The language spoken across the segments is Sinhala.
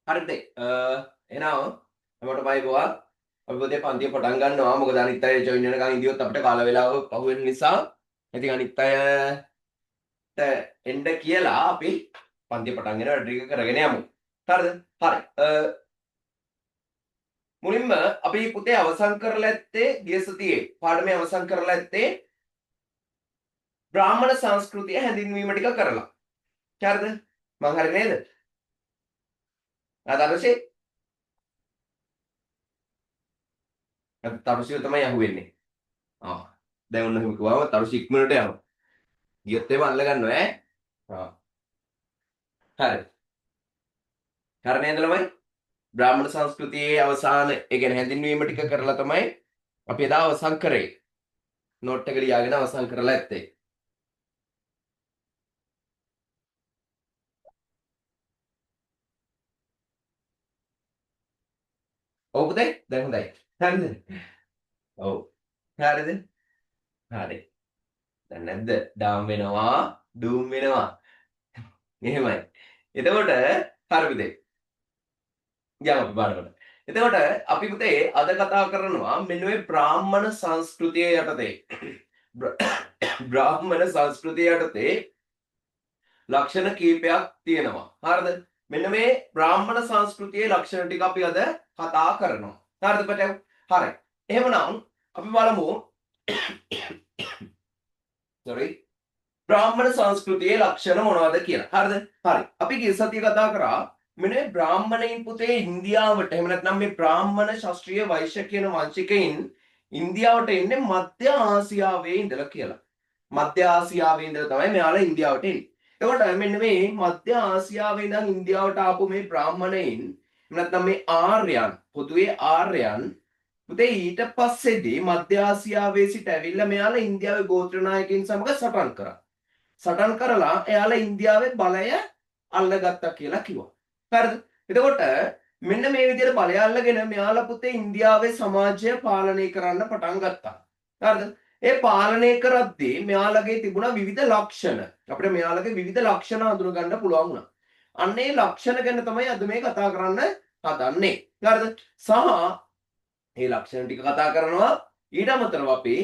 හරිද? එහෙනම් මට බයිබවා අපි පොතේ පන්තිය පටන් ගන්නවා. මොකද අනිත් අය ජොයින් වෙනකන් ඉඳියොත් අපිට කාල වේලාව පහු වෙන නිසා. ඉතින් අනිත් අයට එන්න කියලා අපි පන්තිය පටන් ගෙන වැඩ ටික කරගෙන යමු. හරිද? හරි. මුලින්ම අපි පුතේ අවසන් කරලා ඇත්තේ ගිය සතියේ පාඩමේ අවසන් කරලා ඇත්තේ බ්‍රාහ්මණ සංස්කෘතිය හැඳින්වීම ටික කරලා. හරිද? මං හරි නේද? තරුෂි තරුෂිය තමයි අහුවෙන්නේ. දැන් ඔන්න එහෙම කිව්වම තරුෂි ඉක්මනට යනවා. ගියොත් එහෙම අල්ල ගන්නවා ඈ. හරි. හරි නේද ළමයි? බ්‍රාහ්මණ සංස්කෘතියේ අවසාන ඒ කියන්නේ හැඳින්වීම ටික කරලා තමයි අපි එදා අවසන් කරේ. නෝට් එක ලියාගෙන අවසන් කරලා ඇත්තේ. ඔව් පුතේ දැන් හොඳයි. හරිද? ඔව්. හරිද? හරි. දැන් නැද්ද? ඩාම් වෙනවා, ඩූම් වෙනවා. එහෙමයි. එතකොට හරි පුතේ. යමු අපි පාඩමට. එතකොට අපි පුතේ අද කතා කරනවා මෙන්න මේ බ්‍රාහ්මණ සංස්කෘතිය යටතේ. බ්‍රාහ්මණ සංස්කෘතිය යටතේ ලක්ෂණ කීපයක් තියෙනවා. හරිද? මෙන්න මේ බ්‍රාහ්මණ සංස්කෘතියේ ලක්ෂණ ටික අපි අද කතා කරනවා. හරිද පැටව? හරි. එහෙමනම් අපි බලමු sorry බ්‍රාහ්මණ සංස්කෘතියේ ලක්ෂණ මොනවද කියලා. හරිද? හරි. අපි ගිය සතිය කතා කරා මෙන්න මේ බ්‍රාහ්මණයින් පුතේ ඉන්දියාවට එහෙම නැත්නම් මේ බ්‍රාහ්මණ ශාස්ත්‍රීය වෛශ්‍ය කියන වංශිකයින් ඉන්දියාවට එන්නේ මධ්‍ය ආසියාවේ ඉඳලා කියලා. මධ්‍ය ආසියාවේ ඉඳලා තමයි මෙයාලා ඉන්දියාවට එන්නේ. එතකොට මෙන්න මේ මධ්‍ය ආසියාවේ ඉඳන් ඉන්දියාවට ආපු මේ බ්‍රාහ්මණයින් නැත්නම් මේ ආර්යයන් පොදුවේ ආර්යයන් පුතේ ඊට පස්සේදී මධ්‍ය ආසියාවේ සිට ඇවිල්ලා මෙයාලා ඉන්දියාවේ ගෝත්‍ර නායකයින් සමග සටන් කරා. සටන් කරලා එයාලා ඉන්දියාවේ බලය අල්ලගත්තා කියලා කිව්වා. හරිද? එතකොට මෙන්න මේ විදිහට බලය අල්ලගෙන මෙයාලා පුතේ ඉන්දියාවේ සමාජය පාලනය කරන්න පටන් ගත්තා. හරිද? ඒ පාලනය කරද්දී මෙයාලගේ තිබුණා විවිධ ලක්ෂණ. අපිට මෙයාලගේ විවිධ ලක්ෂණ හඳුන ගන්න පුළුවන් වුණා. අන්න ඒ ලක්ෂණ ගැන තමයි අද මේ කතා කරන්න හදන්නේ. හරිද? සහ මේ ලක්ෂණ ටික කතා කරනවා ඊට අමතරව අපි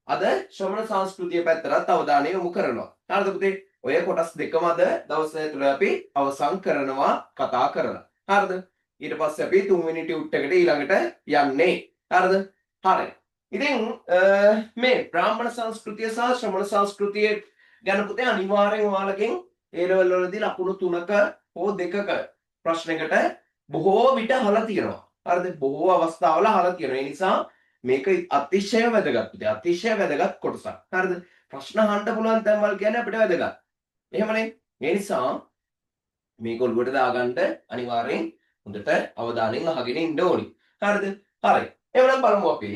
අද ශ්‍රමණ සංස්කෘතිය පැත්තට අවධානය යොමු කරනවා. හරිද පුතේ? ඔය කොටස් දෙකම අද දවසේ තුල අපි අවසන් කරනවා කතා කරලා. හරිද? ඊට පස්සේ අපි තුන්වෙනි ටියුට් එකට ඊළඟට යන්නේ. හරිද? හරි. ඉතින් මේ බ්‍රාහ්මණ සංස්කෘතිය සහ ශ්‍රමණ සංස්කෘතිය ගැන පුතේ අනිවාර්යෙන් ඔයාලගෙන් ඒ ලෙවල් වලදී ලකුණු 3ක හෝ 2ක ප්‍රශ්නයකට බොහෝ විට අහලා තියෙනවා. හරිද? බොහෝ අවස්ථාවල අහලා තියෙනවා. ඒ නිසා මේක අතිශය වැදගත් පුතේ. අතිශය වැදගත් කොටසක්. හරිද? ප්‍රශ්න අහන්න පුළුවන් තැන්වල කියන්නේ අපිට වැදගත්. එහෙමනේ. ඒ නිසා මේක ඔළුවට දාගන්න අනිවාර්යෙන් හොඳට අවධානයෙන් අහගෙන ඉන්න ඕනි. හරිද? හරි. එහෙනම් බලමු අපි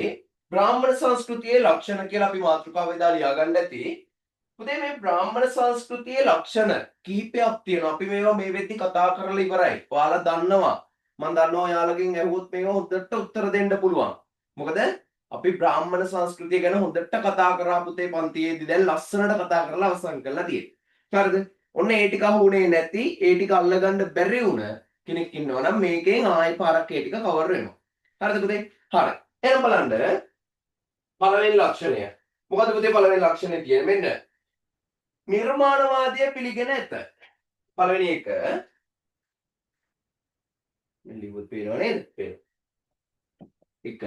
බ්‍රාහ්මණ සංස්කෘතියේ ලක්ෂණ කියලා අපි මාතෘකාවේ දාලා ලියාගන්න ඇති. පුතේ මේ බ්‍රාහ්මණ සංස්කෘතියේ ලක්ෂණ කිහිපයක් තියෙනවා. අපි මේවා මේ වෙද්දි කතා කරලා ඉවරයි. ඔයාලා දන්නවා. මම දන්නවා ඔයාලගෙන් ඇහුවොත් මේවා හොඳට උත්තර දෙන්න පුළුවන්. මොකද අපි බ්‍රාහ්මණ සංස්කෘතිය ගැන හොඳට කතා කරා පුතේ පන්තියේදී දැන් ලස්සනට කතා කරලා අවසන් කරලා තියෙනවා. හරිද? ඔන්න ඒ ටික අහුනේ නැති, ඒ ටික අල්ලගන්න බැරි වුණ කෙනෙක් ඉන්නවා නම් මේකෙන් ආයෙ පාරක් ඒ ටික කවර් වෙනවා. හරිද පුතේ? හරි. එහෙනම් බලන්න පළවෙනි ලක්ෂණය. මොකද පුතේ පළවෙනි ලක්ෂණය කියන්නේ මෙන්න නිර්මාණවාදය පිළිගෙන ඇත. පළවෙනි එක ලිව්වොත් පේනව නේද? පේනවා. එක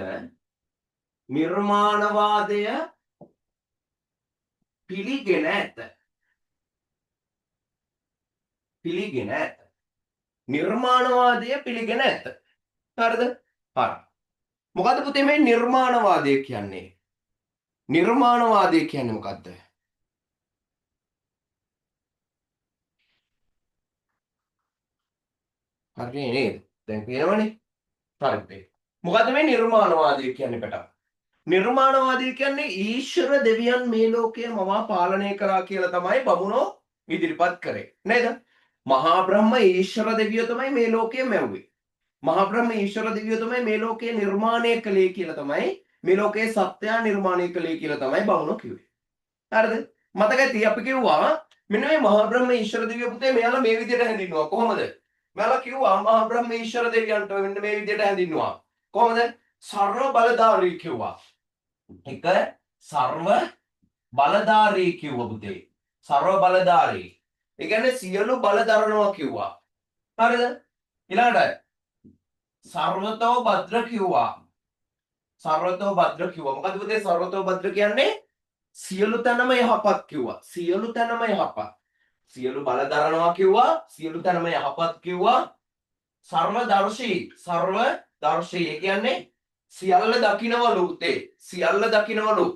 නිර්මාණවාදය පිළිගෙන ඇත. පිළිගෙන ඇත. නිර්මාණවාදය පිළිගෙන ඇත. හරිද? හරි. මොකද්ද පුතේ මේ නිර්මාණවාදය කියන්නේ? නිර්මාණවාදය කියන්නේ මොකද්ද? හරි නේද? දැන් පේනවනේ. හරි. මොකද්ද මේ නිර්මාණවාදය කියන්නේ පැටව? නිර්මාණවාදී කියන්නේ ඊශ්වර දෙවියන් මේ ලෝකය මවා පාලනය කරා කියලා තමයි බමුණෝ ඉදිරිපත් කරේ නේද? මහා බ්‍රහ්ම ඊශ්වර දෙවියෝ තමයි මේ ලෝකය මැව්වේ. මහා බ්‍රහ්ම ඊශ්වර දෙවියෝ තමයි මේ ලෝකය නිර්මාණය කළේ කියලා තමයි මේ ලෝකයේ සත්‍යය නිර්මාණය කළේ කියලා තමයි බමුණෝ කිව්වේ. හරිද? මතකයි අපි කිව්වා මෙන්න මේ මහා බ්‍රහ්ම ඊශ්වර දෙවියෝ පුතේ මෙයාලා මේ විදිහට හැඳින්වුවා. කොහොමද? මම කිව්වා මහා බ්‍රහ්ම ඊශ්වර දෙවියන්ට මෙන්න මේ විදිහට හැඳින්වුවා. කොහොමද? සර්ව බලධාරී කිව්වා. එක සර්ව බලධාරී කිව්වා පුතේ. සර්ව බලධාරී. ඒ කියන්නේ සියලු බල දරනවා කිව්වා. හරිද? ඊළඟට සර්වතෝ භද්‍ර කිව්වා. සර්වතෝ භද්‍ර කිව්වා. මොකද පුතේ සර්වතෝ භද්‍ර කියන්නේ සියලු තැනම යහපත් කිව්වා. සියලු තැනම යහපත්. සියලු බල දරනවා කිව්වා. සියලු තැනම යහපත් කිව්වා. සර්වදර්ශී. සර්වදර්ශී. ඒ කියන්නේ සියල්ල දකින්නවලු පුතේ. සියල්ල දකින්නවලු.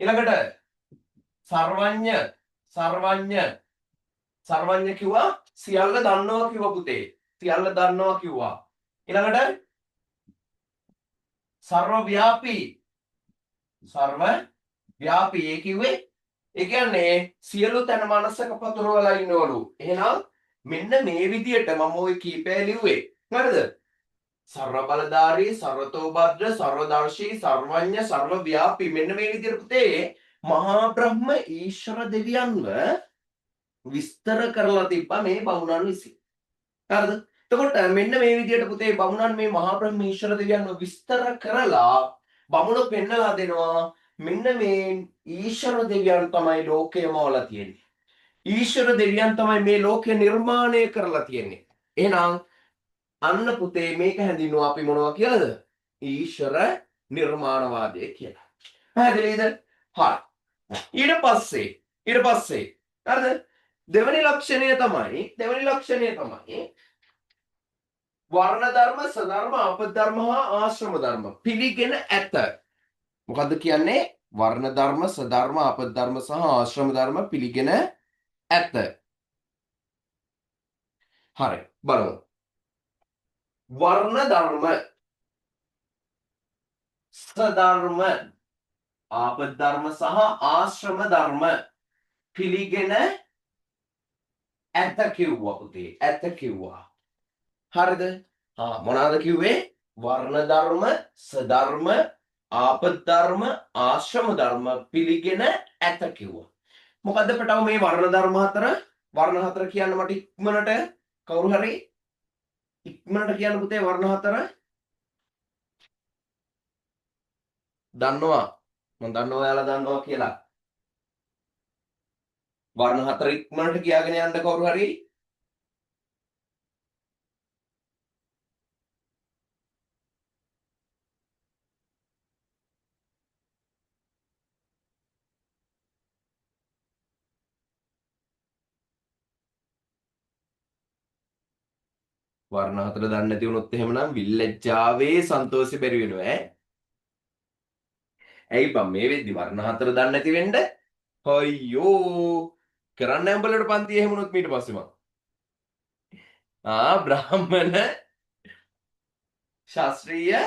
ඊළඟට සර්වඥ. සර්වඥ. සර්වඥ කිව්වා සියල්ල දන්නවා කිව්වා පුතේ. සියල්ල දන්නවා කිව්වා. ඊළඟට සර්වව්‍යාපී. සර්වව්‍යාපී ඒ කිව්වේ ඒ කියන්නේ සියලු තැන මනසක පතුරවලා ඉන්නවලු. එහෙනම් මෙන්න මේ විදියට මම ওই කීපය ලිව්වේ. හරිද? සර්ව බලධාරී, සර්වතෝ භද්‍ර, සර්වදර්ශී, සර්වඥ, සර්වව්‍යාපී මෙන්න මේ විදියට පුතේ මහා බ්‍රහ්ම ඊශ්වර දෙවියන්ව විස්තර කරලා තිබ්බා මේ බමුණන් විසින්. හරිද? එතකොට මෙන්න මේ විදිහට පුතේ බමුණන් මේ මහා බ්‍රහ්ම ඊශ්වර දෙවියන්ව විස්තර කරලා බමුණු පෙන්නලා දෙනවා මෙන්න මේ ඊශ්වර දෙවියන් තමයි ලෝකයමවලා තියෙන්නේ. ඊශ්වර දෙවියන් තමයි මේ ලෝකය නිර්මාණය කරලා තියෙන්නේ. එහෙනම් අන්න පුතේ මේක හැඳින්වුවා අපි මොනවා කියලාද? ඊශ්වර නිර්මාණවාදය කියලා. පැහැදිලිද? හරි. ඊට පස්සේ හරිද? දෙවැනි ලක්ෂණය තමයි වර්ණ ධර්ම, සධර්ම, අපධර්ම හා ආශ්‍රම ධර්ම පිළිගෙන ඇත. මොකද්ද කියන්නේ? වර්ණ ධර්ම, සධර්ම, අපධර්ම සහ ආශ්‍රම ධර්ම පිළිගෙන ඇත. හරි බලමු. වර්ණ ධර්ම, සධර්ම, ආපධර්ම සහ ආශ්‍රම ධර්ම පිළිගෙන ඇත කිව්වා පුතේ. ඇත කිව්වා. හරිද? මොනවාද කිව්වේ? වර්ණ ධර්ම, සධර්ම, ආපධර්ම, ආශ්‍රම ධර්ම පිළිගෙන ඇත කිව්වා. මොකද්ද පටව මේ වර්ණ ධර්ම හතර? වර්ණ හතර කියන්න මට ඉක්මනට කවුරු හරි ඉක්මනට කියන්න පුතේ වර්ණ හතර. දන්නවා? මම දන්නවා ඔයාලා දන්නවා කියලා. වර්ණ හතර ඉක්මනට කියාගෙන යන්න කවුරු හරි. වර්ණ හතර දන්නේ නැති වුණොත් එහෙමනම් විල්ලැජ්ජාවේ සන්තෝෂෙ බැරි වෙනවා ඈ. ඇයි බං මේ වෙද්දි වර්ණ හතර දන්නේ නැති වෙන්න? අයියෝ කරන්නේ උඹලට පන්ති එහෙම වුණොත් ඊට පස්සේ මං බ්‍රාහ්මණ ශාස්ත්‍රීය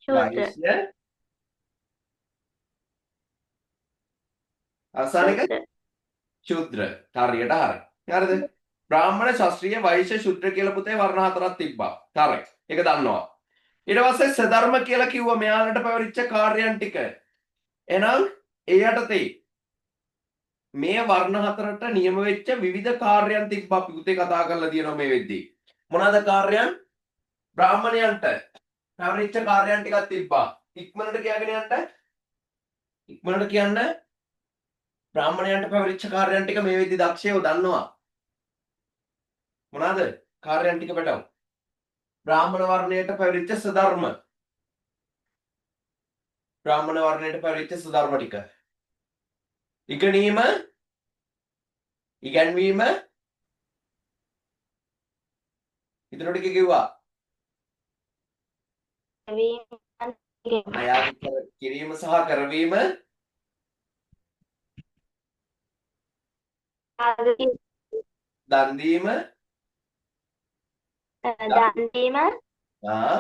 වෛශ්‍ය අවසානික ශූද්‍ර. හරියට හරි. හරිද? බ්‍රාහ්මණ ශාස්ත්‍රීය වෛශ්‍ය ශූද්‍ර කියලා පුතේ වර්ණ හතරක් තිබ්බා. හරි. ඒක දන්නවා. ඊට පස්සේ සධර්ම කියලා කිව්වා මෙයාලට පැවරිච්ච කාර්යයන් ටික. එහෙනම් ඒ යටතේ මේ වර්ණ හතරට නියම වෙච්ච විවිධ කාර්යයන් තිබ්බා අපි පුතේ කතා කරලා තියෙනවා මේ වෙද්දී. මොනවාද කාර්යයන්? බ්‍රාහ්මණයන්ට පැවරිච්ච කාර්යයන් ටිකක් තිබ්බා. ඉක්මනට කියන්න බ්‍රාහ්මණයන්ට පැවරිච්ච කාර්යයන් ටික මේ වෙද්දී දක්ෂයෝ දන්නවා. මොනවාද? කාර්යයන් ටික පැටව. බ්‍රාහ්මණ වර්ණයට පැවරිච්ච සධර්ම. බ්‍රාහ්මණ වර්ණයට පැවරිච්ච සධර්ම ටික. ඉගැන්වීම ඉදිරියට ටික කිව්වා. කිරීම සහ කරවීම දන් දීම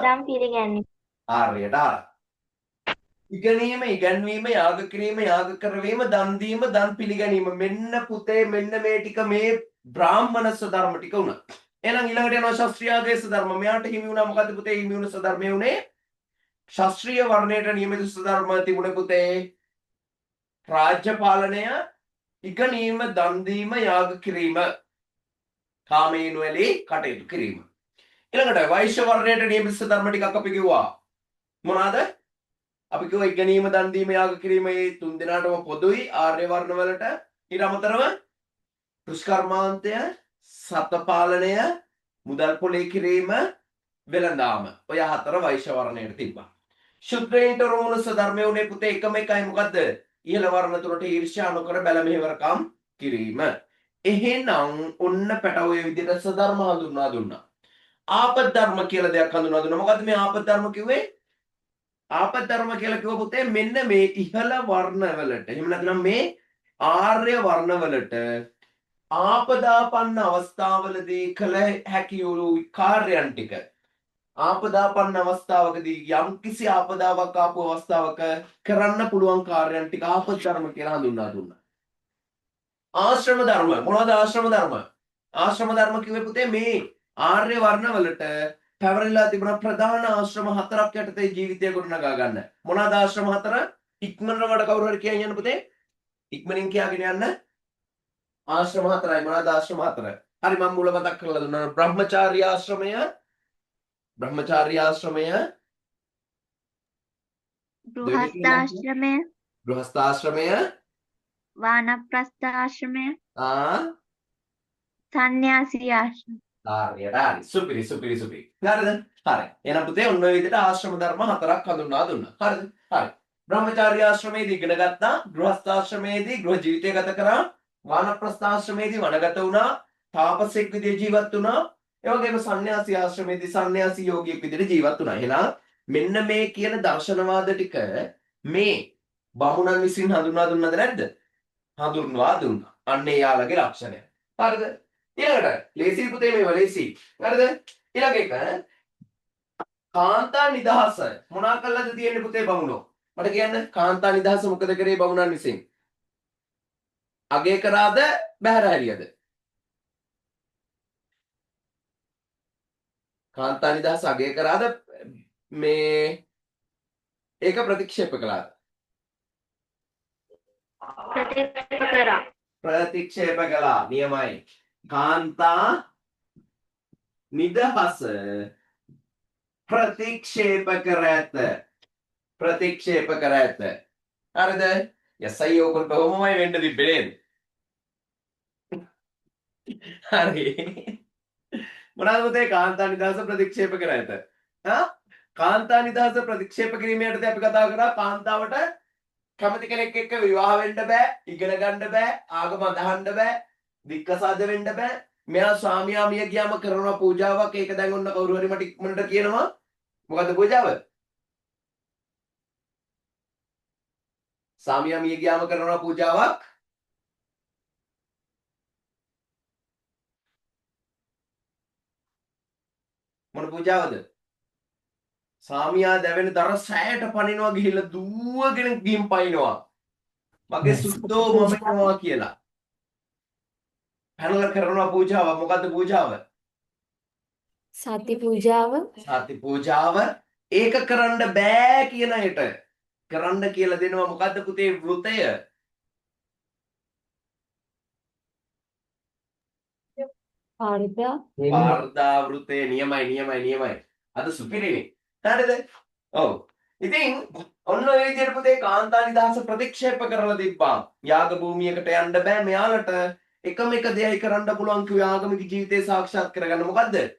දම් පිළිගැනීම. හරියට හරි. ඉගැන්වීම, යාග කිරීම, යාග කරවීම, දන් දීම, දන් පිළිගැනීම. මෙන්න පුතේ මෙන්න මේ ටික මේ බ්‍රාහ්මණ සධර්ම ටික උනා. එහෙනම් ඊළඟට යනවා ශාස්ත්‍රීය ආදේශ ධර්ම. මෙයාට හිමි වුණා මොකද්ද පුතේ? හිමි වුණ සධර්මයේ උනේ ශාස්ත්‍රීය වර්ණයට නියමිත සධර්ම තිබුණේ පුතේ රාජ්‍ය පාලනය ඉගෙනීම දන් දීම යාග කිරීම කාමේනුවලේ කටයුතු කිරීම ඊළඟට වෛශ්‍ය වර්ණයට නියමිත ධර්ම ටිකක් අපි කිව්වා මොනවාද අපි කිව්වා ඉගෙනීම දන් දීම යාග කිරීම මේ තුන් දෙනාටම පොදුයි ආර්ය වර්ණ වලට ඊට අමතරව දුෂ්කර්මාන්තය සත්ත්ව පාලනය මුදල් පොලේ කිරීම වෙළඳාම ඔය හතර වෛශ්‍ය වර්ණයට තිබ්බා ශුද්‍රයන්ට රෝමනස ධර්මයේ උනේ පුතේ එකම එකයි මොකද්ද ඉහළ වර්ණ තුනට ඊර්ෂ්‍යා නොකර බැල මෙහෙවරකම් කිරීම එහෙනම් ඔන්න පැටවය විදිහට සධර්ම හඳුන්වා දුන්නා ආපත් ධර්ම කියලා දෙයක් හඳුන්වා දුන්නා මොකද්ද මේ ආපත් ධර්ම කිව්වේ ආපත් ධර්ම කියලා කිව්ව පුතේ මෙන්න මේ ඉහළ වර්ණවලට එහෙම නැත්නම් මේ ආර්ය වර්ණවලට ආපදාපන්න අවස්ථාවලදී කළ හැකි වූ කාර්යයන් ටික ආපදාපන්න අවස්ථාවකදී යම්කිසි ආපදාවක් ආපු අවස්ථාවක කරන්න පුළුවන් කාර්යයන් ටික ආපත් ධර්ම කියලා හඳුන්වා දුන්නා. ආශ්‍රම ධර්ම මොනවද ආශ්‍රම ධර්ම? ආශ්‍රම ධර්ම කිව්වේ පුතේ මේ ආර්ය වර්ණවලට පැවරලා තිබුණ ප්‍රධාන ආශ්‍රම හතරක් යටතේ ජීවිතය ගොඩනගා ගන්න. මොනවාද ආශ්‍රම හතර? ඉක්මනට වඩ කවුරු හරි කියන්න යන්න පුතේ. ඉක්මනින් කියාගෙන යන්න. ආශ්‍රම හතරයි මොනවාද ආශ්‍රම හතර? හරි මම මුල මතක් කරලා දුන්නා. බ්‍රහ්මචාර්ය ආශ්‍රමය ब्रह्मचार्य आश्रमය गृहस्थाश्रमය गृहस्थाश्रमය वानप्रस्थाश्रमය සන්න්‍යාසී ආශ්‍රමය හරි සුපිරි හරිද හරි එහෙනම් පුතේ ඔන්න ඔය විදිහට ආශ්‍රම ධර්ම හතරක් හඳුන්වා දුන්නා හරිද හරි බ්‍රහ්මචාර්ය ආශ්‍රමයේදී ඉගෙන ගත්තා ගෘහස්ථාශ්‍රමයේදී ගෘහ ජීවිතය ගත කරා වානප්‍රස්ථාශ්‍රමයේදී වනගත වුණා තාපසෙක් විදිහට ජීවත් වුණා ඒ වගේම සන්න්‍යාසී ආශ්‍රමයේදී සන්න්‍යාසී යෝගියෙක් විදිහට ජීවත් වුණා. එහෙනම් මෙන්න මේ කියන දර්ශනවාද ටික මේ බමුණන් විසින් හඳුන්වා දුන්නද නැද්ද? හඳුන්වා දුන්නා. අන්න ඒ යාළගේ ලක්ෂණය. හරිද? ඊළඟට ලේසි පුතේ මේවා ලේසි. හරිද? ඊළඟ එක කාන්තා නිදහස මොනවා කළාද තියෙන්නේ පුතේ බමුණෝ? මට කියන්න කාන්තා නිදහස මොකද කරේ බමුණන් විසින්? අගය කරාද බැහැර හැරියද? කාන්තා නිදහස අගය කරාද මේ ඒක ප්‍රතික්ෂේප කළාද ප්‍රතික්ෂේප කළා නියමයි කාන්තා නිදහස ප්‍රතික්ෂේප කර ඇත හරිද යසයි ඔකට කොහොමයි වෙන්න තිබ්බේ නේද හරි මොනවාද පුතේ කාන්තා නිදහස ප්‍රතික්ෂේප කර ඇත කාන්තා නිදහස ප්‍රතික්ෂේප කිරීම යටතේ අපි කතා කරා කාන්තාවට කැමති කෙනෙක් එක්ක විවාහ වෙන්න බෑ ඉගෙන ගන්න බෑ ආගම අදහන්න බෑ දික්කසාද වෙන්න බෑ මෙයා ස්වාමියා මිය ගියාම කරන පූජාවක් ඒක දැන් ඔන්න කවුරු හරි මට ඉක්මනට කියනවා මොකද්ද පූජාව ස්වාමියා මිය ගියාම කරන පූජාවක් මොන පූජාවද? සාමියා දැවෙන දර සෑයට පනිනවා ගිහිල්ලා දුවගෙන ගිහින් පනිනවා. මගේ සුද්ධෝ මම යනවා කියලා. පැනලා කරනවා පූජාව. මොකද්ද පූජාව? සති පූජාව. සති පූජාව ඒක කරන්න බෑ කියන අයට කරන්න කියලා දෙනවා මොකද්ද පුතේ වෘතය? පාර්දා වෘතය නියමයි. අද සුපිරිනේ. හරිද? ඔව්. ඉතින් ඔන්න ඔය විදිහට පුතේ කාන්තා නිදහස ප්‍රතික්ෂේප කරලා තිබ්බා. යාග භූමියකට යන්න බෑ මෙයාලට එකම එක දෙයයි කරන්න පුළුවන් කිව්ව ආගමික ජීවිතේ සාක්ෂාත් කරගන්න මොකද්ද?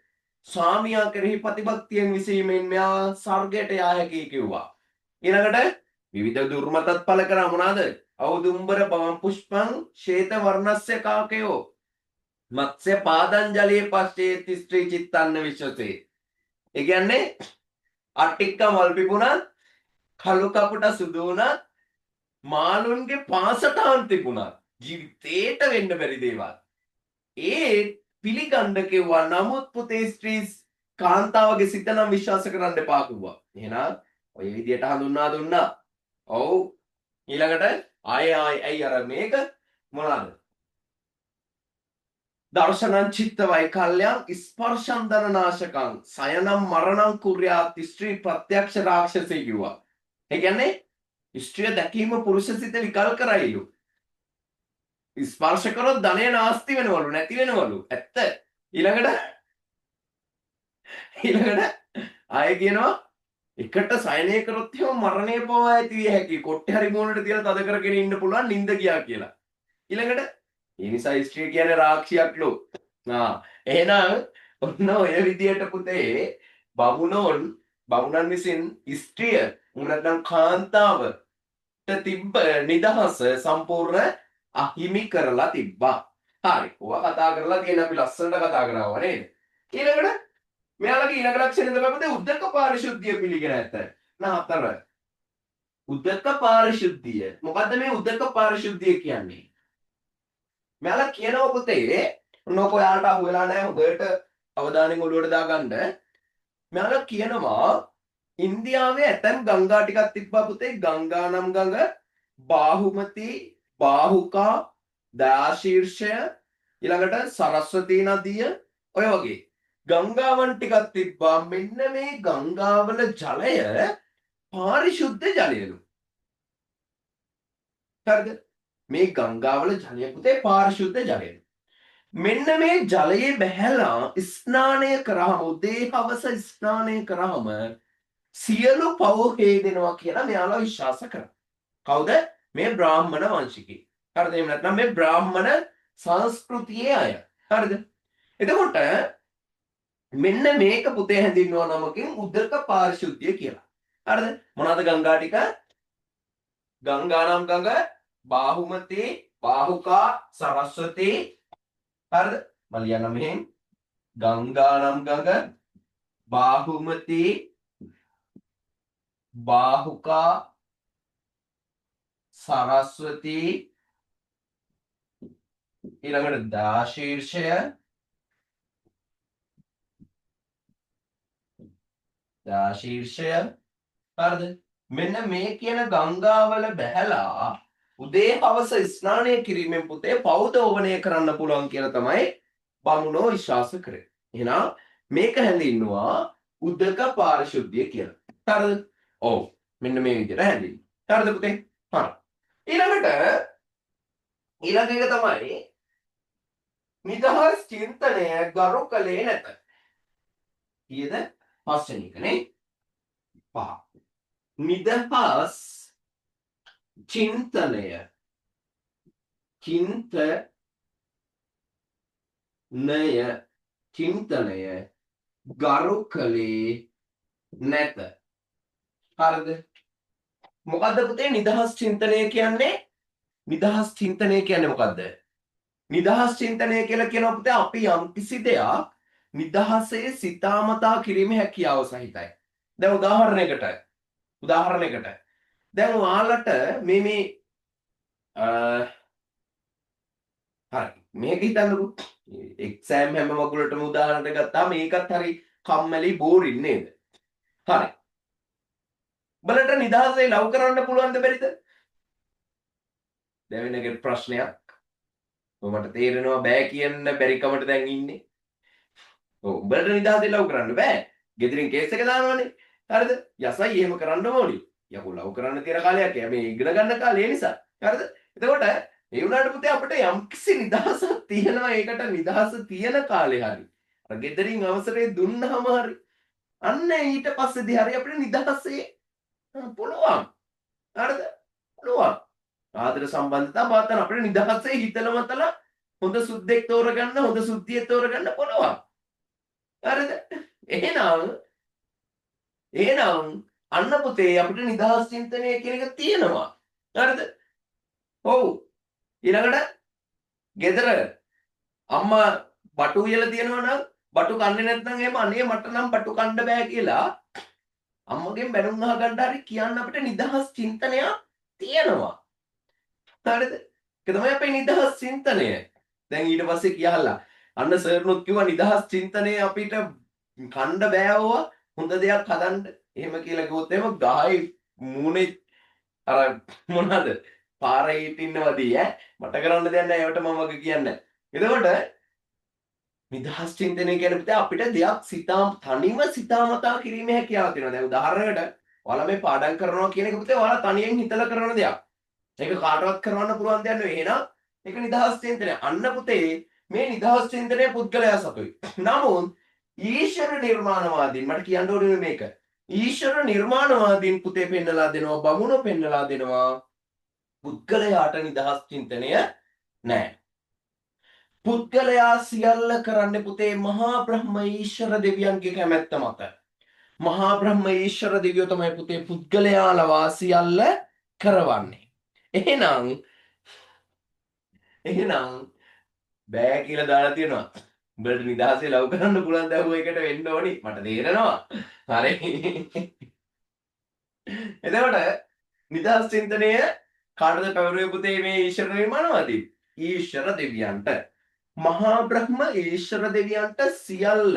ස්වාමියා කෙරෙහි ප්‍රතිභක්තියෙන් විසීමෙන් මෙයා ස්වර්ගයට යා හැකියි කිව්වා. ඊළඟට විවිධ දුර්මතත් පළ කරා මොනවාද? අවදුම්බර පවම් පුෂ්පං ශේත වර්ණස්ය කාකයෝ මත්ස්‍ය පාදංජලයේ පස්සේ ස්ත්‍රී චිත්තන්න විශ්වසේ. ඒ කියන්නේ අට්ටික්ක මල් පිපුණත් කළු කපුට සුදු වුණත් මාළුන්ගේ පාසටහන් තිබුණත් ජීවිතේට වෙන්න බැරි දේවල්. ඒ පිළිගන්න කිව්වා නමුත් පුතේ ස්ත්‍රී කාන්තාවගේ සිත නම් විශ්වාස කරන්න එපා කිව්වා. එහෙනම් ඔය විදියට හඳුන්වා දුන්නා. ඔව් ඊළඟට ආයි අර මේක මොනවාද? දර්ශනං චිත්ත වෛකල්‍යං ස්පර්ශං දනනාශකං සයනම් මරණං කුර්යාත් ස්ත්‍රී ප්‍රත්‍යක්ෂ රාක්ෂසී කිව්වා. ඒ කියන්නේ ස්ත්‍රිය දැකීම පුරුෂ සිත විකල් කරයිලු. ස්පර්ශ කරොත් ධනය නාස්ති වෙනවලු නැති වෙනවලු. ඇත්ත. ඊළඟට ආයෙ කියනවා එකට සයනය කරොත් එහෙම මරණය පවා ඇති විය හැකියි. කොට්ටේ හරි මූණට තියලා තද කරගෙන ඉන්න පුළුවන් නිින්ද ගියා කියලා. ඊළඟට ඒ නිසා ස්ත්‍රිය කියන්නේ රාක්ෂියක්ලු. එහෙනම් ඔන්න ඔය විදියට පුතේ බමුණන් විසින් ස්ත්‍රිය නැත්නම් කාන්තාවට තිබ්බ නිදහස සම්පූර්ණ අහිමි කරලා තිබ්බා. හරි. ඔවා කතා කරලා තියෙන අපි ලස්සනට කතා කරනවා නේද? ඊළඟට මෙයාලගේ ඊළඟ ලක්ෂණය තමයි පුතේ උද්දක පාරිශුද්ධිය පිළිගෙන ඇත. 4. උද්දක පාරිශුද්ධිය. මොකද්ද මේ උද්දක පාරිශුද්ධිය කියන්නේ? මෙයාලා කියනවා පුතේ ඔන්නෝක ඔයාලට අහු වෙලා නැහැ හොඳට අවධානයෙන් ඔළුවට දාගන්න. මෙයාලා කියනවා ඉන්දියාවේ ඇතැම් ගංගා ටිකක් තිබ්බා පුතේ. ගංගා නම් ගඟ, බාහුමති, බාහුකා, දයාශීර්ෂය, ඊළඟට සරස්වතී නදිය ඔය වගේ ගංගාවන් ටිකක් තිබ්බා. මෙන්න මේ ගංගාවල ජලය පාරිශුද්ධ ජලයලු. හරිද? මේ ගංගාවල ජලය පුතේ පාරිශුද්ධ ජලය. මෙන්න මේ ජලයේ බැහැලා ස්නානය කරාම උදේ හවස ස්නානය කරාම සියලු පව හේදෙනවා කියලා මෙයාලා විශ්වාස කරනවා. කවුද? මේ බ්‍රාහ්මණ වංශිකයි. හරිද? එහෙම නැත්නම් මේ බ්‍රාහ්මණ සංස්කෘතියේ අය. හරිද? එතකොට මෙන්න මේක පුතේ හැඳින්වන නමකින් උද්දක පාරිශුද්ධිය කියලා. හරිද? මොනවාද ගංගා ටික? ගංගා නම් ගඟ, බාහුමති, බාහුකා, සරස්වතී. හරිද? මම ලියන්න මෙහෙන්. ගංගා නම් ගඟ, බාහුමති, බාහුකා, සරස්වතී, ඊළඟට දාශීර්ෂය, හරිද? මෙන්න මේ කියන ගංගාවල බැහැලා උදේ හවස ස්නානය කිරීමෙන් පුතේ පෞදෝවණය කරන්න පුළුවන් කියලා තමයි බමුණෝ විශ්වාස කරේ. එහෙනම් මේක හැඳින්වුවා උද්දක පාරිශුද්ධිය කියලා. හරිද? ඔව්. මෙන්න මේ විදිහට හැඳින්වුවා. හරිද පුතේ? හරි. ඊළඟ එක තමයි නිදහස් චින්තනය ගරු කළේ නැත. කීයද? 5 වෙනි එක නේ. 5. නිදහස් චින්තනය ගරු කළේ නැත. හරිද? මොකද්ද පුතේ නිදහස් චින්තනය කියන්නේ? නිදහස් චින්තනය කියන්නේ මොකද්ද? නිදහස් චින්තනය කියලා කියනවා පුතේ අපි යම් කිසි දෙයක් නිදහසේ සිතාමතා කිරීමේ හැකියාව සහිතයි. දැන් උදාහරණයකට දැන් ඔයාලට මේ හරි මේක හිතන්නකෝ එක්සෑම් හැම මගුලටම උදාහරණයක් ගත්තාම මේකත් හරි කම්මැලි බෝරින් නේද? හරි. බලන්න නිදහසේ ලව් කරන්න පුළුවන්ද බැරිද? දැන් වෙන ප්‍රශ්නයක්. මට තේරෙනවා බෑ කියන්න බැරි කමට දැන් ඉන්නේ. ඔව් උඹලට නිදහසේ ලව් කරන්න බෑ. ගෙදරින් කේස් එක දානවනේ. හරිද? යසයි එහෙම කරන්න ඕනි. යකෝ ලව් කරන්න තියෙන කාලයක් මේ ඉගෙන ගන්න කාලේ නිසා. හරිද? එතකොට ඒ වුණාට පුතේ අපිට යම්කිසි නිදහසක් තියෙනවා. ඒකට නිදහස තියෙන කාලේ හරි. අර ගෙදරින් අවසරය දුන්නාම හරි. අන්න ඊට පස්සේදී හරි අපිට නිදහසේ පුළුවන්. හරිද? පුළුවන්. ආදර සම්බන්ධතා බාතන අපිට නිදහසේ හිතලා මතලා හොඳ සුද්දෙක් තෝරගන්න හොඳ සුද්දියෙක් තෝරගන්න පුළුවන්. හරිද? එහෙනම් අන්න පුතේ අපිට නිදහස් චින්තනය කියන එක තියෙනවා. හරිද? ඔව්. ඊළඟට ගෙදර අම්මා බටු උයලා තියෙනවා නම් බටු කන්නේ නැත්නම් එහෙම අනේ මට නම් බටු කන්න බෑ කියලා අම්මගෙන් බැනුම් අහගන්න හරි කියන්න අපිට නිදහස් චින්තනයක් තියෙනවා. හරිද? ඒක තමයි අපේ නිදහස් චින්තනය. දැන් ඊට පස්සේ කියලා අන්න සර්නුත් කිව්වා නිදහස් චින්තනය අපිට කන්න බෑවවා හොඳ දෙයක් හදන්න. එහෙම කියලා කිව්වොත් එහෙම ගහයි මූණේ අර මොනවාද පාරේ හිටින්නවදී මට කරන්න දෙයක් නැහැ ඒවට මම වගේ කියන්නේ. එතකොට නිදහස් චින්තනය කියන්නේ අපිට දෙයක් තනිව සිතාමතා කිරීමේ හැකියාව තියෙනවා. දැන් උදාහරණයකට ඔයාලා මේ පාඩම් කරනවා කියන එක පුතේ ඔයාලා තනියෙන් හිතලා කරන දෙයක්. ඒක කාටවත් කරවන්න පුළුවන් දෙයක් නෙවෙයි. එහෙනම් ඒක නිදහස් චින්තනය. අන්න පුතේ මේ නිදහස් චින්තනය පුද්ගලයා සතුයි. නමුත් ඊශ්වර නිර්මාණවාදීන් මට කියන්න ඕනේ මේක. ඊශ්වර නිර්මාණවාදීන් පුතේ පෙන්නලා දෙනවා, බමුණෝ පෙන්නලා දෙනවා පුද්ගලයාට නිදහස් චින්තනය නැහැ. පුද්ගලයා සියල්ල කරන්නේ පුතේ මහා බ්‍රහ්ම ඊශ්වර දෙවියන්ගේ කැමැත්ත මත. මහා බ්‍රහ්ම ඊශ්වර දෙවියෝ තමයි පුතේ පුද්ගලයා ලවා සියල්ල කරවන්නේ. එහෙනම් බෑ කියලා දාලා තියෙනවා. උඹට නිදහසේ ලව් කරන්න පුළුවන් දහුව එකට වෙන්න ඕනි. මට තේරෙනවා. හරි. එතකොට නිදහස් චින්තනය කාටද පැවරුවේ පුතේ මේ ඊශ්වර නිර්මාණවාදී? ඊශ්වර දෙවියන්ට. මහා බ්‍රහ්ම ඊශ්වර දෙවියන්ට සියල්ල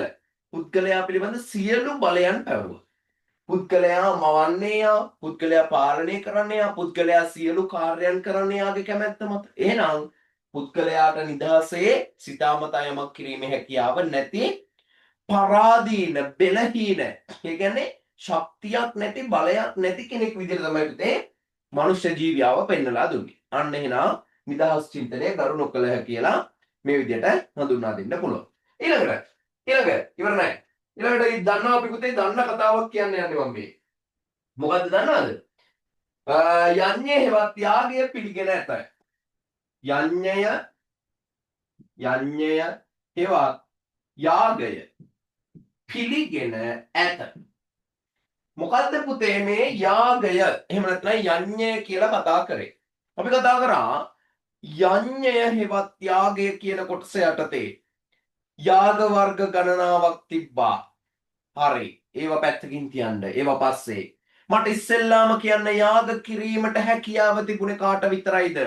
පුද්ගලයා පිළිබඳ සියලු බලයන් පැවරුවා. පුද්ගලයා මවන්නේ යා, පුද්ගලයා පාලනය කරන්නේ යා, පුද්ගලයා සියලු කාර්යයන් කරන්නේ යාගේ කැමැත්ත මත. එහෙනම් පුද්ගලයාට නිදහසේ සිතාමතා යමක් කිරීමේ හැකියාව නැති පරාදීන බෙලහීන ඒ කියන්නේ ශක්තියක් නැති බලයක් නැති කෙනෙක් විදිහට තමයි පුතේ මනුෂ්‍ය ජීවියාව පෙන්නලා දුන්නේ. අන්න එහෙනම් නිදහස් චින්තනය ගරු නොකළ කියලා මේ විදිහට හඳුන්වා දෙන්න පුළුවන්. ඊළඟ ඉවර නැහැ. ඊළඟට දන්නවා අපි පුතේ දන්න කතාවක් කියන්න යන්නේ මම මේ. මොකද්ද දන්නවද? යඤ්ඤේ හෙවත් ත්‍යාගය පිළිගෙන ඇත. යඤ්ඤය හෙවත් යාගය පිළිගෙන ඇත. මොකද්ද පුතේ මේ යාගය? එහෙම නැත්නම් යඤ්ඤය කියලා කතා කරේ. අපි කතා කරා යඤ්ඤය හෙවත් යාගය කියන කොටස යටතේ යාග වර්ග ගණනාවක් තිබ්බා. හරි. ඒවා පැත්තකින් තියන්න. ඒවා පස්සේ. මට ඉස්සෙල්ලාම කියන්න යාග කිරීමට හැකියාව තිබුණේ කාට විතරයිද?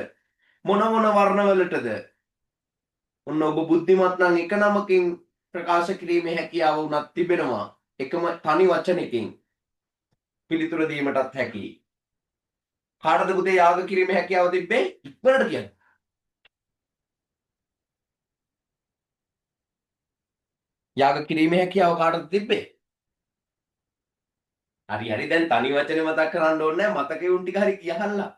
මොන වර්ණවලටද? ඔන්න ඔබ බුද්ධිමත් නම් එක නමකින් ප්‍රකාශ කිරීමේ හැකියාව උනත් තිබෙනවා. එකම තනි වචනකින් පිළිතුර දීමටත් හැකියි. කාටද පුතේ යාග කිරීමේ හැකියාව තිබ්බේ? ඉක්මනට කියන්න. යාග කිරීමේ හැකියාව කාටද තිබ්බේ? හරි දැන් තනි වචනේ මතක් කරන්න ඕනේ නැහැ. මතකේ උන් ටික හරි කියහල්ලා.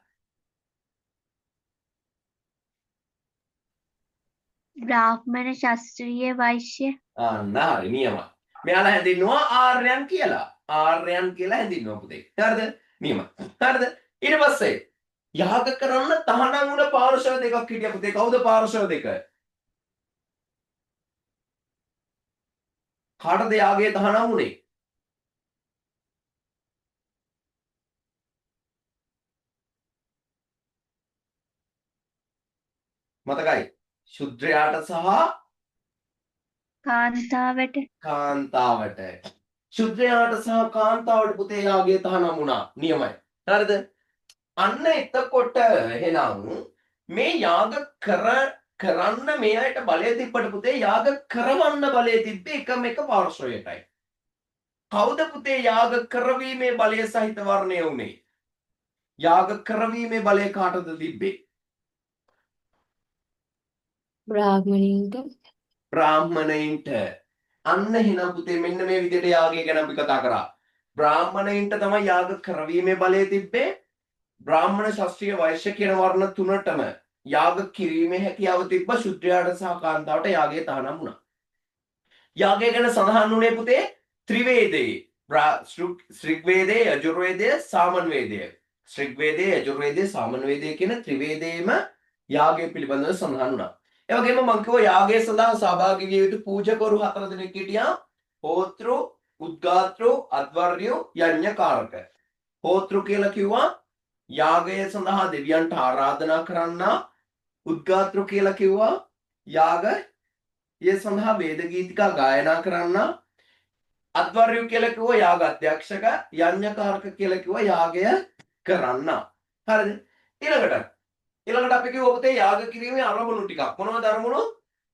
බ්‍රාහ්මණ ශාස්ත්‍රීය වෛශ්‍ය අන්න හරි නියමයි. මෙයාලා හැඳින්වුවා ආර්යයන් කියලා. ආර්යයන් කියලා හැඳින්වුවා පුතේ. හරිද? නියමයි. හරිද? ඊට පස්සේ යාග කරන්න තහනම් වුණ පාර්ශව දෙකක් හිටියා පුතේ. කවුද පාර්ශව දෙක? කාටද යාගයේ තහනම් වුණේ? මතකයි. ශුද්‍රයාට සහ කාන්තාවට. ශුද්‍රයාට සහ කාන්තාවට පුතේ යාගයේ තහනම් වුණා. නියමයි. හරිද? අන්න එතකොට එහෙනම් මේ යාග කරන්න මේ අයට බලය තිබ්බට පුතේ යාග කරවන්න බලය තිබ්බේ එකම එක පාර්ශවයටයි. කවුද පුතේ යාග කරවීමේ බලය සහිත වර්ණය වුනේ? යාග කරවීමේ බලය කාටද තිබ්බේ? බ්‍රාහ්මණයින්ට. අන්න එහෙනම් පුතේ මෙන්න මේ විදිහට යාගය ගැන අපි කතා කරා. බ්‍රාහ්මණයින්ට තමයි යාග කරවීමේ බලය තිබ්බේ. බ්‍රාහ්මණ ශාස්ත්‍රීය වෛශ්‍ය කියන වර්ණ තුනටම යාග කිරීමේ හැකියාව තිබ්බ. ශුද්‍රයාට සහ කාන්තාවට යාගයේ තහනම් වුණා. යාගය ගැන සඳහන් වුණේ පුතේ ත්‍රිවේදයේ. ශ්‍රිග්වේදයේ, යජුර්වේදයේ, සාමණේරවේදයේ. ශ්‍රිග්වේදයේ, යජුර්වේදයේ, සාමණේරවේදයේ කියන ත්‍රිවේදයේම යාගය පිළිබඳව සඳහන් වුණා. ඒ වගේම මම කිව්වා යාගය සඳහා සහභාගී විය යුතු පූජකවරු 4 දෙනෙක් හිටියා. හෝතෘ, උද්ගාතෘ, අද්වර්ය, යඥකාරක. හෝතෘ කියලා කිව්වා යාගය සඳහා දෙවියන්ට ආරාධනා කරන්නා. උද්ගාතෘ කියලා කිව්වා යාගය සඳහා වේද ගීතිකා ගායනා කරන්නා. අද්වර්ය කියලා කිව්වා යාග අධ්‍යක්ෂක. යඥකාරක කියලා කිව්වා යාගය කරන්නා. හරිද? ඊළඟට අපි කිව්ව පුතේ යාග කිරීමේ අරමුණු ටිකක්. මොනවද අරමුණු?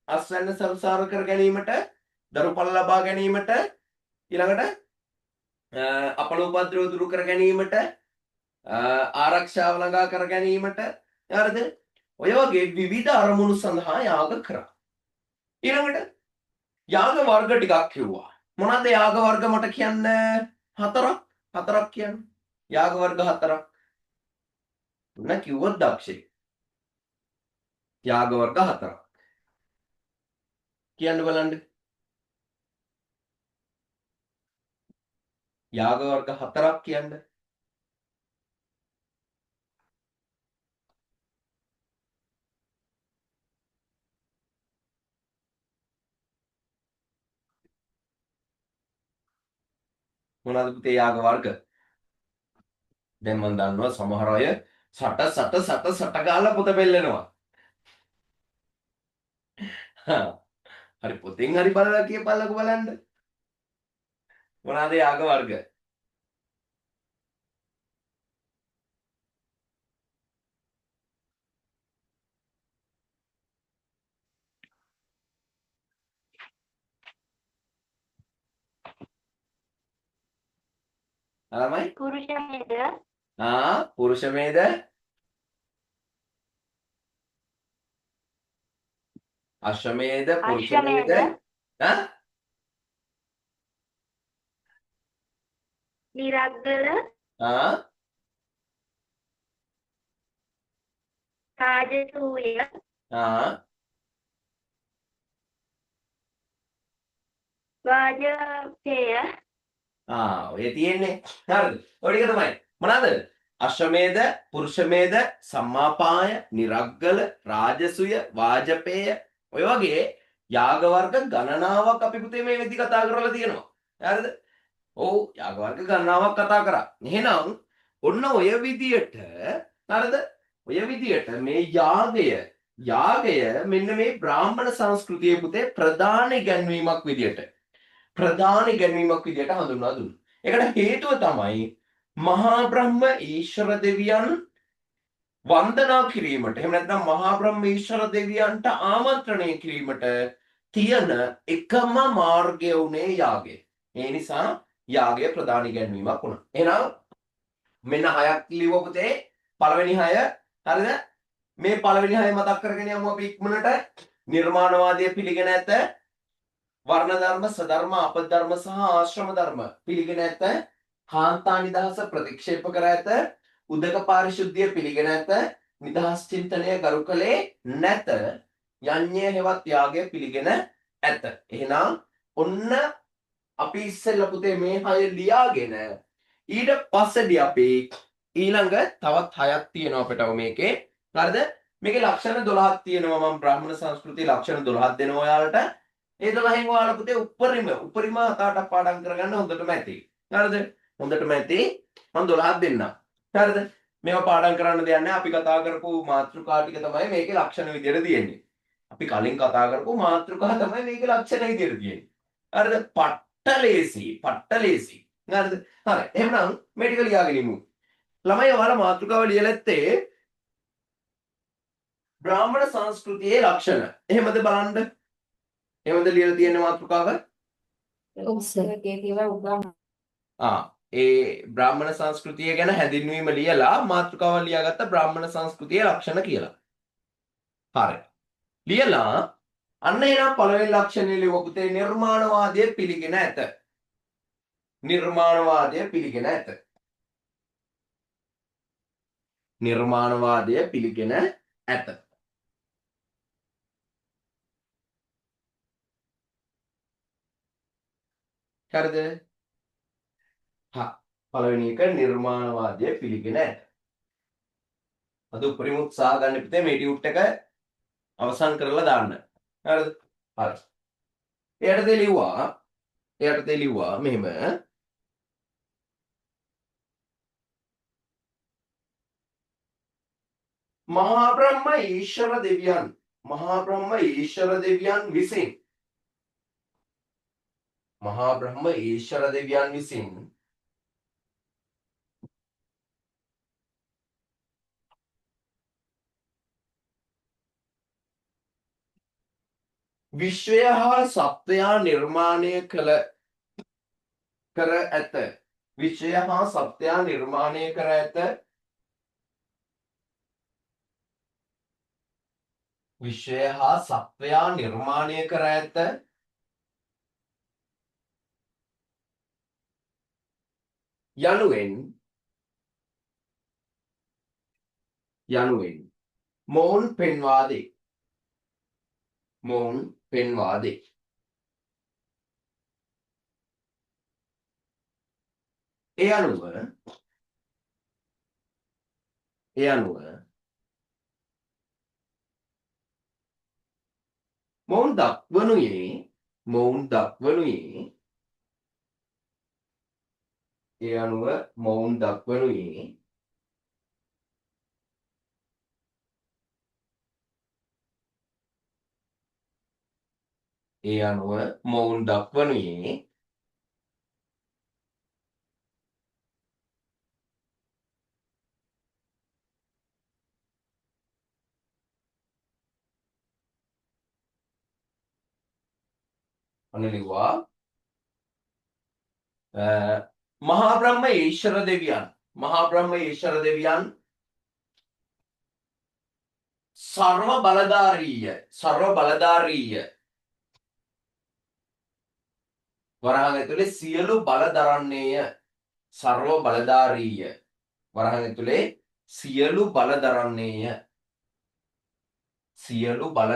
අස්වැන්න සංසාර කර ගැනීමට, දරුපල ලබා ගැනීමට, ඊළඟට අපලෝපද්‍රව දුරු කර ගැනීමට, ආරක්ෂාව ළඟා කර ගැනීමට. හරිද? ඔය වගේ විවිධ අරමුණු සඳහා යාග කරා. ඊළඟට යාග වර්ග ටිකක් කිව්වා. මොනවද යාග වර්ග මට කියන්න? හතරක් කියන්න. යාග වර්ග 4ක්. ඔන්න කිව්වොත් දක්ෂේ. යාග වර්ග 4ක්. කියන්න බලන්න. යාග වර්ග 4ක් කියන්න. මොනවද පුතේ යාග වර්ග? දැන් මම දන්නවා සමහර අය සට ගාලා පොත පෙන්නනවා. හරි පොතෙන් හරි බලලා කියපල්ලකෝ බලන්න. මොනවාද යාග වර්ග? ළමයි? පුරුෂ මේද, පුරුෂ මේද? අශ්වමේධ, පුරුෂ මේධ, අශ්වමේධ, නිරග්ගල, රාජසූය, වාජපේය, ඔය තියෙන්නේ. හරිද? ඔය ටික තමයි. මොනවාද? අශ්වමේධ, පුරුෂමේධ, සම්මාපාය, නිරග්ගල, රාජසුය, වාජපේය ඔය වගේ යාග වර්ග ගණනාවක් අපි පුතේ මේ වෙද්දි කතා කරලා තියෙනවා. හරිද? ඔව් යාග වර්ග ගණනාවක් කතා කරා. එහෙනම් ඔන්න ඔය විදියට හරිද? ඔය විදියට මේ යාගය මෙන්න මේ බ්‍රාහ්මණ සංස්කෘතියේ පුතේ ප්‍රධාන ඉගැන්වීමක් විදියට හඳුන්වා දුන්නා. ඒකට හේතුව තමයි මහා බ්‍රහ්ම ඊශ්වර දෙවියන් වන්දනා කිරීමට එහෙම නැත්නම් මහා බ්‍රහ්ම ඊශ්වර දෙවියන්ට ආමන්ත්‍රණය කිරීමට තියෙන එකම මාර්ගය උනේ යාගය. ඒ නිසා යාගය ප්‍රධාන ඉගැන්වීමක් වුණා. එහෙනම් මෙන්න 6ක් ලියව පුතේ. පළවෙනි 6 හරිද? මේ පළවෙනි 6 මතක් කරගෙන යමු අපි ඉක්මනට. නිර්මාණවාදය පිළිගෙන ඇත. වර්ණ ධර්ම, සධර්ම, අපධර්ම සහ ආශ්‍රම ධර්ම පිළිගෙන ඇත. කාන්තා නිදහස ප්‍රතික්ෂේප කර ඇත. උදක පාරිශුද්ධිය පිළිගෙන ඇත. නිදහස් චින්තනය ගරු කළේ නැත. යඤ්ඤය හෙවත් යාගය පිළිගෙන ඇත. එහෙනම් ඔන්න අපි ඉස්සෙල්ලා පුතේ මේ 6 ලියාගෙන ඊට පස්සේදී අපි ඊළඟ තවත් 6ක් තියෙනවා අපිට මේකේ. හරිද? මේකේ ලක්ෂණ 12ක් තියෙනවා. මම බ්‍රාහ්මණ සංස්කෘතියේ ලක්ෂණ 12ක් දෙනවා ඔයාලට. ඒ 12න් ඔයාලා පුතේ උපරිම හතට පාඩම් කරගන්න හොඳටම ඇති. හරිද? හොඳටම ඇති. මම 12ක් දෙන්නම්. හරිද? මේවා පාඩම් කරන්න දෙයක් නැහැ. අපි කතා කරපු මාතෘකා ටික තමයි මේකේ ලක්ෂණ විදියට තියෙන්නේ. අපි කලින් කතා කරපු මාතෘකා තමයි මේකේ ලක්ෂණ විදියට තියෙන්නේ. හරිද? පට්ටලේසි. හරිද? හරි. එහෙනම් මේ ටික ලියාගෙන ඉමු. ළමයි ඔයාලා මාතෘකාව ලියලා ඇත්තේ බ්‍රාහ්මණ සංස්කෘතියේ ලක්ෂණ. එහෙමද බලන්න? එහෙමද ලියලා තියෙන මාතෘකාව? ඒ බ්‍රාහ්මණ සංස්කෘතිය ගැන හැඳින්වීම ලියලා මාතෘකාව ලියාගත්ත බ්‍රාහ්මණ සංස්කෘතියේ ලක්ෂණ කියලා. හරි. ලියලා අන්න එහෙනම් පළවෙනි ලක්ෂණය ලියව පුතේ නිර්මාණවාදය පිළිගෙන ඇත. නිර්මාණවාදය පිළිගෙන ඇත. නිර්මාණවාදය පිළිගෙන ඇත. හරිද? පළවෙනි එක නිර්මාණවාදය පිළිගෙන ඇත. අද උපරිම උත්සාහ ගන්න පිටේ මේ ටියුට් එක අවසන් කරලා දාන්න. හරිද? හරි. එයාට ලිව්වා මෙහෙම මහා බ්‍රහ්ම ඊශ්වර දෙවියන් විසින් විශ්වය හා සත්වයා නිර්මාණය කර ඇත. විශ්වය හා සත්වයා නිර්මාණය කර ඇත. විශ්වය හා සත්වයා නිර්මාණය කර ඇත. යනුවෙන් යනුවෙන් මොවුන් පෙන්වා දෙයි. මොවුන් පෙන්වා දෙයි. ඒ අනුව මොවුන් දක්වනුයේ ඒ අනුව මොවුන් දක්වනුයේ අන්න ලිව්වා මහා බ්‍රහ්ම ඊශ්වර දෙවියන් සර්ව බලධාරීය වරහන් ඇතුලේ සියලු බල දරන්නේය. සර්ව බලධාරීය වරහන් ඇතුලේ සියලු බල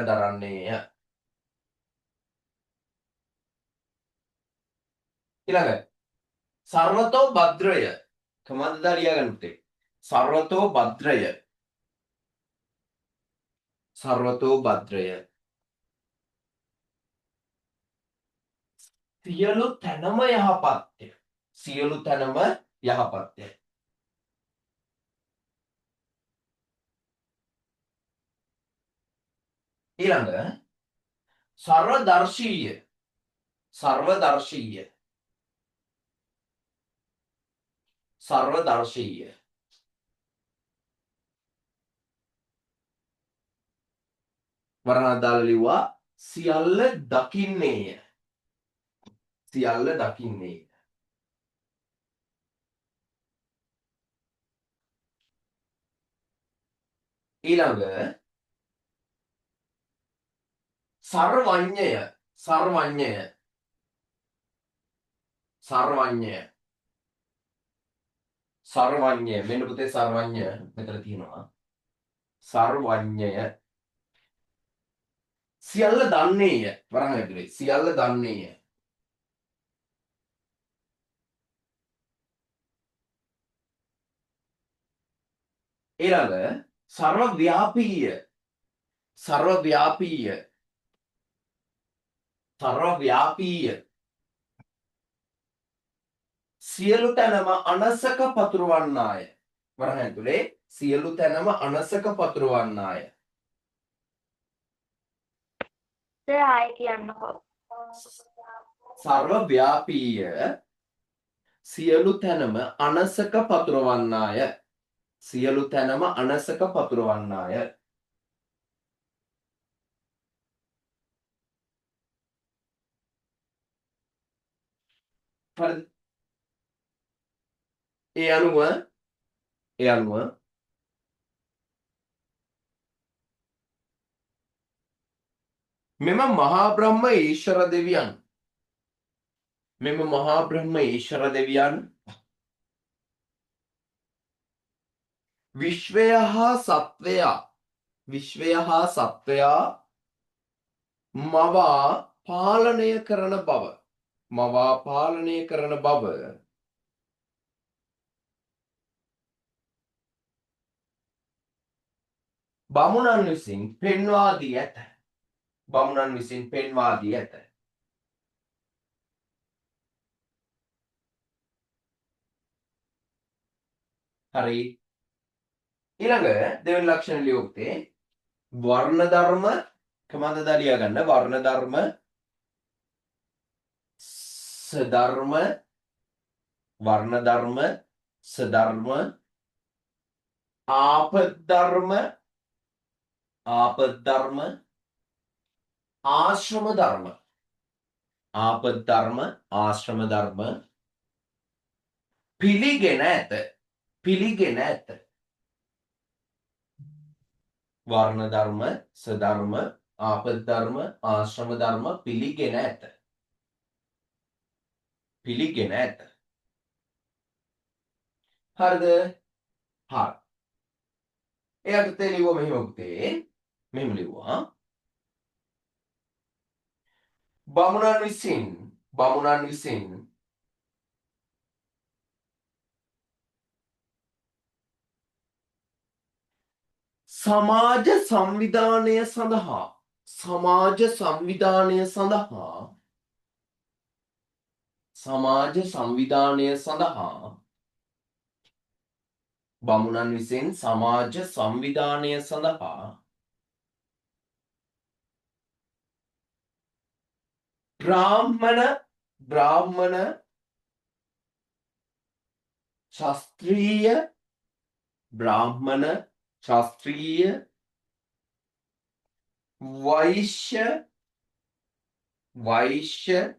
දරන්නේය. ඊළඟ සර්වතෝ භද්‍රය කමන්ද ලියාගන්න පුතේ. සර්වතෝ භද්‍රය සියලු තැනම යහපත්ය. ඊළඟ සර්වදර්ශීය වරණ දාලා ලිව්වා සියල්ල දකින්නේය. ඊළඟ සර්වඥය මෙන්න පුතේ සර්වඥය මෙතන තියෙනවා. සර්වඥය සියල්ල දන්නේය. වරහන් ඇතුලේ සියල්ල දන්නේය. ඊළඟ සර්වව්‍යාපීය සියලු තැනම අනසක පතුරවන්නාය. වරහන් ඇතුලේ සියලු තැනම අනසක පතුරවන්නාය. ආයෙ කියන්නකෝ. සර්වව්‍යාපීය සියලු තැනම අනසක පතුරවන්නාය. හරිද? ඒ අනුව මෙම මහා බ්‍රහ්ම ඊශ්වර දෙවියන් විශ්වය හා සත්වයා මවා පාලනය කරන බව බමුණන් විසින් පෙන්වා දී ඇත. හරි. ඊළඟ දෙවෙනි ලක්ෂණ ලියුත්තේ වර්ණ ධර්ම කමන්ද දාලියා ගන්න. වර්ණ ධර්ම සධර්ම ආපද ධර්ම ආශ්‍රම ධර්ම පිළිගෙන ඇත. වර්ණ ධර්ම සධර්ම ආපද ධර්ම ආශ්‍රම ධර්ම පිළිගෙන ඇත. හරිද? හරි. ඒ යටතේ ලිව්වා මෙහෙම පුතේ. මෙහෙම ලිව්වා. බමුණන් විසින් සමාජ සංවිධානය සඳහා බමුණන් විසින් සමාජ සංවිධානය සඳහා බ්‍රාහ්මණ ශාස්ත්‍රීය වෛශ්‍ය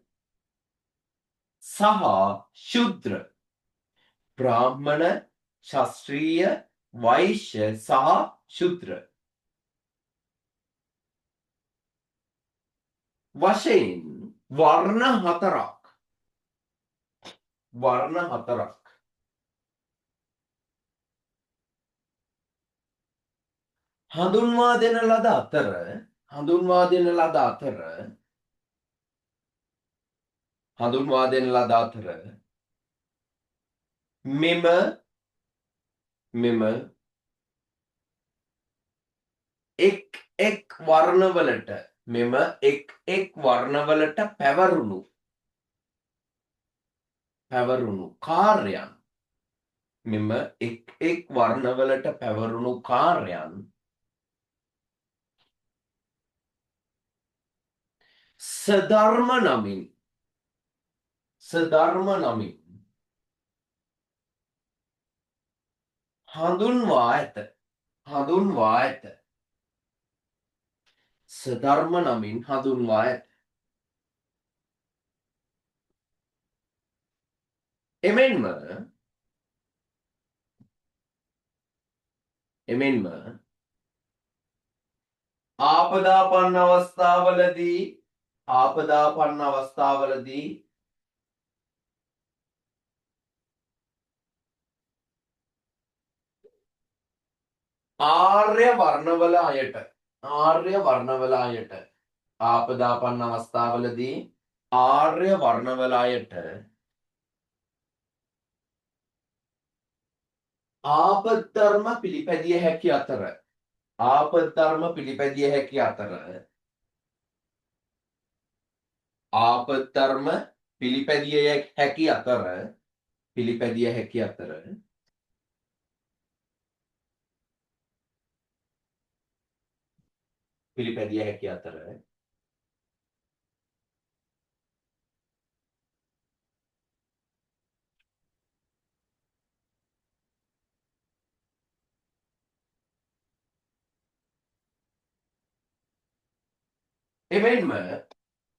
සහ ශුද්‍ර බ්‍රාහ්මණ ශාස්ත්‍රීය වෛශ්‍ය සහ ශුද්‍ර වශයෙන් වර්ණ හතරක් හඳුන්වා දෙන ලද අතර මෙම එක් වර්ණවලට පැවරුණු කාර්යයන් සධර්ම නමින් හඳුන්වා ඇත. එමෙන්ම ආපදාපන්න අවස්ථාවලදී ආර්ය වර්ණවල අයට ආපද්ධර්ම පිළිපැදිය හැකි අතර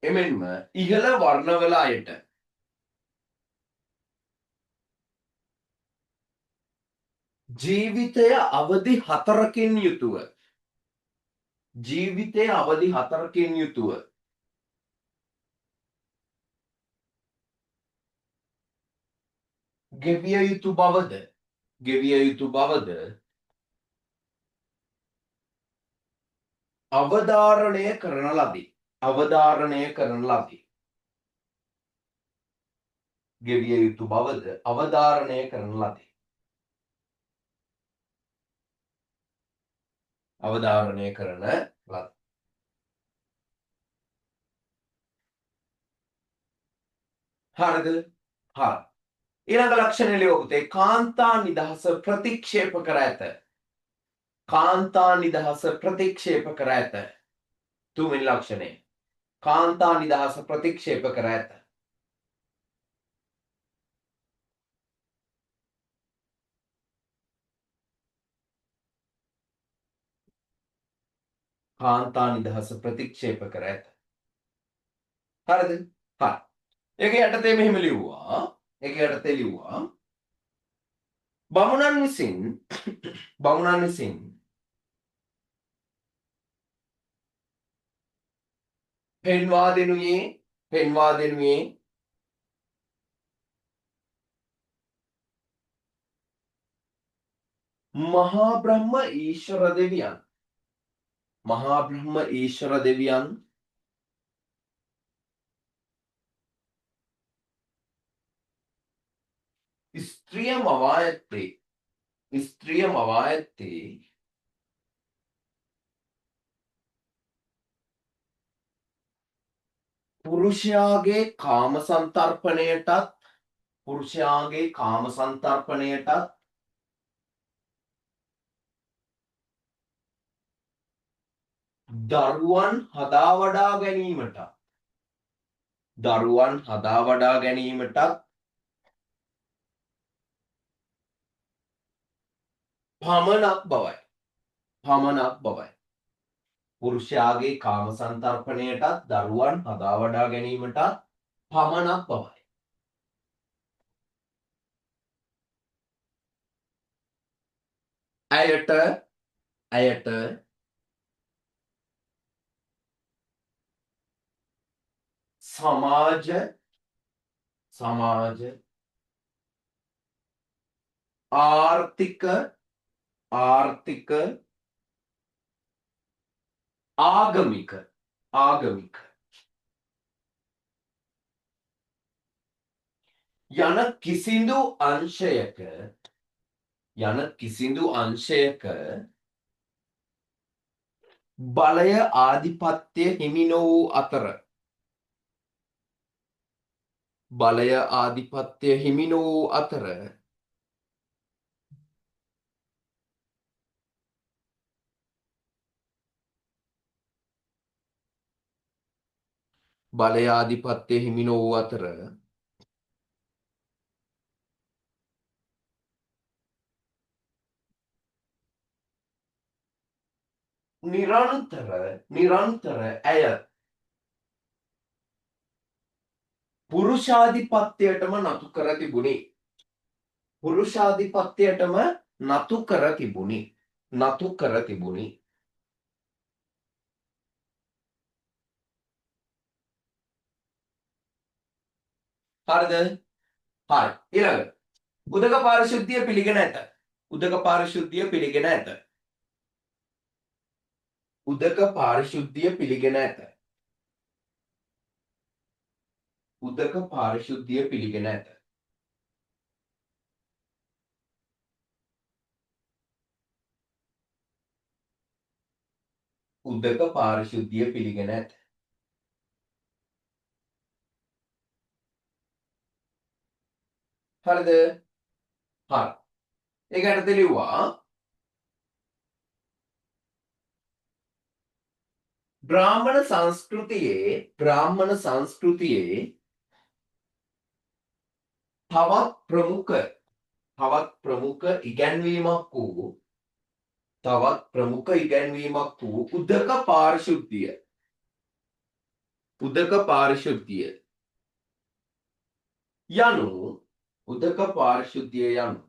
එමෙන්ම ඉහළ වර්ණවල අයට ජීවිතය අවධි 4කින් යුතුව ගෙවිය යුතු බවද අවධාරණය කරන ලදී. හරිද? හරි. ඊළඟ ලක්ෂණය ලියවපු පුතේ කාන්තා නිදහස ප්‍රතික්ෂේප කර ඇත. තුන්වෙනි ලක්ෂණය කාන්තා නිදහස ප්‍රතික්ෂේප කර ඇත. හරිද? හරි. ඒක යටතේ මෙහෙම ලිව්වා. බමුණන් විසින් පෙන්වා දෙනුයේ මහා බ්‍රහ්ම ඊශ්වර දෙවියන්. මහා බ්‍රහ්ම ඊශ්වර දෙවියන් ස්ත්‍රිය මවා ඇත්තේ. ස්ත්‍රිය මවා ඇත්තේ පුරුෂයාගේ කාම සංතර්පණයටත් පුරුෂයාගේ කාම සංතර්පණයටත් දරුවන් හදා වඩා ගැනීමට දරුවන් හදා වඩා ගැනීමටත් පමණක් බවයි. පමණක් බවයි. පුරුෂයාගේ කාම සංතර්පණයටත් දරුවන් හදා වඩා ගැනීමටත් පමණක් බවයි. ඇයට සමාජ ආර්ථික ආගමික යන කිසිදු අංශයක බලය ආධිපත්‍ය හිමි නො වූ අතර බලය ආධිපත්‍ය හිමි නො වූ අතර බලය ආධිපත්‍ය හිමි නො වූ අතර නිරන්තර ඇය පුරුෂාධිපත්‍යයටම නතු කර තිබුණි. පුරුෂාධිපත්‍යයටම නතු කර තිබුණි. හරිද? හරි. ඊළඟ උදක පාරිශුද්ධිය පිළිගෙන ඇත. උදක පාරිශුද්ධිය පිළිගෙන ඇත. උදක පාරිශුද්ධිය පිළිගෙන ඇත. උදක පාරිශුද්ධිය පිළිගෙන ඇත. උදක පාරිශුද්ධිය පිළිගෙන ඇත. හරිද? හරි. ඒකට දෙලිව්වා බ්‍රාහ්මණ සංස්කෘතියේ තවත් ප්‍රමුඛ ඉගැන්වීමක් වූ උදක පාරිශුද්ධිය යනු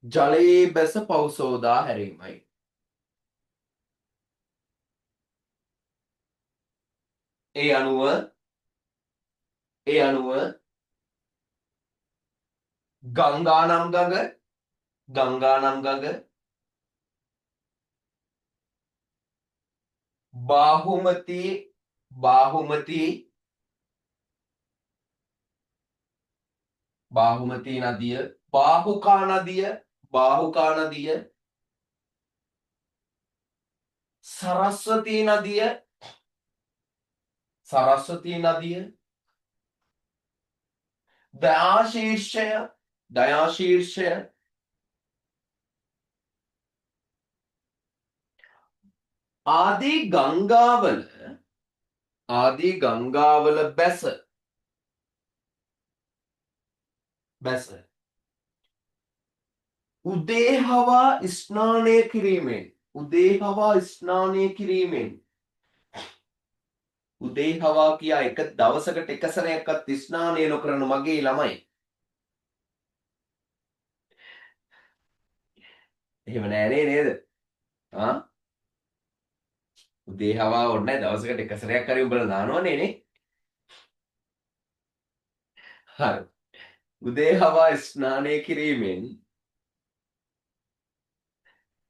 ජලයේ බැස පව් සෝදා හැරීමයි. ඒ අනුව ගංගානම් ගඟ බාහුමති නදිය බාහුකා නදිය සරස්වතී නදිය දයාශීර්ෂය ආදී ගංගාවල බැස උදේ හවා ස්නානය කිරීමෙන් උදේ හවා කියා එක දවසකට එක සැරයක්වත් ස්නානය නොකරන මගේ ළමයි. එහෙම නෑනේ නේද? උදේ හවා ඕනේ දවසකට එක සැරයක් හරි උඹලා නානවනේ නේ. හරි. උදේ හවා ස්නානය කිරීමෙන්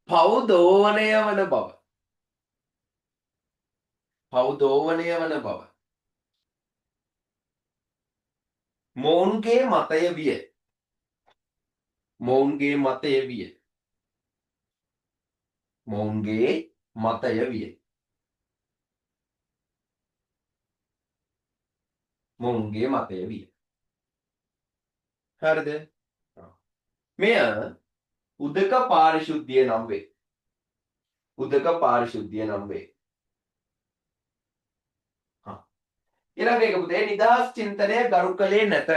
පව් දෝවනය වන බව. පව් දෝවනය වන බව. මොවුන්ගේ මතය විය. මොවුන්ගේ මතය විය. මොවුන්ගේ මතය විය. මොවුන්ගේ මතය විය. හරිද? මෙය උදක පාරිශුද්ධිය නම් වේ. උදක පාරිශුද්ධිය නම් වේ. ඊළඟ එක පුතේ නිදහස් චින්තනය ගරු කළේ නැත.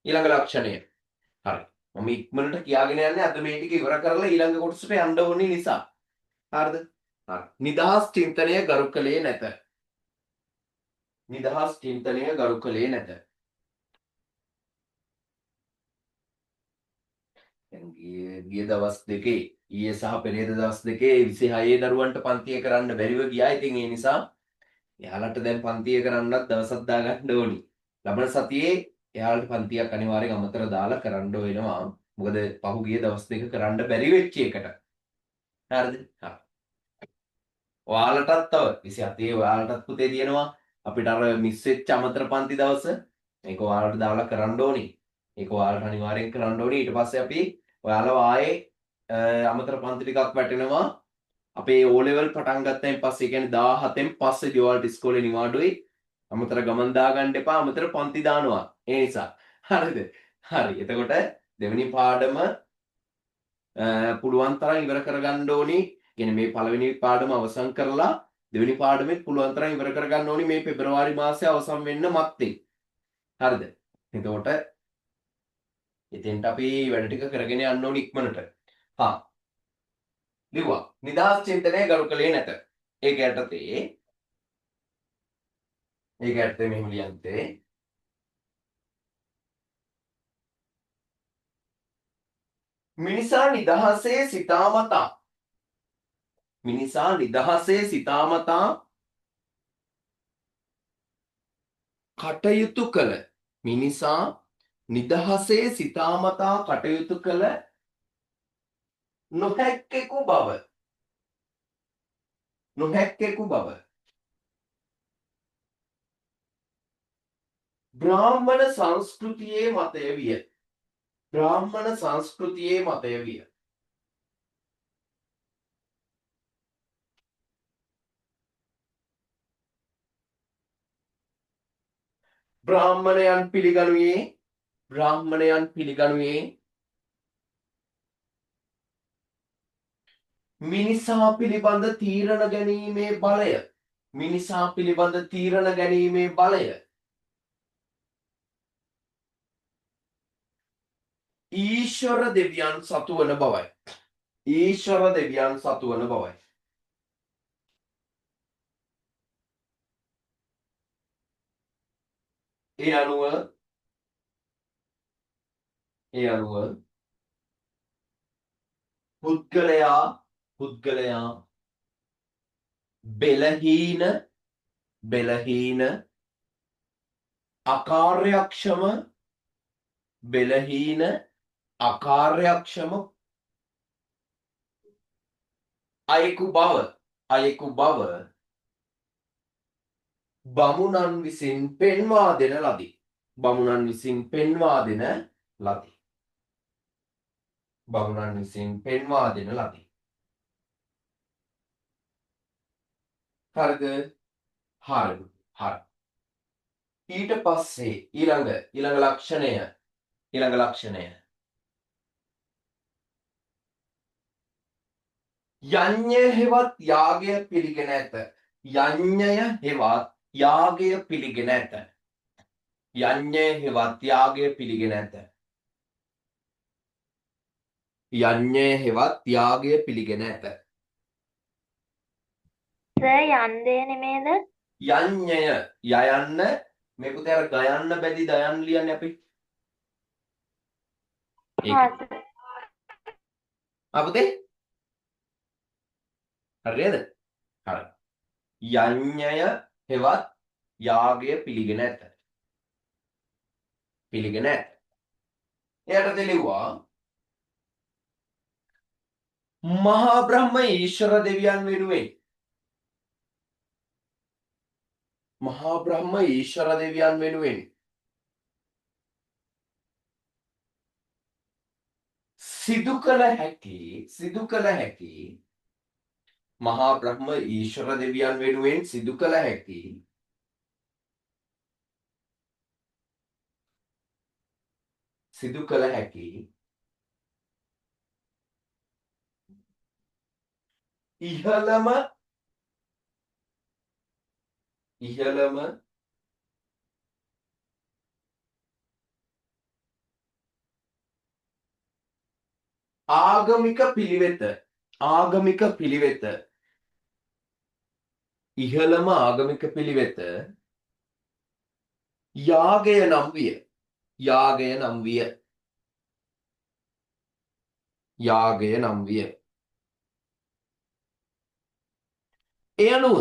ඊළඟ ලක්ෂණය. හරි. මම ඉක්මනට කියාගෙන යන්නේ අද මේ ටික ඉවර කරලා ඊළඟ කොටසට යන්න ඕනේ නිසා. හරිද? හරි. නිදහස් චින්තනය ගරු කළේ නැත. නිදහස් චින්තනය ගරු කළේ නැත. ගිය දවස් දෙකේ ඊයේ සහ පෙරේද දවස් දෙකේ 26 දරුවන්ට පන්තිය කරන්න බැරිව ගියා. ඉතින් ඒ නිසා එයාලට දැන් පන්තිය කරන්නත් දවසක් දාගන්න ඕනි. ලබන සතියේ එයාලට පන්තියක් අනිවාර්යෙන් අමතර දාලා කරන්න වෙනවා. මොකද පහුගිය දවස් දෙක කරන්න බැරි වෙච්ච එකට. හරිද? හරි. ඔයාලටත් තව 27 ඔයාලටත් පුතේ තියෙනවා. අපිට අර මිස් වෙච්ච අමතර පන්ති දවස ඒක ඔයාලට දාලා කරන්න ඕනි. ඒක ඔයාලට අනිවාර්යෙන් කරන්න ඕනි. ඊට පස්සේ අපි ඔයාලව ආයේ අමතර පන්ති ටිකක් වැටෙනවා. අපේ O level පටන් ගත්තයින් පස්සේ කියන්නේ 17න් පස්සේදී ඔයාලට ඉස්කෝලේ නිවාඩුයි. අමතර ගමන් දාගන්න එපා. අමතර පන්ති දානවා. ඒ නිසා. හරිද? හරි. එතකොට දෙවෙනි පාඩම පුළුවන් තරම් ඉවර කරගන්න ඕනි. කියන්නේ මේ පළවෙනි පාඩම අවසන් කරලා දෙවෙනි පාඩමෙත් පුළුවන් තරම් ඉවර කරගන්න ඕනි මේ පෙබරවාරි මාසේ අවසන් වෙන්න මත්තේ. හරිද? එතකොට එතෙන්ට අපි වැඩ ටික කරගෙන යන්න ඕනි ඉක්මනට. හා. ලිව්වා. නිදහස් චින්තනය ගරු කළේ නැත. ඒක යටතේ මෙහෙම ලියන්නේ. මිනිසා නිදහසේ සිතාමතා කටයුතු කළ නොහැක්කෙකු බව බ්‍රාහ්මණ සංස්කෘතියේ මතය විය. බ්‍රාහ්මණයන් පිළිගනුයේ මිනිසා පිළිබඳ තීරණ ගැනීමේ බලය ඊශ්වර දෙවියන් සතු වන බවයි. ඒ අනුව පුද්ගලයා බෙලහීන අකාර්යක්ෂම අයෙකු බව බමුණන් විසින් පෙන්වා දෙන ලදී. හරිද? හරි. ඊට පස්සේ ඊළඟ ලක්ෂණය යඤ්ඤය හෙවත් යාගය පිළිගෙන ඇත. සර් යන්දේ නෙමේද? යඤ්ඤය යයන්න මේ පුතේ අර ගයන්න බැදි දයන්න ලියන්නේ අපි. හා සර්. පුතේ හරිද? හරි. යඤ්ඤය හෙවත් යාගය පිළිගෙන ඇත. පිළිගෙන ඇත. එයට දෙලිව්වා මහා බ්‍රහ්ම ඊශ්වර දෙවියන් වෙනුවෙන් මහා බ්‍රහ්ම ඊශ්වර දෙවියන් වෙනුවෙන් සිදු කළ හැකි මහා බ්‍රහ්ම ඊශ්වර දෙවියන් වෙනුවෙන් සිදු කළ හැකි ඉහළම ආගමික පිළිවෙත ඉහළම ආගමික පිළිවෙත යාගය නම් විය. ඒ අනුව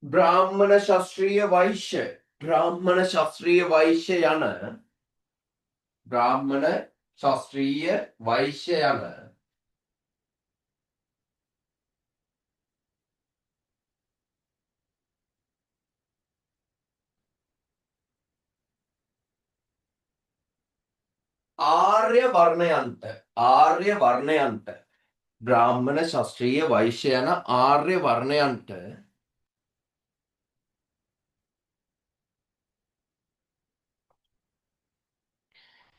බ්‍රාහ්මණ ශාස්ත්‍රීය වෛශ්‍ය යන ආර්ය වර්ණයන්ට බ්‍රාහ්මණ ශාස්ත්‍රීය වෛශ්‍ය යන ආර්ය වර්ණයන්ට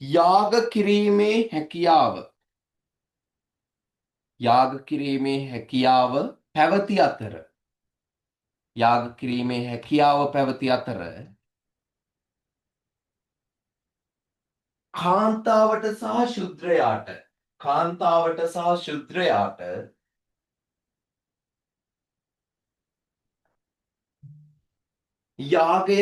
යාග කිරීමේ හැකියාව පැවති අතර කාන්තාවට සහ ශුද්‍රයාට යාගය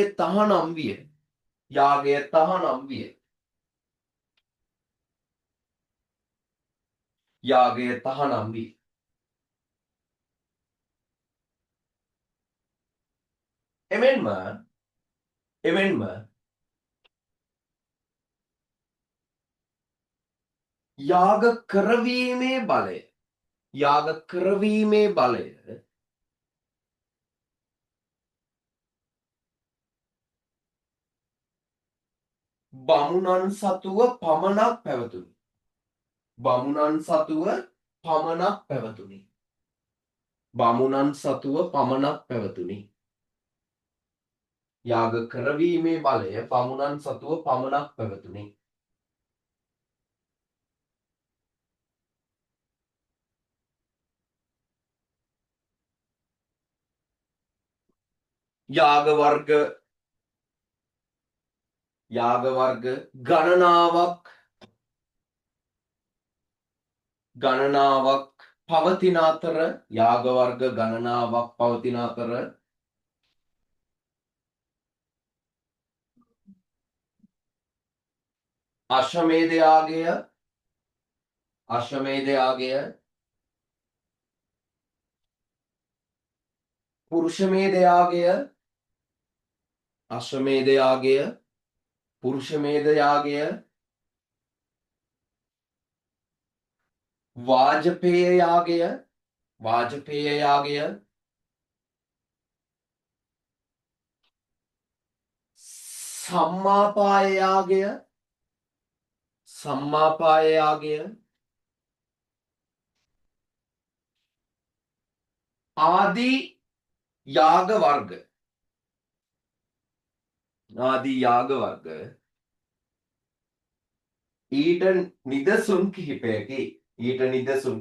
තහනම් විය. එමෙන්ම යාග කරවීමේ බලය බමුණන් සතුව පමණක් පැවතුණි. යාග කරවීමේ බලය බමුණන් සතුව පමණක් පැවතුණි. යාග වර්ග ගණනාවක් පවතින අතර අශ්වමේධ යාගය පුරුෂමේධ යාගය වාජපේය යාගය සම්මාපාය යාගය ආදී යාග වර්ග ඊට නිදසුන්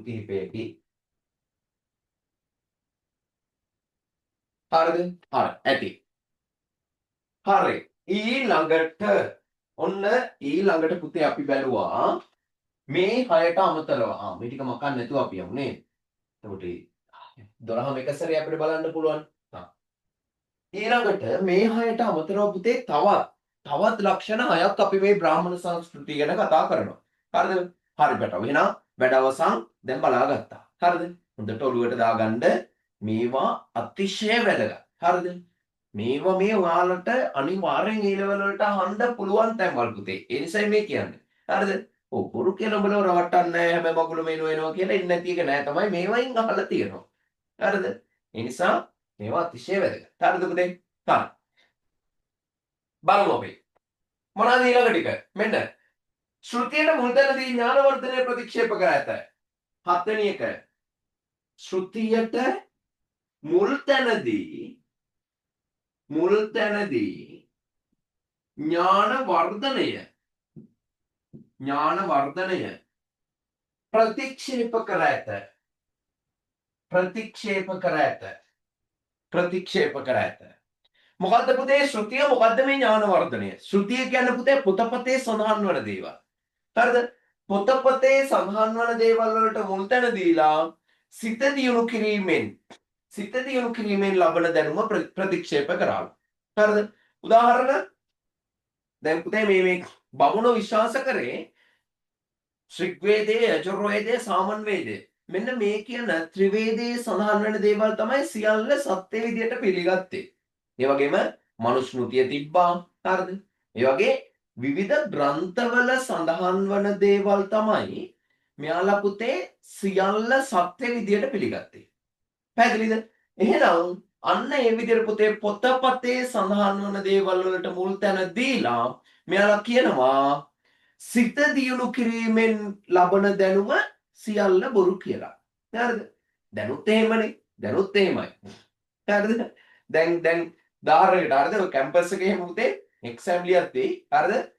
කිහිපයකි. හරිද? ඇති. හරි. ඊළඟට පුතේ අපි බැලුවා මේ 6ට අමතරව මේ ටික මකන්න නැතුව අපි යමු නේද? එතකොට 12ම එක සැරේ අපිට බලන්න පුළුවන්. ඊළඟට මේ 6ට අමතරව පුතේ තවත් තවත් ලක්ෂණ 6ක් අපි මේ බ්‍රාහ්මණ සංස්කෘතිය ගැන කතා කරනවා. හරිද? හරි බටව. එහෙනම් වැඩ අවසන් දැන් බලාගත්තා. හරිද? හොඳට ඔළුවට දාගන්න මේවා අතිශය වැදගත්. හරිද? මේවා මේ ඔයාලට අනිවාර්යෙන් ඒ ලෙවල් වලට අහන්න පුළුවන් තැන්වල පුතේ. ඒ නිසයි මේ කියන්නේ. හරිද? ඔව් බොරු කියලා උඹලව රවට්ටන්නේ නැහැ. හැම මගුලම එනවා කියලා ඉන්නේ නැති එක නෑ තමයි මේවයින් අහලා තියෙනවා. හරිද? ඒ නිසා මේවා අතිශය වැදගත්. හරිද පුතේ? හරි. බලමු අපි. මොනවද ඊළඟ ටික? මෙන්න ශ්‍රුතියට මුල් තැනදී ඥාන වර්ධනය ප්‍රතික්ෂේප කර ඇත. 7 වෙනි එක. ශ්‍රුතියට මුල් තැනදී ඥාන වර්ධනය ප්‍රතික්ෂේප කර ඇත. මොකද්ද පුතේ ශ්‍රුතිය මොකද්ද මේ ඥාන වර්ධනය? ශ්‍රුතිය කියන්නේ පුතේ පොතපතේ සඳහන් වන දේවල්. හරිද? පොතපතේ සඳහන් වන දේවල් වලට මුල් තැන දීලා සිත දියුණු කිරීමෙන් ලබන දැනුම ප්‍රතික්ෂේප කරාලු. හරිද? උදාහරණ දැන් පුතේ මේ බමුණෝ විශ්වාස කරේ ශ්‍රික් වේදයේ, යජුර් වේදයේ, සාමන් වේදයේ. මෙන්න මේ කියන ත්‍රිවේදයේ සඳහන් වෙන දේවල් තමයි සියල්ල සත්‍ය විදියට පිළිගත්තේ. ඒ වගේම මනුස්මෘතිය තිබ්බා. හරිද? ඒ වගේ විවිධ ග්‍රන්ථවල සඳහන් වන දේවල් තමයි මෙයාලා පුතේ සියල්ල සත්‍ය විදියට පිළිගත්තේ. පැහැදිලිද? එහෙනම් අන්න ඒ විදියට පුතේ පොතපතේ සඳහන් වන දේවල් වලට මුල් තැන දීලා මෙයාලා කියනවා සිත දියුණු කිරීමෙන් ලබන දැනුම සියල්ල බොරු කියලා. හරිද? දැනුත් එහෙමනේ. දැනුත් එහෙමයි. හරිද? දැන් උදාහරණයකට හරිද? ඔය කැම්පස් එකේ එහෙම පුතේ එක්සෑම් ලියද්දී හරිද?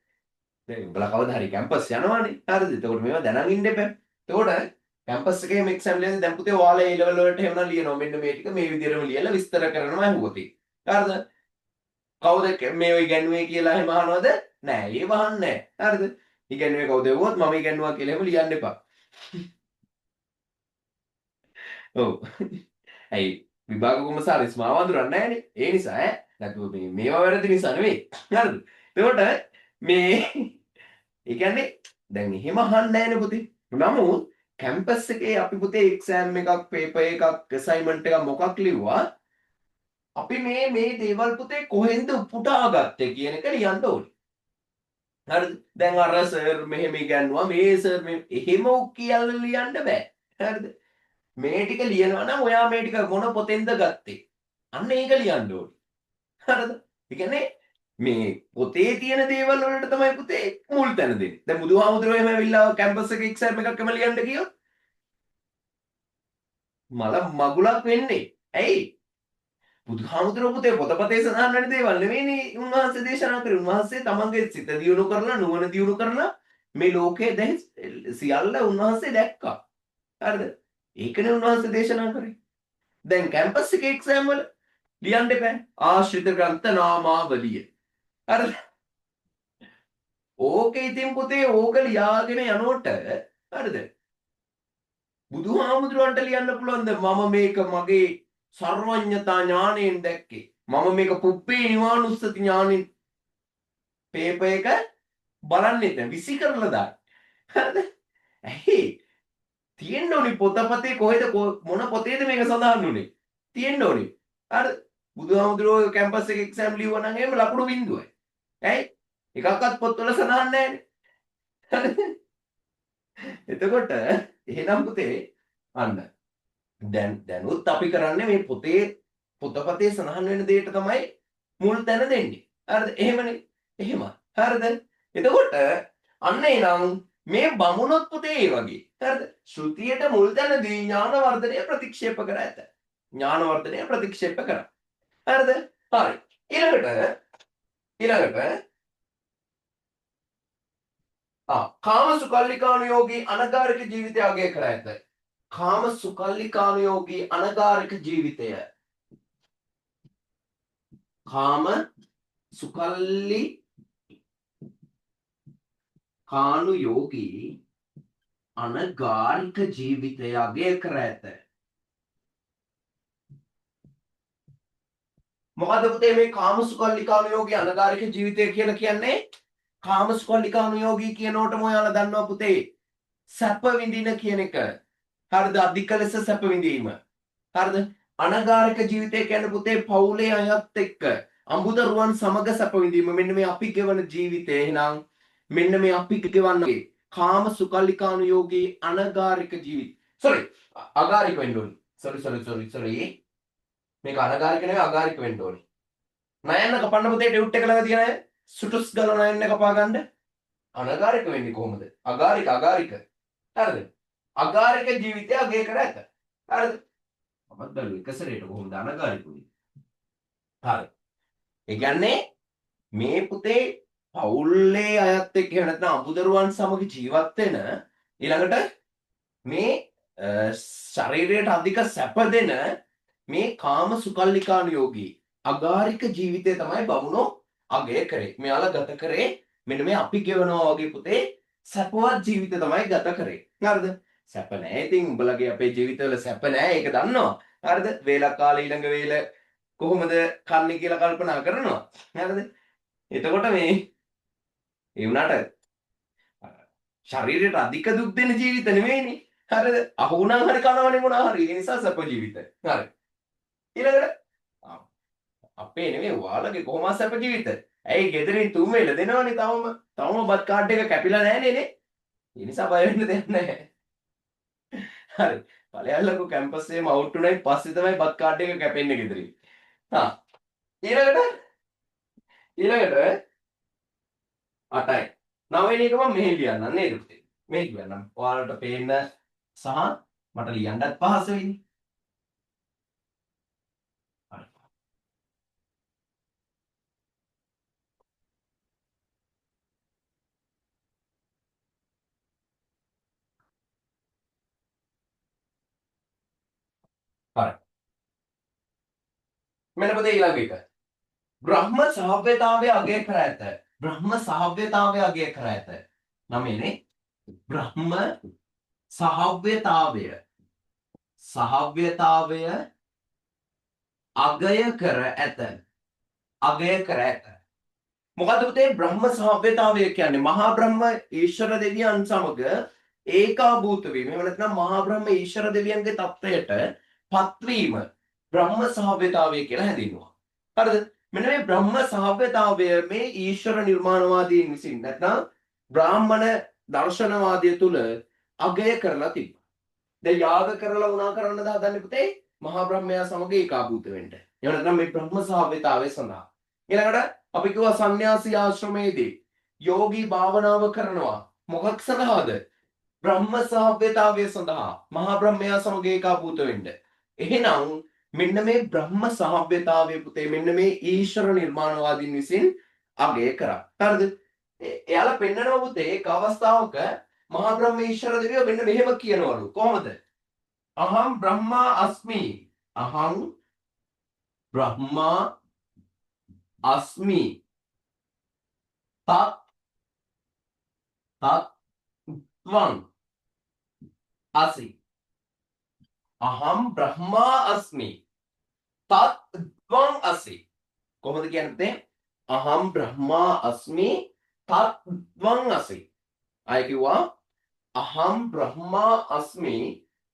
දැන් උඹලා කවදා හරි කැම්පස් යනවානේ. හරිද? එතකොට මේවා දැනන් ඉන්න එපා. එතකොට කැම්පස් එකේ මේ එක්සෑම් ලියද්දී දැන් පුතේ ඔයාලා ඒ ලෙවල් වලට එහෙම නම් ලියනවා. මෙන්න මේ ටික මේ විදිහටම ලියලා විස්තර කරනවා ඇහුවොත්. හරිද? කවුද මේ ඉගැන්වුවේ කියලා එහෙම අහනවද? නෑ. ඒ වහන්නේ නෑ. හරිද? ඉගැන්වුවේ කවුද එවුවොත් මම ඉගැන්වුවා කියලා එහෙම ලියන්න එපා. ඔව්. ඇයි විභාග කොමසාරිස් මාව අඳුරන්නේ නැහනේ. ඒ නිසා නැතුව මේවා වැරදි නිසා නෙවෙයි. හරිද? එතකොට මේ ඒ කියන්නේ දැන් එහෙම අහන්නේ නැහනේ පුතේ. නමුත් කැම්පස් එකේ අපි පුතේ එක්සෑම් එකක්, පේපර් එකක්, ඇසයින්මන්ට් එකක් මොකක් ලිව්වා අපි මේ දේවල් පුතේ කොහෙන්ද උපුටා ගත්තේ කියන එක ලියන්න ඕනේ. හරිද? දැන් අර සර් මෙහෙම ඉගන්වුවා මේ සර් මේ එහෙම කියලා ලියන්න බෑ. හරිද? මේ ටික ලියනවා නම් ඔයා මේ ටික මොන පොතෙන්ද ගත්තේ? අන්න ඒක ලියන්න ඕනේ. හරිද? ඒ කියන්නේ මේ පොතේ තියෙන දේවල් වලට තමයි පුතේ මුල් තැන දෙන්නේ. දැන් බුදුහාමුදුරුවෝ එහෙම ඇවිල්ලා කැම්පස් එකේ එක්සෑම් එකක්ම ලියන්න ගියොත් මගුලක් වෙන්නේ. ඇයි? බුදුහාමුදුරුවෝ පුතේ පොතපතේ සඳහන් වෙන දේවල් නෙවෙයිනේ උන්වහන්සේ දේශනා කරේ. උන්වහන්සේ තමන්ගේ සිත දියුණු කරලා නුවණ දියුණු කරලා මේ ලෝකයේ දැන් සියල්ල උන්වහන්සේ දැක්කා. හරිද? ඒකනේ උන්වහන්සේ දේශනා කරේ. දැන් කැම්පස් එකේ එක්සෑම් වල ලියන්න එපා. ආශ්‍රිත ග්‍රන්ථ නාමාවලිය. හරිද? ඕකේ ඉතින් පුතේ ඕක ලියාගෙන යනකොට හරිද? බුදුහාමුදුරන්ට ලියන්න පුළුවන්ද මම මේක මගේ සර්වඥතා ඥාණයෙන් දැක්කේ. මම මේක පුප්පේ නිවානුස්සති ඥාණයෙන් පේපර් එක බලන්නේ නැහැ. විසි කරලා දාන්න. හරිද? ඇයි? තියෙන්න ඕනි පොතපතේ කොහෙද මොන පොතේද මේක සඳහන් වුනේ? තියෙන්න ඕනි. හරිද? බුදුහාමුදුරුවෝ කැම්පස් එකේ එක්සෑම් ලියුවා නම් එහෙම ලකුණු බිඳුවයි. ඇයි? එකක්වත් පොත්වල සඳහන් නැහැනේ. හරිද? එතකොට එහෙනම් පුතේ අන්න දැනුත් අපි කරන්නේ මේ පොතපතේ සඳහන් වෙන දෙයට තමයි මුල් තැන දෙන්නේ. හරිද? එහෙමනේ. එහෙම. හරිද? එතකොට අන්න එනම් මේ බමුණොත් පුතේ ඒ වගේ. හරිද? ශ්‍රුතියට මුල් තැනදී ඥාන වර්ධනය ප්‍රතික්ෂේප කර ඇත. ඥාන වර්ධනය ප්‍රතික්ෂේප කරා. හරිද? හරි. ඊළඟට කාම සුකල්ලිකානුයෝගී අනගාരിക ජීවිතය අගය කර ඇත. කාම සුකල්ලිකානුයෝගී අනගාരിക ජීවිතය. කාම සුකල්ලිකානුයෝගී අනගාരിക ජීවිතය අගය කර ඇත. මොකද පුතේ මේ කාමසුකල්ලිකානුයෝගී අනගාരിക ජීවිතය කියලා කියන්නේ? කාමසුකල්ලිකානුයෝගී කියනකොටම ඔයාලා දන්නවා පුතේ සැප විඳින කියන එක. හරිද? අධික ලෙස සැප විඳීම. හරිද? අනගාരിക ජීවිතය කියන්නේ පුතේ පවුලේ අයත් එක්ක අඹුදරුවන් සමග සැප විඳීම. මෙන්න මේ අපි ගෙවන ජීවිතය. එහෙනම් මෙන්න මේ අපි ගෙවන්නේ කාම සුකල්ලිකානුයෝගී අනගාരിക ජීවිත. අගාരിക වෙන්න ඕනේ. sorry. මේක අනගාരിക නෙවෙයි අගාരിക වෙන්න ඕනේ. නයන්න කපන්න පුතේ ඩියුට් එක ළඟ තියෙන අය සුටුස් ගාලා නයන්න කපා ගන්න. අනගාരിക වෙන්නේ කොහොමද? අගාരിക. හරිද? අගාരിക ජීවිතය අගය කර ඇත. හරිද? අපත් බලමු එක සැරේට කොහොමද අනගාരിക වෙන්නේ. හරි. ඒ කියන්නේ මේ පුතේ පවුල්ලේ අයත් එක්ක එහෙම නැත්නම් අඹුදරුවන් සමග ජීවත් වෙන ඊළඟට මේ ශරීරයට අධික සැප දෙන මේ කාම සුකල්ලිකානුයෝගී අගාരിക ජීවිතය තමයි බමුණෝ අගය කරේ. මෙයාලා ගත කරේ මෙන්න මේ අපි ගෙවනවා වගේ පුතේ සැපවත් ජීවිතය තමයි ගත කරේ. හරිද? සැප නැහැ. ඉතින් උඹලගේ අපේ ජීවිතවල සැප නැහැ. ඒක දන්නවා. හරිද? වේලක් කාලේ ඊළඟ වේල කොහොමද කන්නේ කියලා කල්පනා කරනවා. හරිද? එතකොට මේ ඒ වුණාට ශරීරයට අධික දුක් දෙන ජීවිත නෙවෙයිනේ. හරිද? අහු වුණා හරි කනවනේ මොනවා හරි. ඒ නිසා සැප ජීවිත. හරි. ඊළඟට අපේ නෙවෙයි ඔයාලගේ කොහොමද සැප ජීවිත? ඇයි ගෙදරින් තුන් වේල දෙනවනේ තවම බත් කාඩ් එක කැපිලා නැහනේ නේ. ඒ නිසා බය වෙන්න දෙයක් නැහැ. හරි. ඵලයල්ලකෝ කැම්පස් එකේම අවුට් උනායි පස්සේ තමයි බත් කාඩ් එක කැපෙන්නේ ගෙදරින්. ඊළඟට 8යි. 9 වෙනි එක මම මෙහෙ ලියන්නම් නේද පුතේ? මෙහෙ ලියන්නම්. ඔයාලට පේන්න සහ මට ලියන්නත් පහසුයිනේ. හරි. හරි. මෙන්න පුතේ ඊළඟ එක. බ්‍රහ්ම සහව්‍යතාවය අගය කර ඇත. බ්‍රහ්ම සහව්‍යතාවය අගය කර ඇත. 9නේ. බ්‍රහ්ම සහව්‍යතාවය අගය කර ඇත. මොකද පුතේ බ්‍රහ්ම සහව්‍යතාවය කියන්නේ මහා බ්‍රහ්ම ඊශ්වර දෙවියන් සමග ඒකාභූත වීම. එහෙම නැත්නම් මහා බ්‍රහ්ම ඊශ්වර දෙවියන්ගේ தත්වයට පත්වීම බ්‍රහ්ම සහව්‍යතාවය කියලා හැදින්වුවා. හරිද? මෙන්න මේ බ්‍රහ්ම සහව්‍යතාවය මේ ඊශ්වර නිර්මාණවාදීන් විසින් නැත්නම් බ්‍රාහ්මණ දර්ශනවාදය තුල අගය කරලා තිබ්බා. දැන් යාග කරලා වුණා කරන්නද හදන්නේ පුතේ? මහා බ්‍රහ්මයා සමග ඒකාභූත වෙන්න. එහෙම නැත්නම් මේ බ්‍රහ්ම සහව්‍යතාවය සඳහා. ඊළඟට අපි කිව්වා සන්න්‍යාසී ආශ්‍රමයේදී යෝගී භාවනාව කරනවා. මොකක් සඳහාද? බ්‍රහ්ම සහව්‍යතාවය සඳහා. මහා බ්‍රහ්මයා සමග ඒකාභූත වෙන්න. එහෙනම් මෙන්න මේ බ්‍රහ්ම සහව්‍යතාවය පුතේ මෙන්න මේ ඊශ්වර නිර්මාණවාදීන් විසින් අගය කරා. හරිද? එයාලා පෙන්නනවා පුතේ එක් අවස්ථාවක මහා බ්‍රහ්ම ඊශ්වර දෙවියෝ මෙන්න මෙහෙම කියනවලු. කොහොමද? අහං බ්‍රහ්මා අස්මි. අහං බ්‍රහ්මා අස්මි. තත් ත්වං අසි. අහං බ්‍රහ්මා අස්මි. තත් ත්වං අසි. කොහොමද කියන්නේ? අහං බ්‍රහ්මා අස්මි. තත් ත්වං අසි. අය කිව්වා අහං බ්‍රහ්මා අස්මි.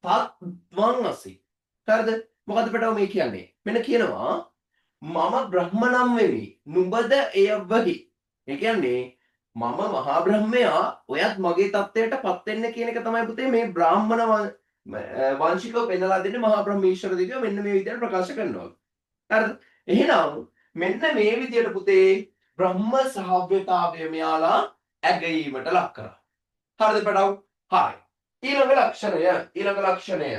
තත් ත්වං අසි. හරිද? මොකද පිටව මේ කියන්නේ? මෙන්න කියනවා මම බ්‍රහ්ම නම් වෙමි. නුඹද එය වෙහි. ඒ කියන්නේ මම මහා බ්‍රහ්මයා ඔයත් මගේ தත්ත්වයට පත් වෙන්න කියන එක තමයි පුතේ මේ බ්‍රාහ්මණ වංශිකව පෙන්නලා දෙන්නේ මහා බ්‍රහ්ම ඊශ්වර දෙවියෝ මෙන්න මේ විදිහට ප්‍රකාශ කරනවා. හරිද? එහෙනම් මෙන්න මේ විදිහට පුතේ බ්‍රහ්ම සහව්‍යතාවය මෙයාලා ඇගීමට ලක් කරා. හරිද පැටව? හරි. ඊළඟ ලක්ෂණය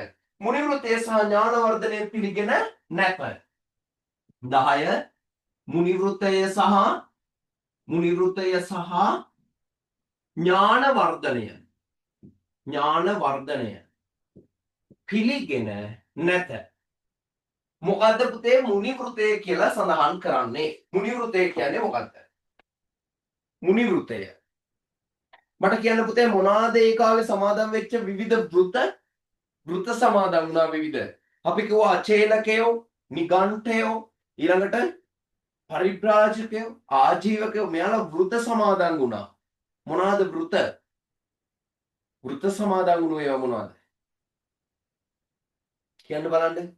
මුනිවෘත්තය සහ ඥානවර්ධනය පිළිගෙන නැත. 10 මුනිවෘත්තය සහ ඥානවර්ධනය පිළිගෙන නැත. මොකද්ද පුතේ මුනිවෘත්තය කියලා සඳහන් කරන්නේ? මුනිවෘත්තය කියන්නේ මොකද්ද? මුනිවෘත්තය මට කියන්න පුතේ මොනවාද ඒ කාලේ සමාදන් වෙච්ච විවිධ වෘත සමාදන් වුණා විවිධ. අපි කිව්වා අචේලකයෝ, නිගණ්ඨයෝ, ඊළඟට පරිබ්‍රාජකයෝ ආජීවකයෝ මෙයාලා වෘත සමාදන් වුණා. මොනවාද වෘත? වෘත සමාදන් වුණු ඒවා මොනවාද? කියන්න බලන්න.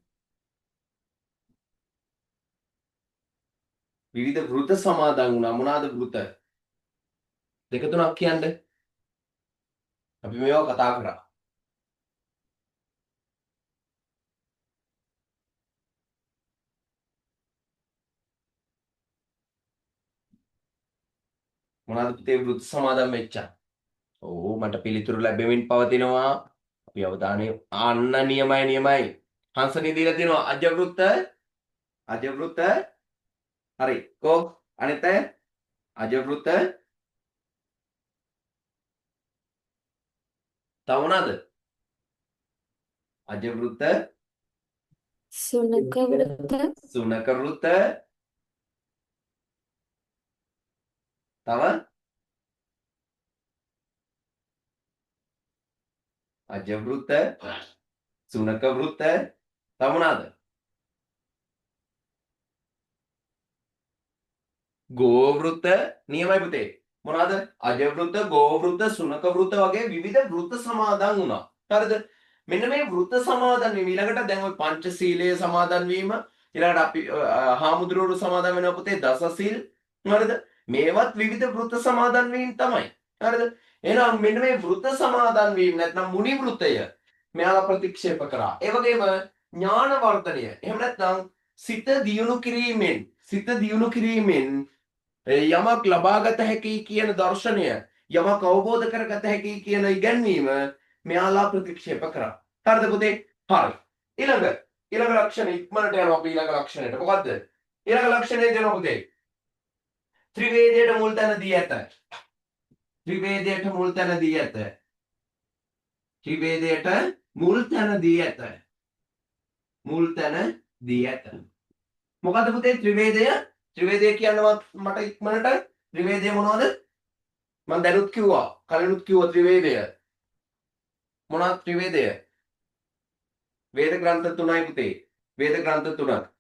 විවිධ වෘත සමාදන් වුණා. මොනවාද වෘත? දෙක තුනක් කියන්න. අපි මේවා කතා කරා. මොනවාද පුතේ වෘත සමාදන් වෙච්ච? ඔව් මට පිළිතුරු ලැබෙමින් පවතිනවා. අපි අවධානය අන්න නියමයි. හංසනී දීලා තියෙනවා අජවෘත. අජවෘත. හරි. කෝ අනිත් අය අජවෘත. තව මොනවාද? අජවෘත. සුනක වෘත, සුනක වෘත. තව අජවෘත. සුනක වෘත. තව මොනවාද? ගෝවෘත. නියමයි පුතේ. මොනවාද? අජවෘත, ගෝවෘත, සුනක වෘත වගේ විවිධ වෘත සමාදන් වුණා. හරිද? මෙන්න මේ වෘත සමාදන් වීම ඊළඟට දැන් ওই පංචශීලයේ සමාදන් වීම ඊළඟට අපි හාමුදුරුවෝ සමාදන් වෙනවා පුතේ දසශීල්. හරිද? මේවත් විවිධ වෘත සමාදන් වීම තමයි. හරිද? එහෙනම් මෙන්න මේ වෘත සමාදන් වීම නැත්නම් මුනි වෘතය මෙයාලා ප්‍රතික්ෂේප කරා. ඒ වගේම ඥාන වර්ධනය. එහෙම නැත්නම් සිත දියුණු කිරීමෙන් යමක් ලබාගත හැකි කියන දර්ශනය යමක් අවබෝධ කරගත හැකි කියන ඉගැන්වීම මෙයාලා ප්‍රතික්ෂේප කරා. හරිද පුතේ? හරි. ඊළඟ ලක්ෂණ ඉක්මනට යනවා අපි ඊළඟ ලක්ෂණයට. මොකද්ද? ඊළඟ ලක්ෂණය දෙනවා පුතේ. ත්‍රිවේදයට මුල් තැන දී ඇත. ත්‍රිවේදයට මුල් තැන දී ඇත. ත්‍රිවේදයට මුල් තැන දී ඇත. මුල් තැන දී ඇත. මොකද්ද පුතේ ත්‍රිවේදය? ත්‍රිවේදය කියනවා මට ඉක්මනට ත්‍රිවේදය මොනවද? මම දැනුත් කිව්වා. කලිනුත් කිව්වා ත්‍රිවේදය. මොනවද ත්‍රිවේදය? වේද ග්‍රන්ථ 3යි පුතේ. වේද ග්‍රන්ථ 3.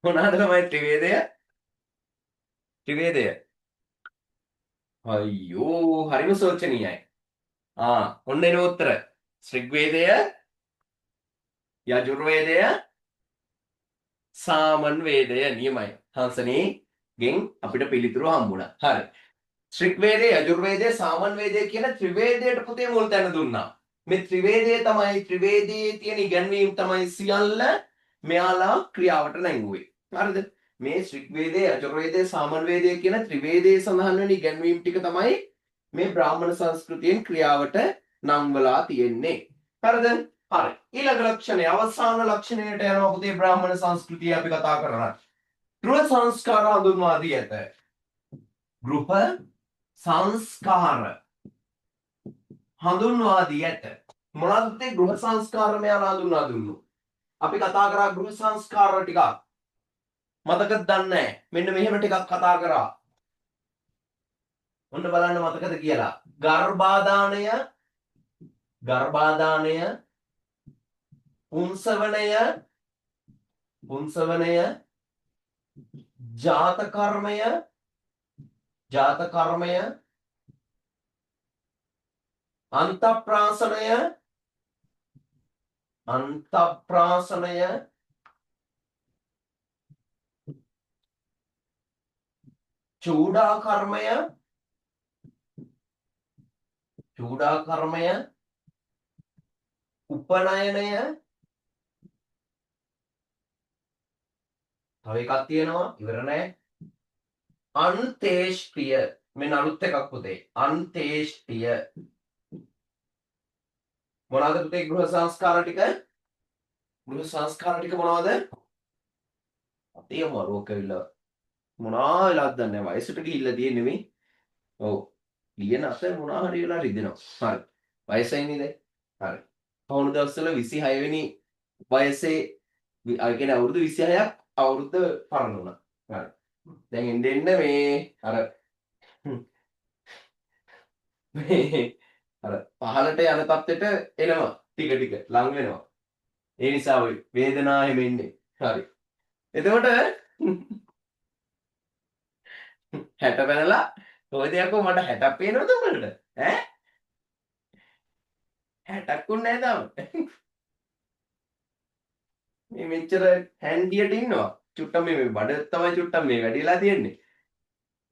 මොනවාද තමයි ත්‍රිවේදය? ත්‍රිවේදය. අයියෝ හරිම සෝචනීයයි. ඔන්න එන උත්තර. ඍග්වේදය, යජුර්වේදය, සාමන් වේදය නියමයි. හංසනී ගෙන් අපිට පිළිතුරු හම්බුණා. හරි. ඍග්වේදය, යජුර්වේදය, සාමන් වේදය කියන ත්‍රිවේදයට පුතේ මුල් තැන දුන්නා. මේ ත්‍රිවේදය තමයි ත්‍රිවේදයේ තියෙන ඉගැන්වීම් තමයි සියල්ල මෙයාලා ක්‍රියාවට නැංගුවේ. හරිද? මේ ඍග්වේදය, යජුර්වේදය, සාමන් වේදය කියන ත්‍රිවේදයේ සඳහන් වෙන ඉගැන්වීම් ටික තමයි මේ බ්‍රාහ්මණ සංස්කෘතියෙන් ක්‍රියාවට නංවලා තියෙන්නේ. හරිද? හරි. ඊළඟ ලක්ෂණය අවසාන ලක්ෂණයට යනවා පුතේ බ්‍රාහ්මණ සංස්කෘතිය අපි කතා කරනවා. ගෘහ සංස්කාර හඳුන්වා දී ඇත. ගෘහ සංස්කාර හඳුන්වා දී ඇත. මොනවද පුතේ ගෘහ සංස්කාර මෙයාලා හඳුන්වා දුන්නු? අපි කතා කරා ගෘහ සංස්කාර ටිකක්. මතකද දන්නේ? මෙන්න මෙහෙම ටිකක් කතා කරා. ඔන්න බලන්න මතකද කියලා. ගර්භාදානය, පුංසවණය, ජාත කර්මය, අන්තප්‍රාසනය, චූඩා කර්මය, උපනයනය, තව එකක් තියෙනවා ඉවර නෑ. අන්තේෂ්ටිය. මෙන්න අලුත් එකක් පුතේ. අන්තේෂ්ටිය. මොනවාද පුතේ ගෘහ සංස්කාර ටික? ගෘහ සංස්කාර ටික මොනවද? අපේ මරුවක විලා මොනවා වෙලාද දන්නේ නැහැ. වයසට ගිහිල්ලා තියෙන්නේ නෙමෙයි. ඔව්. ලියන අතර මොනවා හරි වෙලා රිදෙනවා. හරි. වයසයි නේද? හරි. පවුණු දවස්වල 26 වෙනි වයසේ අය කියන්නේ අවුරුදු 26ක් අවුරුද්ද පරණ වුණා. හරි. දැන් එන්න මේ අර මේ අර පහළට යන තත්ත්වයට එනවා ටික ටික ලං වෙනවා. ඒ නිසා ඔය වේදනාව හැම ඉන්නේ. හරි. එතකොට 60 පැනලා කොහෙද යකෝ මට 60ක් පේනවද උඹලට? ඈ 60ක් උන්නේ නැහැ තාම. මේ මෙච්චර හැන්ඩියට ඉන්නවා. චුට්ටක් මේ බඩ තමයි චුට්ටක් මේ වැඩිලා තියෙන්නේ.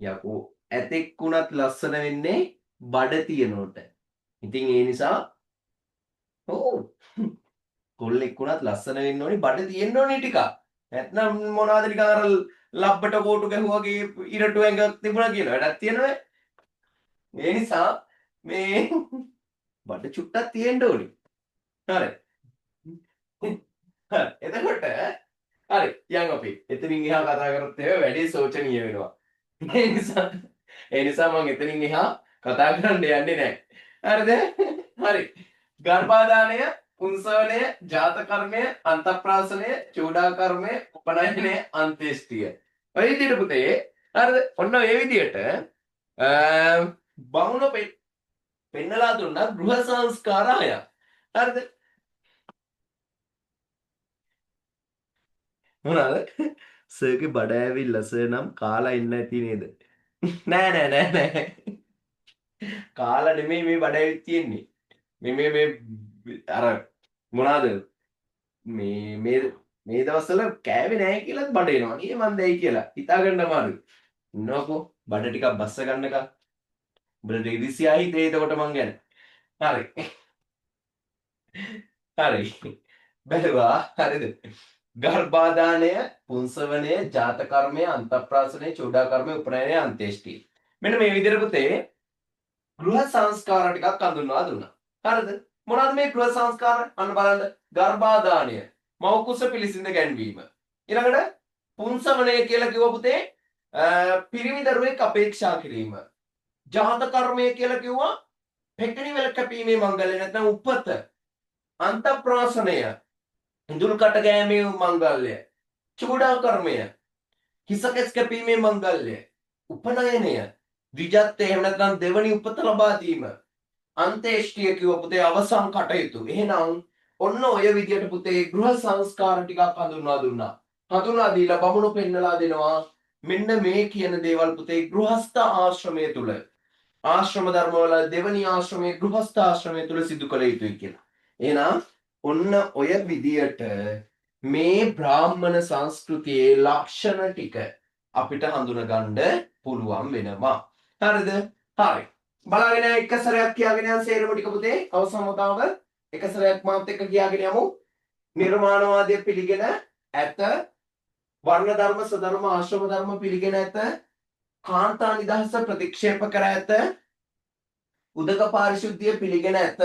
යකෝ ඇතෙක් වුණත් ලස්සන වෙන්නේ බඩ තියනකොට. ඉතින් ඒ නිසා ඔව් කොල්ලෙක් වුණත් ලස්සන වෙන්න ඕනේ බඩ තියෙන්න ඕනේ ටිකක්. නැත්නම් මොනවද නිකන් අර ලබ්බට කෝටු ගැහුවාගේ ඉරටු ඇඟක් තිබුණා කියලා වැඩක් තියෙනවද? ඒ නිසා මේ බඩ චුට්ටක් තියෙන්න ඕනේ. හරි. එතකොට හරි යන් අපි එතනින් එහා කතා කරත් ඒවා වැඩි සෝචනීය වෙනවා. ඒ නිසා මම එතනින් එහා කතා කරන්න යන්නේ නැහැ. හරිද? හරි. ගර්භාදානය, පුංසවනය, ජාත කර්මය, අන්තප්‍රාසනය, චූඩා කර්මය, උපනයනය, අන්ත්‍යේෂ්ටිය. ඔය විදිහට පුතේ හරිද? ඔන්න ඔය විදිහට බමුණ පෙන්නලා දුන්නා ගෘහ සංස්කාර 6ක්. හරිද? මොනවාද? සර්ගේ බඩ ඇවිල්ලා සර් නම් කාලා ඉන්න ඇති නේද? නෑ. කාලා නෙමෙයි මේ බඩ ඇවිත් තියෙන්නේ. මේ අර මොනවාද? මේ දවස්වල කෑවේ නැහැ කියලා බඩ එනවා. නේ මන් දෙයි කියලා. හිතා ගන්න අමාරුයි. ඉන්නකෝ බඩ ටිකක් බස්ස ගන්නකම්. උඹට ඉරිසියා හිතේ එතකොට මං ගැන. හරි. හරි. බැලුවා. හරිද? ගර්භාදානය, පුංසවනය, ජාත කර්මය, අන්තප්‍රාසනය, චූඩා කර්මය, උපනයනය, අන්ත්‍යේෂ්ටිය. මෙන්න මේ විදිහට පුතේ ගෘහ සංස්කාර ටිකක් හඳුන්වා දුන්නා. හරිද? මොනවද මේ ගෘහ සංස්කාර? අන්න බලන්න. ගර්භාදානය, මව් කුස පිළිසිඳ ගැන්වීම. ඊළඟට පුංසවනය කියලා කිව්ව පුතේ පිරිමි දරුවෙක් අපේක්ෂා කිරීම. ජාත කර්මය කියලා කිව්වා පෙකණි වල කැපීමේ මංගල්‍ය නැත්නම් උපත. අන්තප්‍රාසනය ඉඳුල්කට ගෑමේ මංගල්‍ය. චූඩා කර්මය හිසකෙස් කැපීමේ මංගල්‍ය. උපනයනය ද්විජත්වය එහෙම නැත්නම් දෙවනි උපත ලබා දීම. අන්තේෂ්ටිය කිව්ව පුතේ අවසන් කටයුතු. එහෙනම් ඔන්න ඔය විදියට පුතේ ගෘහ සංස්කාර ටිකක් හඳුන්වා දුන්නා. හඳුන්වා දීලා බමුණු පෙන්නලා දෙනවා මෙන්න මේ කියන දේවල් පුතේ ගෘහස්ත ආශ්‍රමය තුල ආශ්‍රම ධර්ම වල දෙවනි ආශ්‍රමයේ ගෘහස්ත ආශ්‍රමය තුල සිදු කළ යුතුයි කියලා. එහෙනම් ඔන්න ඔය විදියට මේ බ්‍රාහ්මණ සංස්කෘතියේ ලක්ෂණ ටික අපිට හඳුනගන්න පුළුවන් වෙනවා. හරිද? හරි. බලාගෙන එක සැරයක් කියාගෙන යන සේරම ටික පුතේ අවසන් වතාව එක සැරයක් මාත් එක්ක කියාගෙන යමු. නිර්මාණවාදය පිළිගෙන ඇත. වර්ණ ධර්ම, සධර්ම, ආශ්‍රම ධර්ම පිළිගෙන ඇත. කාන්තා නිදහස ප්‍රතික්ෂේප කර ඇත. උදක පාරිශුද්ධිය පිළිගෙන ඇත.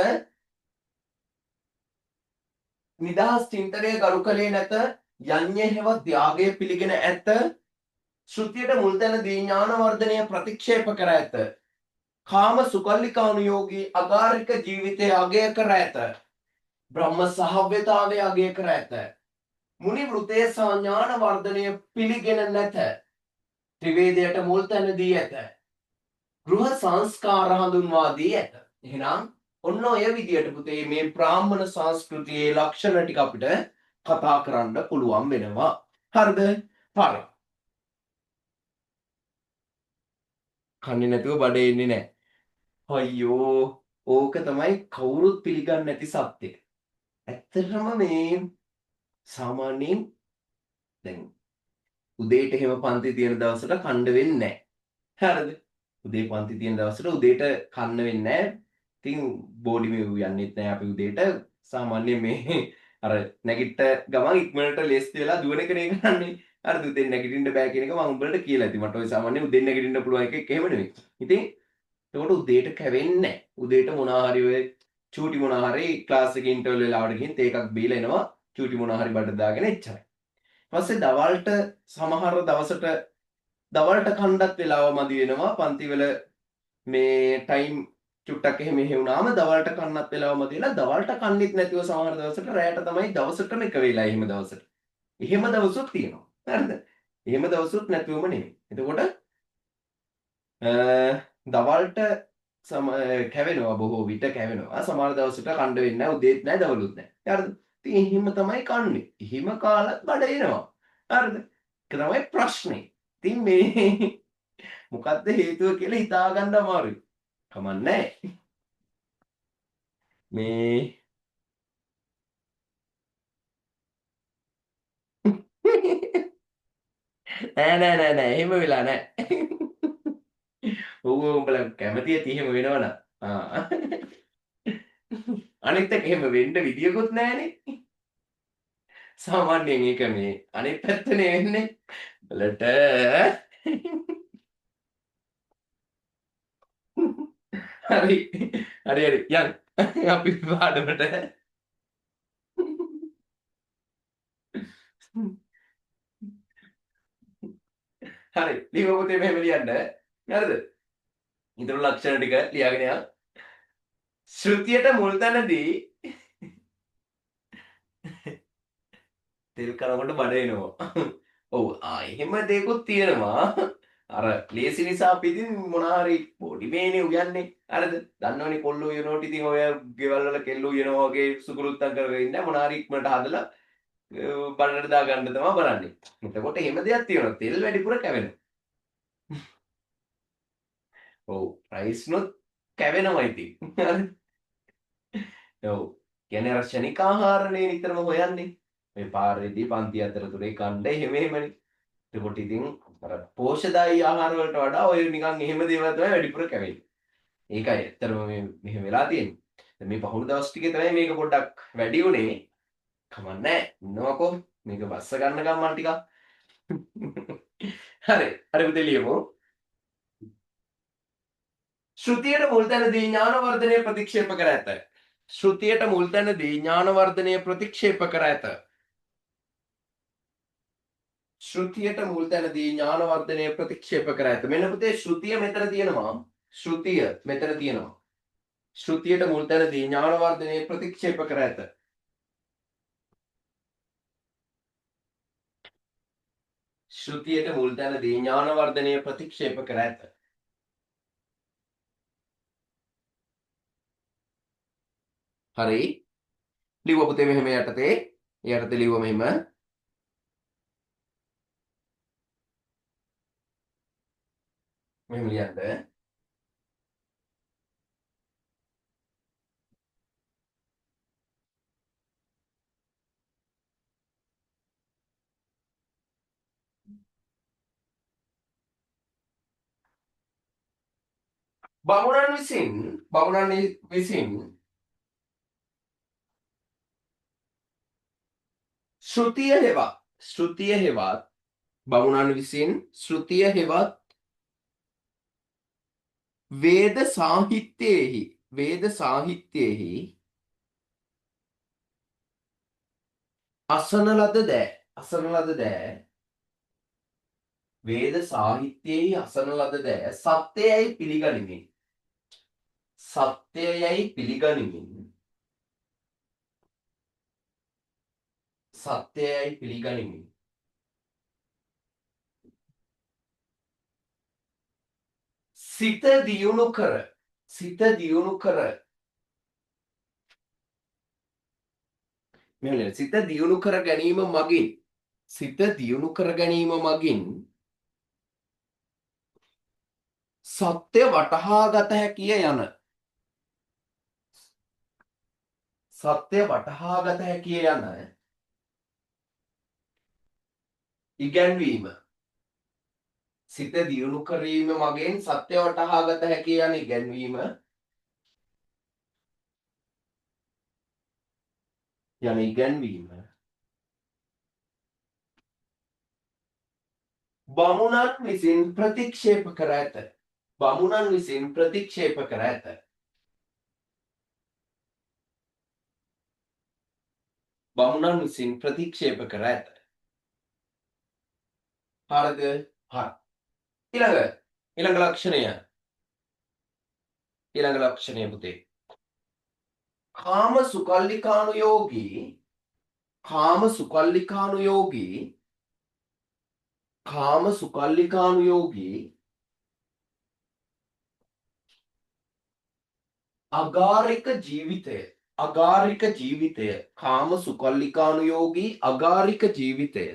නිදහස් චින්තනය ගරු කළේ නැත. යඤ්ඤ හෙවත් ත්‍යාගය පිළිගෙන ඇත. ශ්‍රුතියට මුල් තැන දී ඥාන වර්ධනය ප්‍රතික්ෂේප කර ඇත. කාම සුකල්ලිකානුයෝගී අගාරික ජීවිතය අගය කර ඇත. බ්‍රහ්ම සහව්‍යතාවය අගය කර ඇත. මුනි වෘතේ සහ ඥාන වර්ධනය පිළිගෙන නැත. ත්‍රිවේදයට මුල් තැන දී ඇත. ගෘහ සංස්කාර හඳුන්වා දී ඇත. එහෙනම් ඔන්න ඔය විදියට පුතේ මේ බ්‍රාහ්මණ සංස්කෘතියේ ලක්ෂණ ටික අපිට කතා කරන්න පුළුවන් වෙනවා. හරිද? හරි. කන්නේ නැතුව බඩේ එන්නේ නැහැ. අයියෝ ඕක තමයි කවුරුත් පිළිගන්නේ නැති සත්‍ය. ඇත්තටම මේ සාමාන්‍යයෙන් දැන් උදේට එහෙම පන්ති තියෙන දවසට කන්න වෙන්නේ නැහැ. හරිද? උදේ පන්ති තියෙන දවසට උදේට කන්න වෙන්නේ නැහැ. ඉතින් බෝඩි මෙව් යන්නෙත් නැහැ අපි උදේට. සාමාන්‍යයෙන් මේ අර නැගිට ගමන් ඉක්මනට ලෙස්ට් වෙලා දුවන එක නේ කරන්නේ. හරිද? උදේ නැගිටින්න බෑ කියන එක මම උඹලට කියලා ඇති. මට ඔය සාමාන්‍යයෙන් උදේ නැගිටින්න පුළුවන් එකෙක් එහෙම නෙවෙයි. ඉතින් ඒකට උදේට කැවෙන්නේ නැහැ. උදේට මොනවා හරි ඔය චූටි මොනවා හරි ක්ලාස් එකේ ඉන්ටර්වල් වෙලාවට ගිහින් තේ එකක් බීලා එනවා. චූටි මොනවා හරි බඩ දාගෙන එච්චරයි. ඊපස්සේ දවල්ට සමහර දවසට දවල්ට කණ්ඩත් වෙලාව මදි වෙනවා. පන්තිවල මේ ටයිම් චුට්ටක් එහෙම වුණාම දවල්ට කන්නත් වෙලාව මදි වෙලා දවල්ට කන්නෙත් නැතිව සමහර දවසට රැයට තමයි දවසටම එක වෙලා එහෙම දවසට. එහෙම දවසුත් තියෙනවා. හරිද? එහෙම දවසුත් නැතුවම නෙමෙයි. එතකොට දවල්ට කැවෙනවා බොහෝ විට කැවෙනවා. සමහර දවසට කන්න වෙන්නේ නැහැ. උදේත් නැහැ දවලුත් නැහැ. හරිද? ඉතින් එහෙම තමයි කන්නේ. එහෙම කාලත් බඩ එනවා. හරිද? ඒක තමයි ප්‍රශ්නේ. ඉතින් මේ මොකද්ද හේතුව කියලා හිතා ගන්න අමාරුයි. කමන්නේ මේ නෑ එහෙම වෙලා නෑ. ඔව් උඹලා කැමති ඇති එහෙම වෙනවනම්. ආ. අනිත් එක එහෙම වෙන්න විදියකුත් නෑනේ. සාමාන්‍යයෙන් ඒක මේ අනිත් පැත්තනේ වෙන්නේ. වලට හරි. හරි යන්. අපි පාඩමට. හරි. ලියව පුතේ මෙහෙම ලියන්න. හරිද? ඊතර ලක්ෂණ ටික ලියාගෙන යන්න. ශ්‍රුතියට මුල් තැනදී තෙල් කනකොට බඩ එනවා. ඔව් එහෙම දෙයක්ත් තියෙනවා. අර ලේසි නිසා අපි ඉතින් මොනවා හරි පොඩි මේනේ උයන්නේ. හරිද? දන්නවනේ කොල්ලෝ උයනකොට ඉතින් ඔය ගෙවල් වල කෙල්ලෝ උයනවා වගේ සුකුරුත්තම් කරගෙන ඉන්න මොනවා හරි ඉක්මනට හදලා බඩට දා ගන්න තමයි බලන්නේ. එතකොට එහෙම දෙයක් තියෙනවා. තෙල් වැඩිපුර කැවෙනවා. ඔව් රයිස් නොත් කැවෙනවා ඉතින්. ඔව්. කියන්නේ අර ක්ෂණික ආහාරනේ නිතරම හොයන්නේ. මේ පාරේදී පන්ති අතරතුරේ කණ්ඩ එහෙමනේ. එතකොට ඉතින් අර පෝෂ්‍යදායී ආහාර වලට වඩා ඔය නිකන් එහෙම දේවල් තමයි වැඩිපුර කැවෙන්නේ. ඒකයි ඇත්තටම මේ මෙහෙම වෙලා තියෙන්නේ. දැන් මේ පහුණු දවස් ටිකේ තමයි මේක පොඩ්ඩක් වැඩි උනේ. කමන්නේ ඉන්නවකෝ මේක බස්ස ගන්න ගමන් ටිකක්. හරි පුතේ ලියමු. ශ්‍රුතියට මුල් තැනදී ඥාන වර්ධනය ප්‍රතික්ෂේප කර ඇත. ශ්‍රුතියට මුල් තැනදී ඥාන වර්ධනය ප්‍රතික්ෂේප කර ඇත. ශ්‍රුතියට මුල් තැනදී ඥාන වර්ධනය ප්‍රතික්ෂේප කර ඇත. මෙන්න පුතේ ශ්‍රුතිය මෙතන තියෙනවා. ශ්‍රුතිය මෙතන තියෙනවා. ශ්‍රුතියට මුල් තැනදී ඥාන වර්ධනය ප්‍රතික්ෂේප කර ඇත. ශ්‍රුතියට මුල් තැනදී ඥාන වර්ධනය ප්‍රතික්ෂේප කර ඇත. හරි. ලිව්ව පුතේ මෙහෙම යටතේ. යටතේ ලිව්ව මෙහෙම. මෙහෙම ලියන්න. බමුණන් විසින් ශ්‍රුතිය හෙවත් බමුණන් විසින් ශ්‍රුතිය හෙවත් වේද සාහිත්‍යයෙහි අසන ලද දෑ වේද සාහිත්‍යයෙහි අසන ලද දෑ සත්‍යයයි පිළිගනිමින් සිත දියුණු කර මෙන්න සිත දියුණු කර ගැනීම මගින් සත්‍ය වටහා ගත හැකිය යන ඉගැන්වීම සිත දියුණු කිරීම මගින් සත්‍ය වටහා ගත හැකිය යන ඉගැන්වීම බමුණන් විසින් ප්‍රතික්ෂේප කර ඇත. හරිද? හරි. ඊළඟ ලක්ෂණය පුතේ. කාම සුකල්ලිකානුයෝගී අගාරික ජීවිතය. අගාරික ජීවිතය. කාම සුකල්ලිකානුයෝගී අගාරික ජීවිතය.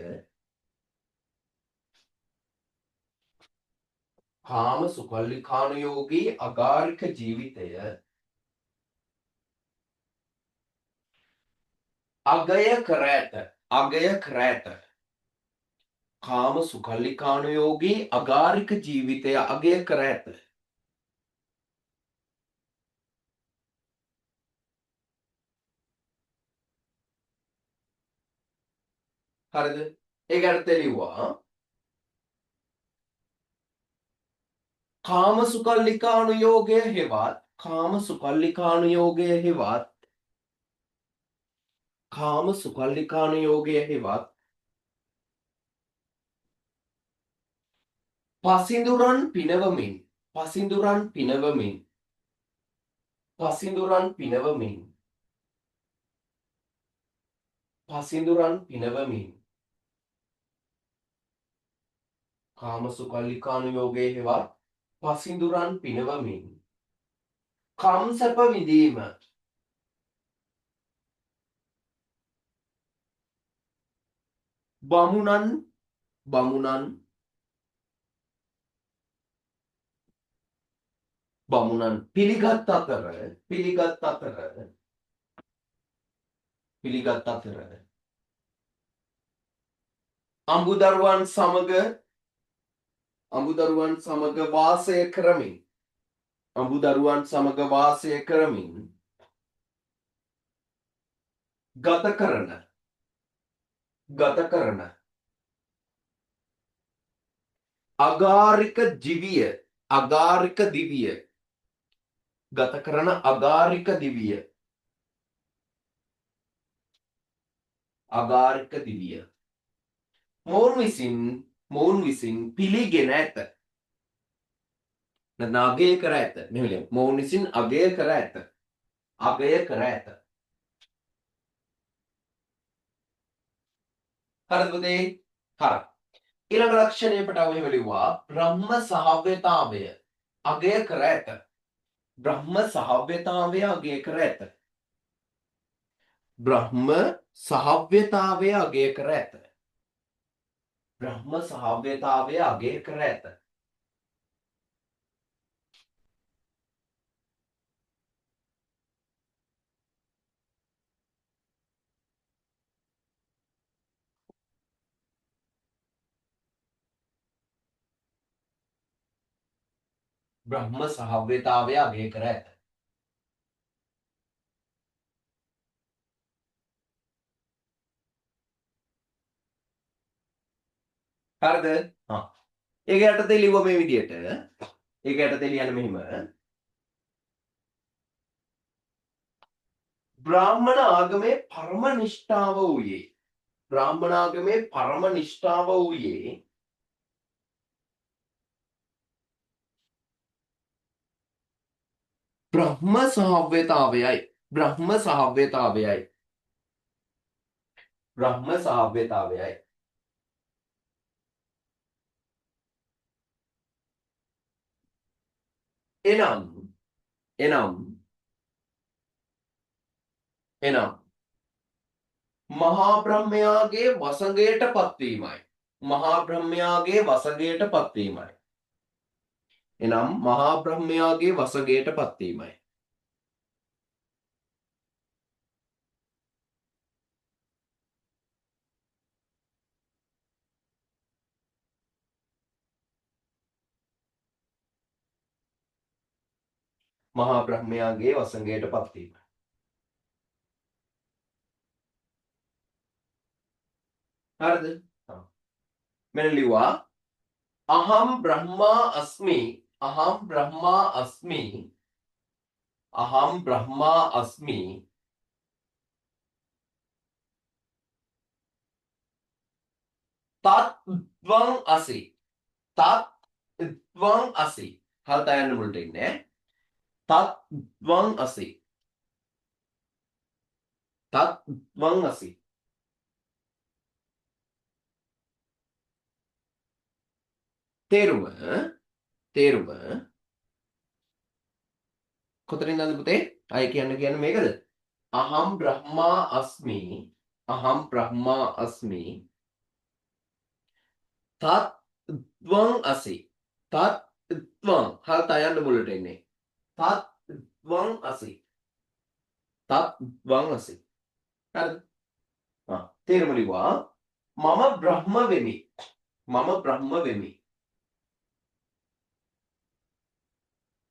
කාම සුකල්ලිකානුයෝගී අගාරික ජීවිතය අගය කර ඇත. අගය කර ඇත. කාම සුකල්ලිකානුයෝගී අගාරික ජීවිතය අගය කර ඇත. හරිද? ඒක අර්ථය ලිව්වා. කාම සුකල්ලිකානුයෝගය හෙවත් කාම සුකල්ලිකානුයෝගය හෙවත් කාම සුකල්ලිකානුයෝගය හෙවත් පසිඳුරන් පිනවමින් පසිඳුරන් පිනවමින් පසිඳුරන් පිනවමින් පසිඳුරන් පිනවමින් කාම සුකල්ලිකානුයෝගය හෙවත් පසිඳුරන් පිනවමින් කම් සැප විඳීම බමුණන් බමුණන් බමුණන් පිළිගත් අතර අඹුදරුවන් සමග වාසය කරමින් ගත කරන අගාරික දිවිය ගත කරන අගාරික දිවිය මොවුන් විසින් පිළිගෙන ඇත. නැත්නම් අගය කර ඇත. මෙහෙම ලියමු. මොවුන් විසින් අගය කර ඇත. හරිද පුතේ? හරි. ඊළඟ ලක්ෂණයට මෙහෙම ලිව්වා. බ්‍රහ්ම සහව්‍යතාවය අගය කර ඇත. බ්‍රහ්ම සහව්‍යතාවය අගය කර ඇත. බ්‍රහ්ම සහව්‍යතාවය අගය කර ඇත. බ්‍රහ්ම සහව්‍යතාවය අගය කර ඇත. බ්‍රහ්ම සහව්‍යතාවය අගය කර ඇත. හරිද? ඒක යටතේ ලිව්ව මේ විදියට. ඒක යටතේ ලියන්න මෙහිම. බ්‍රාහ්මණ ආගමේ පරම නිෂ්ඨාව වූයේ බ්‍රහ්ම සහව්‍යතාවයයි. එනම් මහා බ්‍රහ්මයාගේ වසඟයට පත්වීමයි. මහා බ්‍රහ්මයාගේ වසඟයට පත්වීමයි. මහා බ්‍රහ්මයාගේ වසඟයට පත්වීමයි. හරිද? මෙන්න ලිව්වා අහම් බ්‍රහ්මා අස්මි තත්වං අසි හල්තා යන්න මුලට ඉන්නේ. තත්වං අසි තේරුම කොතනින්ද පුතේ? අය කියන්නේ මේකද? අහම් බ්‍රහ්මා අස්මි. අහම් බ්‍රහ්මා අස්මි. තත් ත්වං අසි. තත් ත්වං. හල් තයන්න මුලට එන්නේ. තත් ත්වං අසි. තත් ත්වං අසි. හරිද? තේරුම ලිව්වා. මම බ්‍රහ්ම වෙමි. මම බ්‍රහ්ම වෙමි.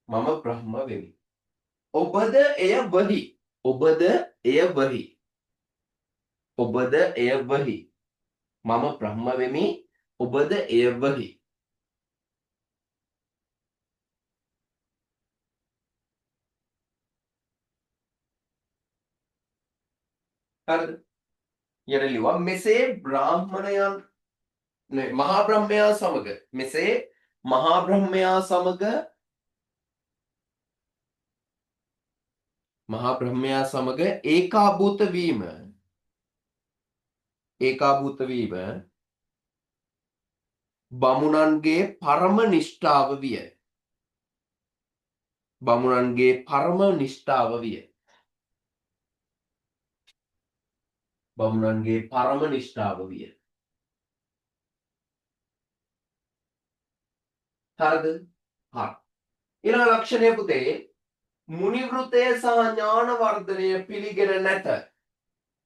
මම බ්‍රහ්ම වෙමි. ඔබද එය වහි. ඔබද එය වහි. ඔබද එය වහි. මම බ්‍රහ්ම වෙමි. ඔබද එය වහි. හරිද? යට ලිව්වා මෙසේ බ්‍රාහ්මණයන් මහා බ්‍රහ්මයා සමග මෙසේ මහා බ්‍රහ්මයා සමග මහා බ්‍රහ්මයා සමග ඒකාභූත වීම බමුණන්ගේ පරම නිෂ්ඨාව විය. බමුණන්ගේ පරම නිෂ්ඨාව විය. බමුණන්ගේ පරම නිෂ්ඨාව විය. හරිද? හරි. ඊළඟ ලක්ෂණය පුතේ මුනි වෘතය සහ ඥාන වර්ධනය පිළිගෙන නැත.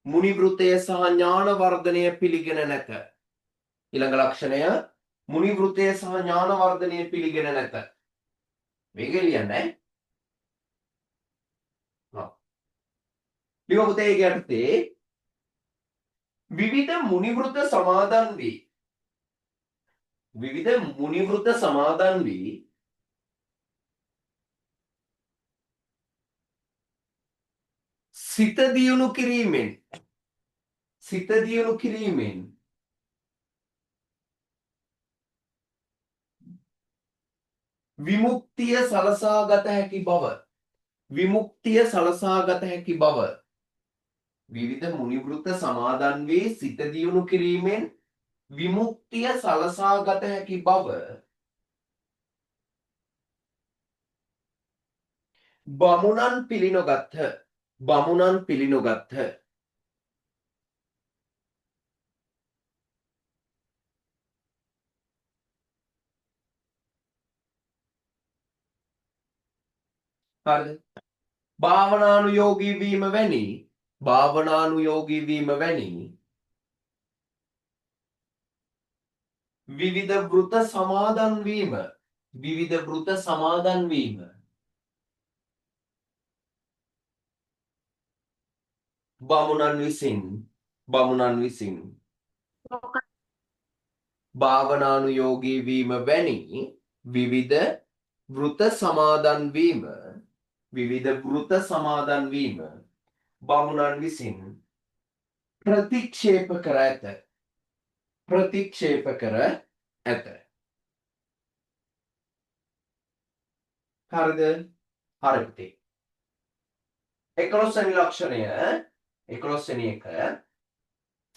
මුනි වෘතය සහ ඥාන වර්ධනය පිළිගෙන නැත. ඊළඟ ලක්ෂණය මුනි වෘතය සහ ඥාන වර්ධනය පිළිගෙන නැත. මේක ලියන්නේ. ලියව පුතේ ඒක යටතේ විවිධ මුනි වෘත සමාදන් වී සිත දියුණු කිරීමෙන් විමුක්තිය සලසාගත හැකි බව විවිධ මුනි වෘත සමාදන් වී සිත දියුණු කිරීමෙන් විමුක්තිය සලසාගත හැකි බව බමුණන් පිළිනොගත්හ. හරිද? භාවනානුයෝගී වීම වැනි විවිධ වෘත සමාදන් වීම බමුණන් විසින් භාවනානුයෝගී වීම වැනි විවිධ වෘත සමාදන් වීම බමුණන් විසින් ප්‍රතික්ෂේප කර ඇත. හරිද? හරි පුතේ. 11 වෙනි ලක්ෂණය 11 වෙනි එක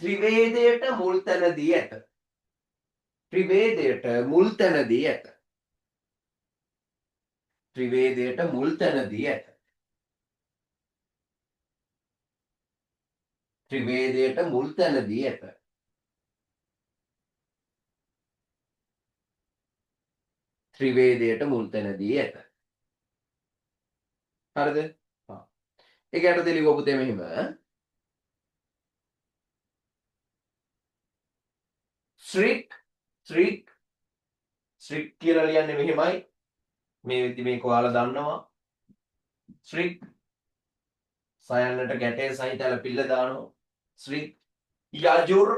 ත්‍රිවේදයට මුල් තැන දී ඇත. ත්‍රිවේදයට මුල් තැන දී ඇත. හරිද? ඒක යටතේ ලියුව පුතේ මෙහිම ශ්‍රික් කියලා ලියන්නේ මෙහෙමයි. මේක ඔයාලා දන්නවා. ශ්‍රික් සයන්නට ගැටේ සහිත ඇලපිල්ල දානවා. ශ්‍රික් යජුර්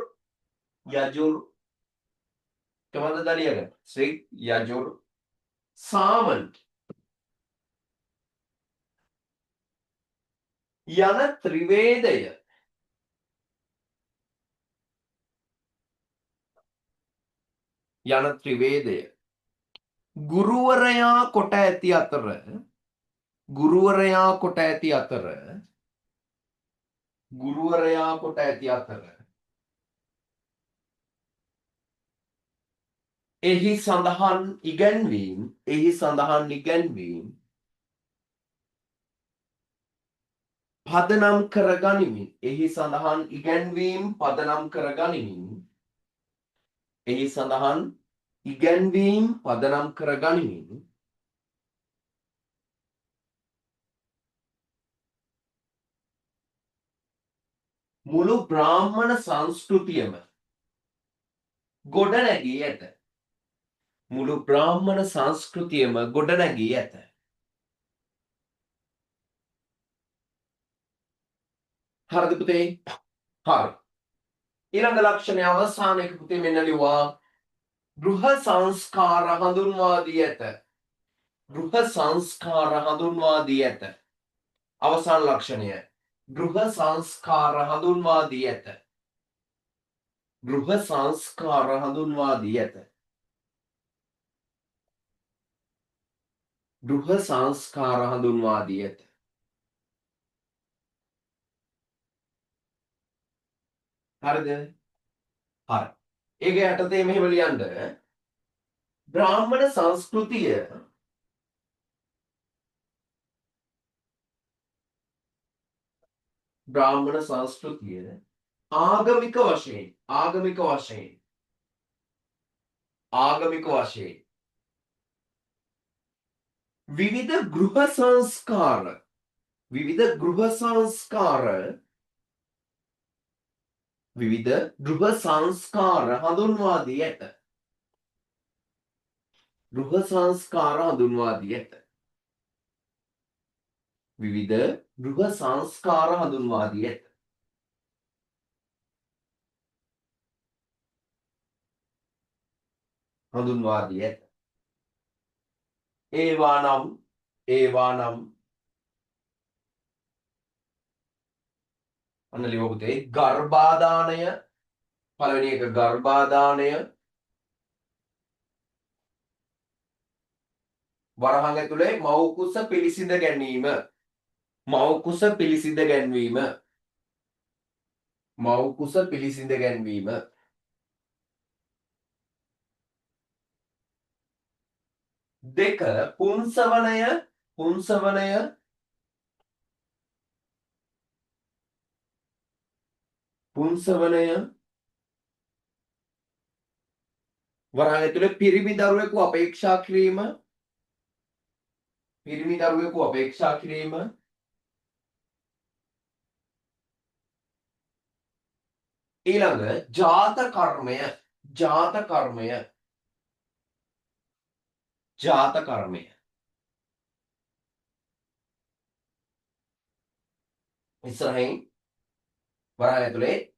කවද දලියගන්න. ශ්‍රික් යජුර් සාමන්ට් යන ත්‍රිවේදය ගුරුවරයා කොට ඇති අතර එහි සඳහන් ඉගැන්වීම් පදනම් කරගනිමින් එහි සඳහන් ඉගැන්වීම් පදනම් කරගනිමින් එහි සඳහන් ඉගැන්වීම් පදනම් කරගනිමින් මුළු බ්‍රාහ්මණ සංස්කෘතියම ගොඩනැගී ඇත. මුළු බ්‍රාහ්මණ සංස්කෘතියම ගොඩනැගී ඇත. හරිද පුතේ? හරි. ඊළඟ ලක්ෂණය අවසානයේ පුතේ මෙන්න ලිව්වා ගෘහ සංස්කාර හඳුන්වා දී ඇත. ගෘහ සංස්කාර හඳුන්වා දී ඇත. අවසාන ලක්ෂණය ගෘහ සංස්කාර හඳුන්වා දී ඇත. ගෘහ සංස්කාර හඳුන්වා දී ඇත. ගෘහ සංස්කාර හඳුන්වා දී ඇත. හරිද? හරි. ඒක යටතේ මෙහෙම ලියන්න. බ්‍රාහ්මණ සංස්කෘතිය ආගමික වශයෙන් විවිධ ගෘහ සංස්කාර හඳුන්වා දී ඇත. ගෘහ සංස්කාර හඳුන්වා දී ඇත. විවිධ ගෘහ සංස්කාර හඳුන්වා දී ඇත. හඳුන්වා දී ඇත. ඒවා නම් අන්න ලියමු පුතේ ගර්භාදානය පළවෙනි එක ගර්භාදානය වරහන් ඇතුලේ මව් කුස පිළිසිඳ ගැනීම දෙක පුංසවනය වරහන් ඇතුලේ පිරිමි දරුවෙකු අපේක්ෂා කිරීම ඊළඟ ජාත කර්මය ඉස්සරහින් වරහන් ඇතුලේ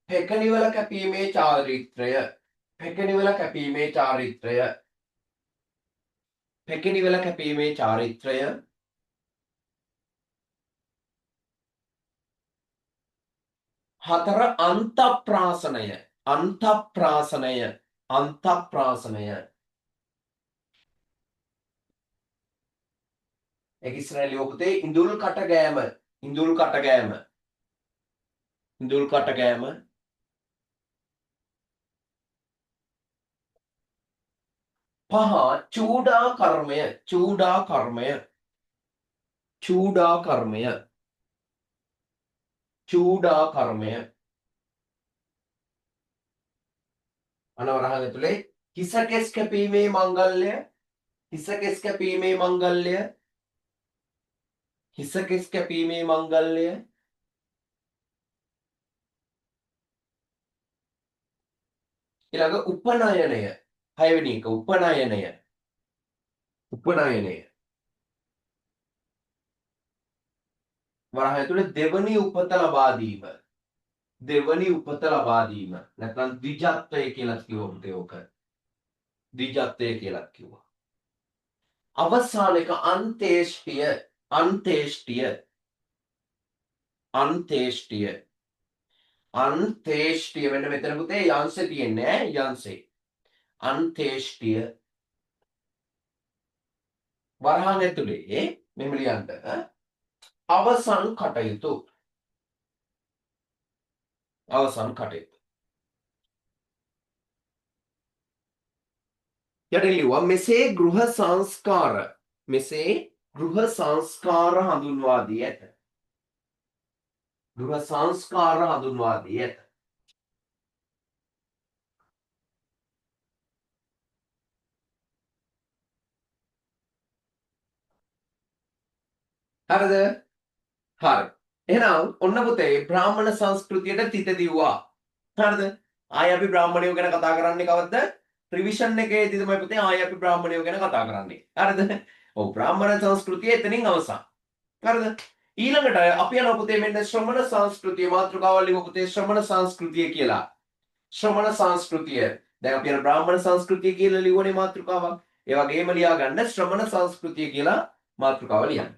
පෙකණිවල කැපීමේ චාරිත්‍රය හතර අන්තප්‍රාසනය ඒක ඉස්සරහින් ලියමු පුතේ ඉඳුල් කටගෑම පහ චූඩා කර්මය අනවරහන් ඇතුලේ හිස කෙස් කැපීමේ මංගල්‍ය ඊළඟ උපනයනය හයවෙනි එක උපනයනය වරහන් ඇතුලේ දෙවනි උපත ලබා දීම නැත්නම් ද්විජත්වය කියලා කිව්වොත් ඒක ද්විජත්වය කියලා කිව්වා. අවසාන එක අන්තේෂ්ටිය වෙන මෙතන පුතේ යංශේ තියෙන්නේ අන්තේෂ්ටිය වරහන් ඇතුලේ මෙහෙම ලියන්න අවසන් කටයුතු යටින් ලිව්වා මෙසේ ගෘහ සංස්කාර හඳුන්වා දී ඇත. දුර සංස්කාර හඳුන්වා දී ඇත. හරිද? හරි. එහෙනම් ඔන්න පුතේ බ්‍රාහ්මණ සංස්කෘතියට තිත දිව්වා. හරිද? ආයි අපි බ්‍රාහ්මණයෝ ගැන කතා කරන්නේ කවද්ද? රිවිෂන් එකේදී තමයි පුතේ ආයි අපි බ්‍රාහ්මණයෝ ගැන කතා කරන්නේ. හරිද? ඔව් බ්‍රාහ්මණ සංස්කෘතිය එතනින් අවසන්. හරිද? ඊළඟට අපි යනවා පුතේ මෙන්න ශ්‍රමණ සංස්කෘතිය මාතෘකාවල් ලියමු පුතේ ශ්‍රමණ සංස්කෘතිය කියලා. ශ්‍රමණ සංස්කෘතිය. දැන් අපි යන බ්‍රාහ්මණ සංස්කෘතිය කියලා ලියුවනේ මාතෘකාවක්. ඒ වගේම ලියා ගන්න ශ්‍රමණ සංස්කෘතිය කියලා මාතෘකාව ලියන්න.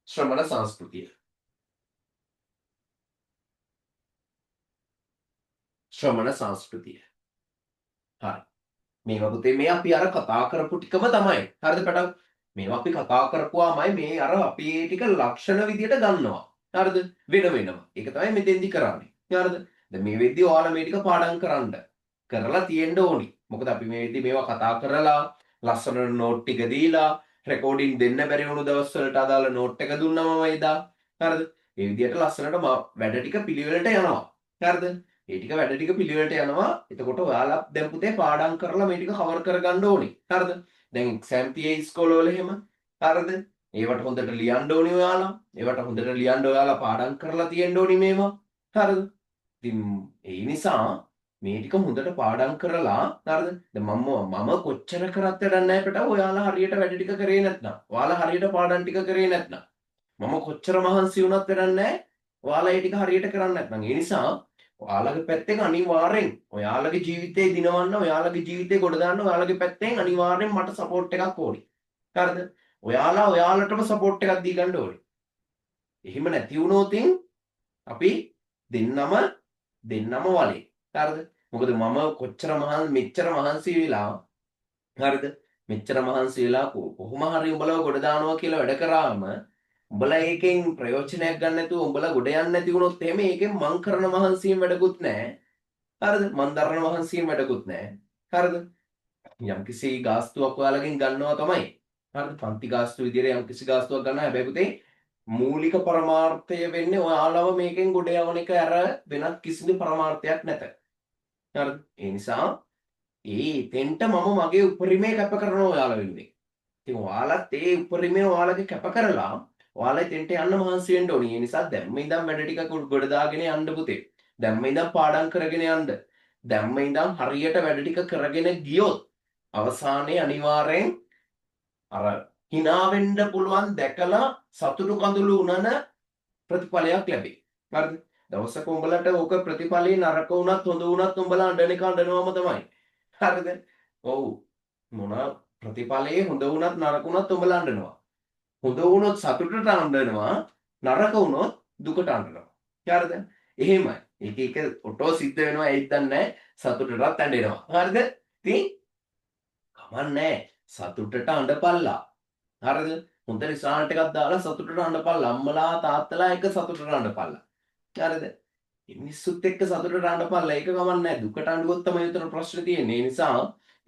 ශ්‍රමණ සංස්කෘතිය. ශ්‍රමණ සංස්කෘතිය. හරි. මේවා පුතේ මේ අපි අර කතා කරපු ටිකම තමයි. හරිද පැටව? මේවා අපි කතා කරපුවාමයි මේ අර අපි ඒ ටික ලක්ෂණ විදියට ගන්නවා. හරිද? වෙන වෙනම. ඒක තමයි මෙතෙන්දි කරන්නේ. හරිද? දැන් මේ වෙද්දි ඔයාලා මේ ටික පාඩම් කරන්න. කරලා තියෙන්න ඕනි. මොකද අපි මේ වෙද්දි මේවා කතා කරලා ලස්සන නෝට් ටික දීලා රෙකෝඩින් දෙන්න බැරි වුණු දවස් වලට අදාළ නෝට් එක දුන්නම එදා. හරිද? ඒ විදියට ලස්සනට වැඩ ටික පිළිවෙලට යනවා. හරිද? ඒ ටික වැඩ ටික පිළිවෙලට යනවා. එතකොට ඔයාලා දැන් පුතේ පාඩම් කරලා මේ ටික කවර් කරගන්න ඕනි. හරිද? දැන් එක්සෑම් තියෙයි ඉස්කෝලවල එහෙම. හරිද? ඒවට හොඳට ලියන්න ඕනි ඔයාලා. ඒවට හොඳට ලියන්න ඔයාලා පාඩම් කරලා තියෙන්න ඕනි මේවා. හරිද? ඉතින් ඒ නිසා මේ ටික හොඳට පාඩම් කරලා හරිද? දැන් මම කොච්චර කරත් වැඩක් නැහැ පිට ඔයාලා හරියට වැඩ ටික කරේ නැත්නම්. ඔයාලා හරියට පාඩම් ටික කරේ නැත්නම්. මම කොච්චර මහන්සි වුණත් වැඩක් නැහැ. ඔයාලා ඒ ටික හරියට කරන්නේ නැත්නම්. ඒ නිසා ඔයාලගේ පැත්තෙන් අනිවාර්යෙන් ඔයාලගේ ජීවිතේ දිනවන්න ඔයාලගේ ජීවිතේ ගොඩ දාන්න ඔයාලගේ පැත්තෙන් අනිවාර්යෙන් මට සපෝට් එකක් ඕනි. හරිද? ඔයාලා ඔයාලටම සපෝට් එකක් දී ගන්න ඕනි. එහෙම නැති වුණොත් අපි දෙන්නම වලේ. හරිද? මොකද මම කොච්චර මෙච්චර මහන්සි වෙලා හරිද? මෙච්චර මහන්සි වෙලා කොහොම හරි උඹලව ගොඩ දානවා කියලා වැඩ කරාම උඹලා ඒකෙන් ප්‍රයෝජනයක් ගන්න නැතුව උඹලා ගොඩ යන්නේ නැති වුණොත් එහෙම ඒකෙන් මං කරන මහන්සියෙන් වැඩකුත් නැහැ. හරිද? මං දරන මහන්සියෙන් වැඩකුත් නැහැ. හරිද? යම්කිසි ගාස්තුවක් ඔයාලගෙන් ගන්නවා තමයි. හරිද? පන්ති ගාස්තු විදිහට යම්කිසි ගාස්තුවක් ගන්නවා. හැබැයි පුතේ මූලික පරමාර්ථය වෙන්නේ ඔයාලව මේකෙන් ගොඩ යවන එක අර වෙනත් කිසිදු පරමාර්ථයක් නැත. හරිද? ඒ නිසා එතෙන්ට මම මගේ උපරිමය කැප කරනවා ඔයාලා වෙනුවෙන්. ඉතින් ඔයාලත් ඒ උපරිමය ඔයාලගේ කැප කරලා ඔයාලා එතෙන්ට යන්න මහන්සි වෙන්න ඕනේ. ඒ නිසා දැම්ම ඉඳන් වැඩ ටික ගොඩ දාගෙන යන්න පුතේ. දැම්ම ඉඳන් පාඩම් කරගෙන යන්න. දැම්ම ඉඳන් හරියට වැඩ ටික කරගෙන ගියොත් අවසානයේ අනිවාර්යෙන් අර hina වෙන්න පුළුවන් දැකලා සතුටු කඳුළු උනන ප්‍රතිඵලයක් ලැබේ. හරිද? දවසක උඹලට ඕක ප්‍රතිඵලේ නරක වුණත් හොඳ වුණත් උඹලා අඬන එක අඬනවම තමයි. හරිද? ඔව්. මොන ප්‍රතිඵලේ හොඳ වුණත් නරක වුණත් උඹලා අඬනවා. හොඳ වුණොත් සතුටට අඬනවා, නරක වුණොත් දුකට අඬනවා. හරිද? එහෙමයි. එක ඔටෝ සිද්ධ වෙනවා ඒත් දන්නේ සතුටටත් ඇඬෙනවා. හරිද? ඉතින් කමන්නේ සතුටට අඬපල්ලා. හරිද? හොඳ රිසල්ට් එකක් දාලා සතුටට අඬපල්ලා. අම්මලා තාත්තලා එක සතුටට අඬපල්ලා. හරිද? මිනිස්සුත් එක්ක සතුටට අඬපල්ලා. ඒක කමන්නේ දුකට අඬුවොත් තමයි උතන ප්‍රශ්නේ තියෙන්නේ. ඒ නිසා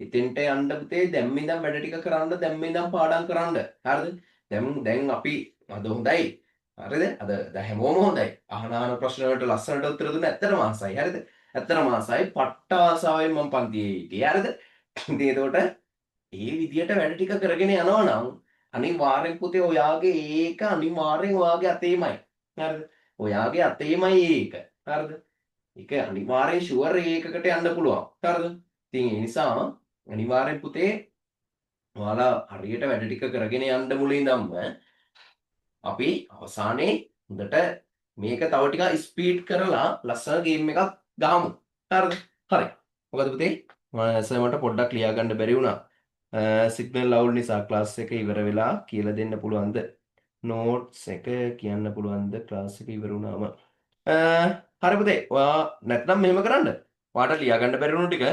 එතෙන්ට යන්න පුතේ දැම්ම ඉඳන් වැඩ ටික කරන්න, දැම්ම ඉඳන් පාඩම් කරන්න. හරිද? දැන් අපි අද හොඳයි. හරිද? අද හැමෝම හොඳයි. අහන ප්‍රශ්න වලට ලස්සනට උත්තර දුන්න ඇත්තටම ආසයි. හරිද? ඇත්තටම ආසයි. පට්ට ආසාවෙන් මම පන්තියේ හිටියේ. හරිද? ඉතින් ඒකට ඒ විදියට වැඩ ටික කරගෙන යනවා නම් අනිවාර්යෙන් පුතේ ඔයාගේ ඒක අනිවාර්යෙන් ඔයාගේ අතේමයි. හරිද? ඔයාගේ අතේමයි ඒක. හරිද? ඒක අනිවාර්යෙන් ෂුවර් ඒකකට යන්න පුළුවන්. හරිද? ඉතින් ඒ නිසා අනිවාර්යෙන් පුතේ ඔයාලා හරියට වැඩ ටික කරගෙන යන්න මුලින් ඉඳන්ම අපි අවසානයේ හොඳට මේක තව ටිකක් ස්පීඩ් කරලා ලස්සන ගේම් එකක් ගහමු. හරිද? හරි. මොකද පුතේ මට පොඩ්ඩක් ලියා ගන්න බැරි වුණා. සිග්නල් අවුල් නිසා ක්ලාස් එක ඉවර වෙලා කියලා දෙන්න පුළුවන්ද? නෝට්ස් එක කියන්න පුළුවන්ද ක්ලාස් එක ඉවර වුණාම? හරි පුතේ. ඔයා නැත්නම් මෙහෙම කරන්න. ඔයාට ලියා ගන්න බැරි වුණු ටික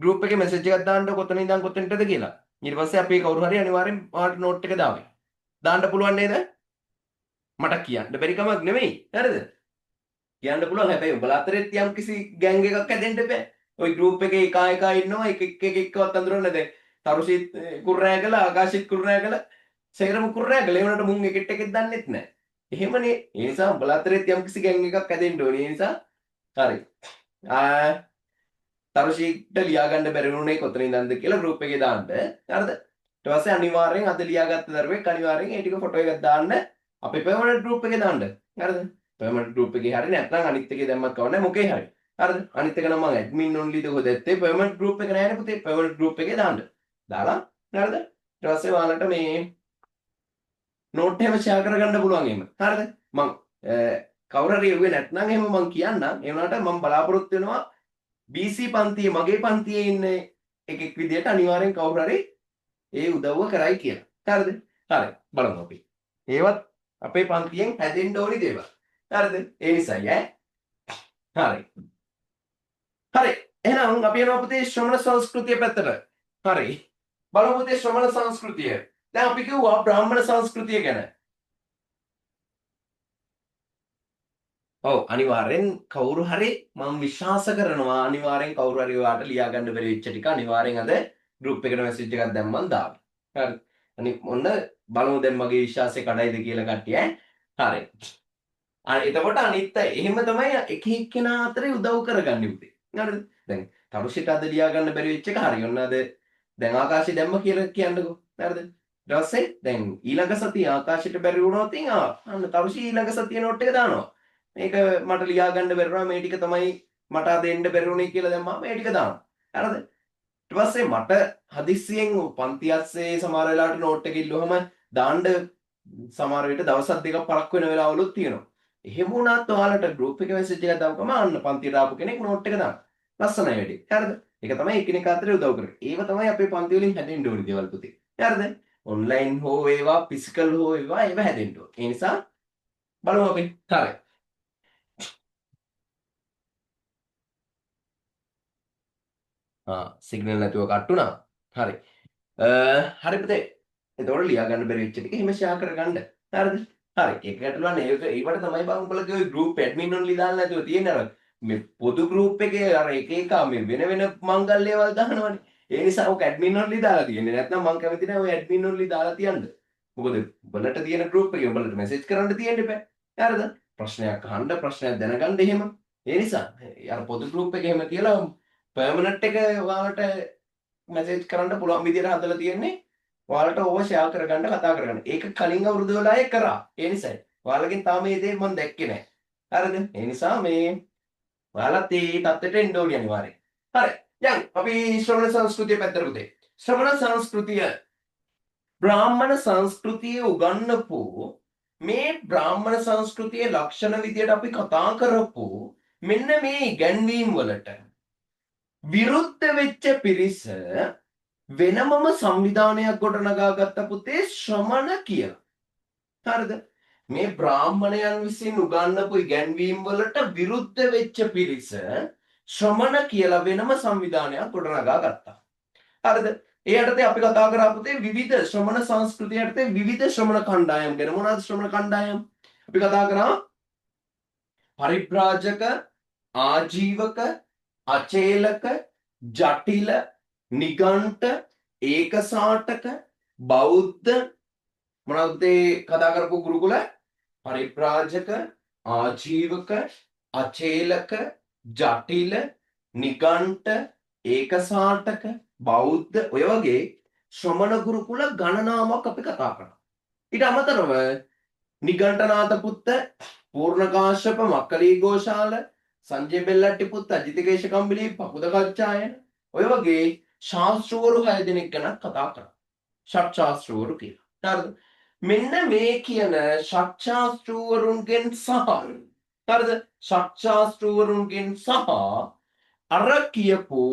ගෲප් එකේ මැසේජ් එකක් දාන්න කොතන ඉඳන් කොතනටද කියලා. ඊට පස්සේ අපි කවුරු හරි අනිවාර්යෙන් ඔයාලට නෝට් එක දාමු. දාන්න පුළුවන් නේද? මට කියන්න බැරි කමක් නෙමෙයි. හරිද? කියන්න පුළුවන්. හැබැයි උඹලා අතරෙත් යම් කිසි ගෑන්ග් එකක් හැදෙන්න බෑ. ওই ගෲප් එකේ එක ඉන්නවා එකවත් අඳුරන්නේ නැහැ. තරුෂිත් කුර්රෑගල ආකාශිත් කුර්රෑගල සේරම කුර්රෑගල ඒ වුණාට මුන් එකෙත් දන්නෙත් නැහැ. එහෙමනේ. ඒ නිසා උඹලා අතරේ යම්කිසි ගෑන් එකක් හැදෙන්න ඕනේ. ඒ නිසා හරි. තරුෂීට ලියා ගන්න බැරි වුණේ කොතන ඉඳන්ද කියලා group එකේ දාන්න. හරිද? ඊට පස්සේ අනිවාර්යෙන් අද ලියාගත්ත දරුවෙක් අනිවාර්යෙන් ඒ ටික ෆොටෝ එකක් දාන්න අපේ permanent group එකේ දාන්න. හරිද? permanent group එකේ හරි නැත්නම් අනිත් එකේ දැම්මත් කවන්නේ මොකේ හරි. හරිද? අනිත් එක නම් මම admin only ද හොදත්තේ permanent group එක නෑනේ පුතේ. permanent group එකේ දාන්න. දාලා හරිද? ඊට පස්සේ ඔයාලට මේ නෝට් එහෙම ෂෙයා කරගන්න පුළුවන් එහෙම. හරිද? මම කවුරු හරි එව්වේ නැත්නම් එහෙම මම කියන්නම්. ඒ වුණාට මම බලාපොරොත්තු වෙනවා BC පන්තියේ මගේ පන්තියේ ඉන්න එකෙක් විදියට අනිවාර්යෙන් කවුරු හරි ඒ උදව්ව කරයි කියලා. හරිද? හරි. බලමු අපි. ඒවත් අපේ පන්තියෙන් හැදෙන්න ඕනි දේවල්. හරිද? ඒ නිසායි ඈ. හරි. හරි. එහෙනම් අපි යනවා පුතේ ශ්‍රමණ සංස්කෘතිය පැත්තට. හරි. බලමු පුතේ ශ්‍රමණ සංස්කෘතිය. දැන් අපි කිව්වා බ්‍රාහ්මණ සංස්කෘතිය ගැන. ඔව් අනිවාර්යෙන් කවුරු හරි මම විශ්වාස කරනවා අනිවාර්යෙන් කවුරු හරි ඔයාලට ලියා ගන්න බැරි වෙච්ච ටික අනිවාර්යෙන් අද group එකට message එකක් දැම්මම දාන්න. හරි. අනිත් මොන්න බලමු දැන් මගේ විශ්වාසය කඩයිද කියලා කට්ටිය ඈ. හරි. එතකොට අනිත් එහෙම තමයි එක එක්කෙනා අතරේ උදව් කරගන්නේ උදේ. හරිද? දැන් තරුෂිට අද ලියා ගන්න බැරි වෙච්ච එක හරි. ඔන්න අද දැන් ආකාශي දැම්ම කියලා කියන්නකෝ. හරිද? ඊට පස්සේ දැන් ඊළඟ සතිය ආකාශයට බැරි වුණොත් අන්න තරුෂි ඊළඟ සතිය නෝට් එක දානවා. මේක මට ලියා ගන්න බැරුණා මේ ටික තමයි මට අද එන්න බැරුණේ කියලා දැම්මම මේ ටික දානවා. හරිද? ඊට පස්සේ මට හදිස්සියෙන් පන්ති අස්සේ සමහර වෙලාවට නෝට් එක ඉල්ලුවම දාන්න සමහර විට දවස් දෙකක් පරක් වෙන වෙලාවලුත් තියෙනවා. එහෙම වුණත් ඔයාලට group එකේ message එකක් දාපුවම අන්න පන්තියට ආපු කෙනෙක් නෝට් එක දාන්න. ලස්සනයි වැඩි. හරිද? ඒක තමයි එකිනෙකා අතර උදව් කරන්නේ. ඒව තමයි අපේ පන්ති වලින් හැදෙන්න ඕනේ දේවල් පුතේ. හරිද? ඔන්ලයින් හෝ වේවා ෆිසිකල් හෝ වේවා ඒව හැදෙන්න ඕනේ. ඒ නිසා බලමු අපි. හරි. සිග්නල් නැතුව කට් වුණා. හරි. හරි පුතේ. එතකොට ලියා ගන්න බැරි වෙච්ච ටික එහෙම ෂෙයා කරගන්න. හරිද? හරි. ඒක ගැටලුවක් නේ. ඒවට තමයි බං උඹලා කිව්වේ group admin only දාන්න නැතුව තියෙන්නේ අර මේ පොදු group එකේ අර එක එක මේ වෙන වෙන මංගල්‍යවල් දානවනේ. ඒ නිසා ඔක admin only දාලා තියෙන්නේ. නැත්නම් මං කැමති නැහැ ඔය admin only දාලා තියන්න. මොකද උඹලට තියෙන group එකේ උඹලට message කරන්න තියෙන්න බෑ. හරිද? ප්‍රශ්නයක් අහන්න ප්‍රශ්නයක් දැනගන්න එහෙම. ඒ නිසා අර පොදු group එකේ එහෙම කියලා permanent එක ඔයාලට message කරන්න පුළුවන් විදිහට හදලා තියෙන්නේ. ඔයාලට ඕව ෂෙයා කරගන්න කතා කරගන්න. ඒක කලින් අවුරුදු වල අය කරා. ඒ නිසායි. ඔයාලගෙන් තාම මේ දේ මම දැක්කේ නැහැ. හරිද? ඒ නිසා මේ ඔයාලත් මේ தත්තෙට එන්න ඕනේ අනිවාර්යෙන්. හරි. දැන් අපි ශ්‍රමණ සංස්කෘතිය පැත්තට පුතේ. ශ්‍රමණ සංස්කෘතිය බ්‍රාහ්මණ සංස්කෘතියේ උගන්වපු මේ බ්‍රාහ්මණ සංස්කෘතියේ ලක්ෂණ විදියට අපි කතා කරපු මෙන්න මේ ඉගැන්වීම් වලට විරුද්ධ වෙච්ච පිරිස වෙනමම සංවිධානයක් ගොඩනගා ගත්ත පුතේ ශ්‍රමණ කියලා. හරිද? මේ බ්‍රාහ්මණයන් විසින් උගන්වපු ඉගැන්වීම් වලට විරුද්ධ වෙච්ච පිරිස ශ්‍රමණ කියලා වෙනම සංවිධානයක් ගොඩනගා ගත්තා. හරිද? ඒ යටතේ අපි කතා කරා පුතේ විවිධ ශ්‍රමණ සංස්කෘතිය යටතේ විවිධ ශ්‍රමණ කණ්ඩායම් ගැන. මොනවද ශ්‍රමණ කණ්ඩායම්? අපි කතා කරා පරිබ්‍රාජක, ආජීවක, අචේලක, ජටිල, නිගණ්ඨ, ඒකසාටක, බෞද්ධ මොනවද කතා කරපු ගුරුකුල? පරිබ්‍රාජක, ආජීවක, අචේලක, ජටිල, නිගණ්ඨ, ඒකසාටක, බෞද්ධ ඔය වගේ ශ්‍රමණ ගුරුකුල ගණනාවක් අපි කතා කරා. ඊට අමතරව නිගණ්ඨනාථ පුත්ත, පූර්ණකාශ්‍යප, මක්කලී ගෝශාල, සංජය බෙල්ලට්ටි පුත්ත, අජිතකේශ කම්බලී, පකුද කච්චායන ඔය වගේ ශාස්ත්‍රවරු 6 දෙනෙක් ගැන කතා කරා. ෂට් ශාස්ත්‍රවරු කියලා. හරිද? මෙන්න මේ කියන ෂට් ශාස්ත්‍රවරුන්ගෙන් සහ හරිද? ෂට් ශාස්ත්‍රවරුන්ගෙන් සහ අර කියපු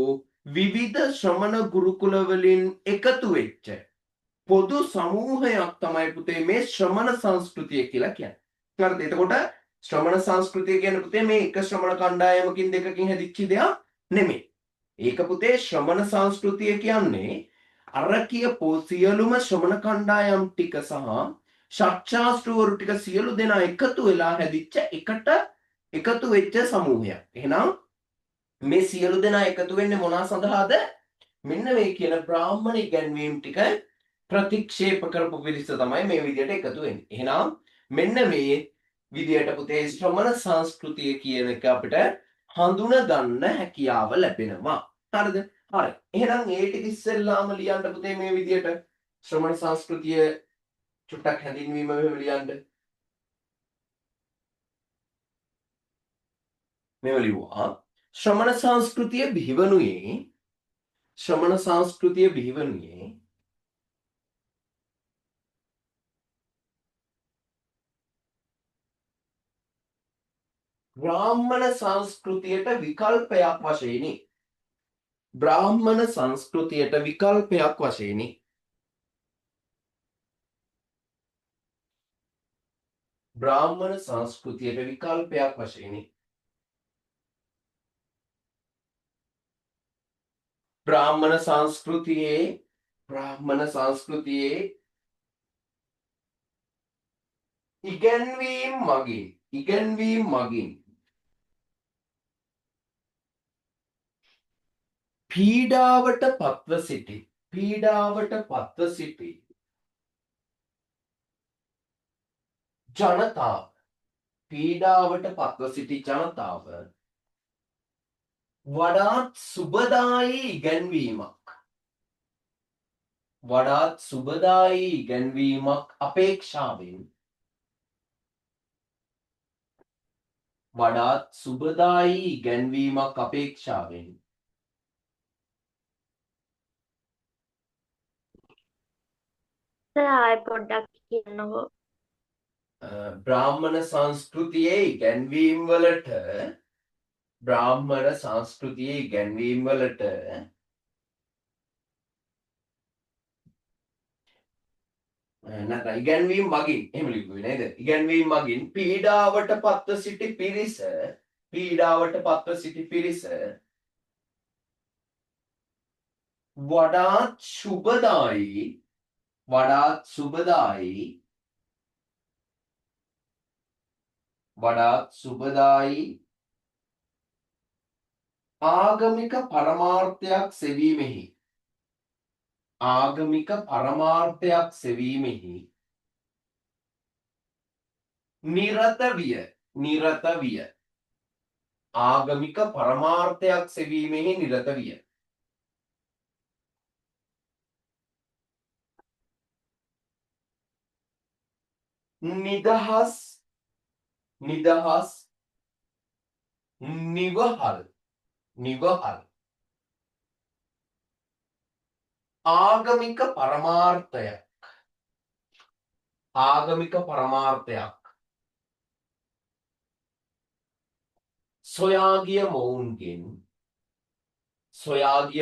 විවිධ ශ්‍රමණ ගුරුකුල වලින් එකතු වෙච්ච පොදු සමූහයක් තමයි පුතේ මේ ශ්‍රමණ සංස්කෘතිය කියලා කියන්නේ. හරිද? එතකොට ශ්‍රමණ සංස්කෘතිය කියන්නේ පුතේ මේ එක ශ්‍රමණ කණ්ඩායමකින් දෙකකින් හැදිච්ච දෙයක් නෙමෙයි. ඒක පුතේ ශ්‍රමණ සංස්කෘතිය කියන්නේ අර කියපු සියලුම ශ්‍රමණ කණ්ඩායම් ටික සහ ශාස්ත්‍රවරු ටික සියලු දෙනා එකතු වෙලා හැදිච්ච එකට එකතු වෙච්ච සමූහයක්. එහෙනම් මේ සියලු දෙනා එකතු වෙන්නේ මොනවා සඳහාද? මෙන්න මේ කියන බ්‍රාහ්මණ ඉගැන්වීම් ටික ප්‍රතික්ෂේප කරපු පිරිස තමයි මේ විදිහට එකතු වෙන්නේ. එහෙනම් මෙන්න මේ විදියට පුතේ ශ්‍රමණ සංස්කෘතිය කියන එක අපිට හඳුන ගන්න හැකියාව ලැබෙනවා. හරිද? හරි. එහෙනම් ඒ ටික ඉස්සෙල්ලාම ලියන්න පුතේ මේ විදියට ශ්‍රමණ සංස්කෘතිය චුට්ටක් හැඳින්වීම මෙහෙම ලියන්න. මෙහෙම ලිව්වා. ශ්‍රමණ සංස්කෘතිය බිහිවනුයේ බ්‍රාහ්මණ සංස්කෘතියට විකල්පයක් වශයෙනි. බ්‍රාහ්මණ සංස්කෘතියට විකල්පයක් වශයෙනි. බ්‍රාහ්මණ සංස්කෘතියට විකල්පයක් වශයෙනි. බ්‍රාහ්මණ සංස්කෘතියේ ඉගැන්වීම් මගින් පීඩාවට පත්ව සිටි ජනතාව වඩාත් සුබදායි ඉගැන්වීමක් අපේක්ෂාවෙන් ආයෙ පොඩ්ඩක් කියන්නකෝ. බ්‍රාහ්මණ සංස්කෘතියේ ඉගැන්වීම් වලට නැත්නම් ඉගැන්වීම් මගින් එහෙම ලිව්වේ නේද? ඉගැන්වීම් මගින් පීඩාවට පත්ව සිටි පිරිස වඩාත් සුබදායි ආගමික පරමාර්ථයක් සෙවීමෙහි නිරත විය. ආගමික පරමාර්ථයක් සෙවීමෙහි නිරත විය. නිවහල් ආගමික පරමාර්ථයක් සොයා ගිය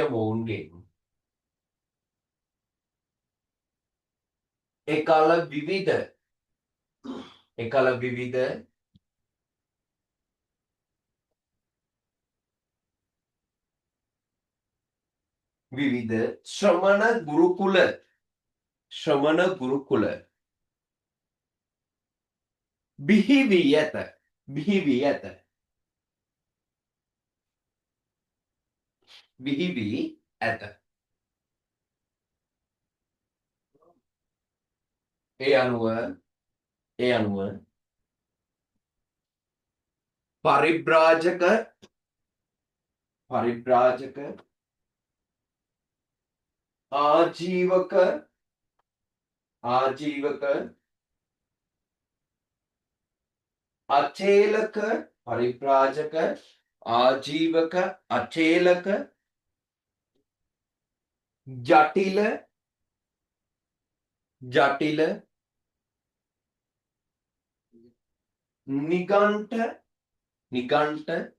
මොවුන්ගෙන් එකල විවිධ ශ්‍රමණ ගුරුකුල බිහි වී ඇත. ඒ අනුව පරිබ්‍රාජක ආජීවක අචේලක ජටිල නිගණ්ඨ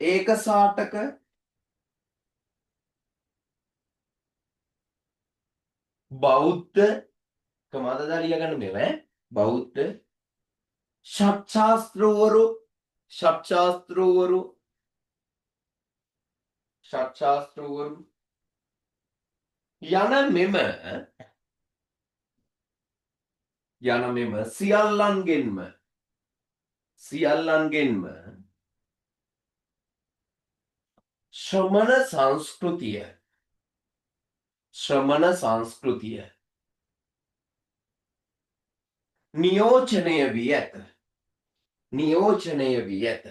ඒකසාටක බෞද්ධ කමාදදා ලියගන්න මේවා බෞද්ධ ෂට්ශාස්ත්‍රවරු යන මෙම සියල්ලන්ගෙන්ම ශ්‍රමණ සංස්කෘතිය නියෝජනය වී ඇත. නියෝජනය වී ඇත.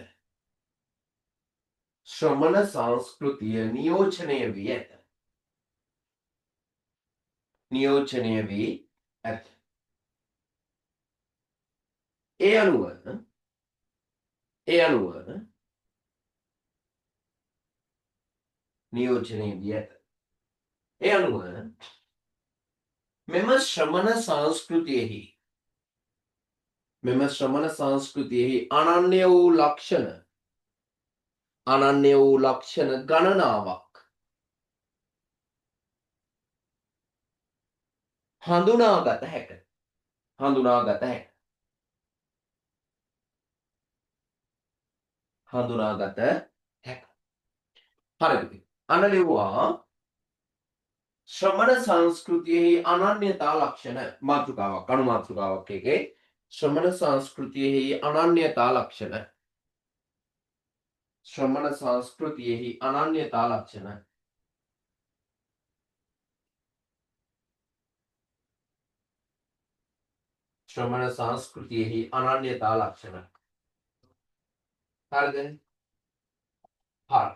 ශ්‍රමණ සංස්කෘතිය නියෝජනය වී ඇත. නියෝජනය වී ඇත. ඒ අනුව නියෝජනය වී ඇත. ඒ අනුව මෙම ශ්‍රමණ සංස්කෘතියෙහි අනන්‍ය වූ ලක්ෂණ ගණනාවක් හඳුනාගත හැක. හරි. අන්න ලිව්වා ශ්‍රමණ සංස්කෘතියෙහි අනන්‍යතා ලක්ෂණ මාතෘකාවක් අනු මාතෘකාවක් එකේ ශ්‍රමණ සංස්කෘතියෙහි අනන්‍යතා ලක්ෂණ. ශ්‍රමණ සංස්කෘතියෙහි අනන්‍යතා ලක්ෂණ. ශ්‍රමණ සංස්කෘතියෙහි අනන්‍යතා ලක්ෂණ. හරිද? හරි.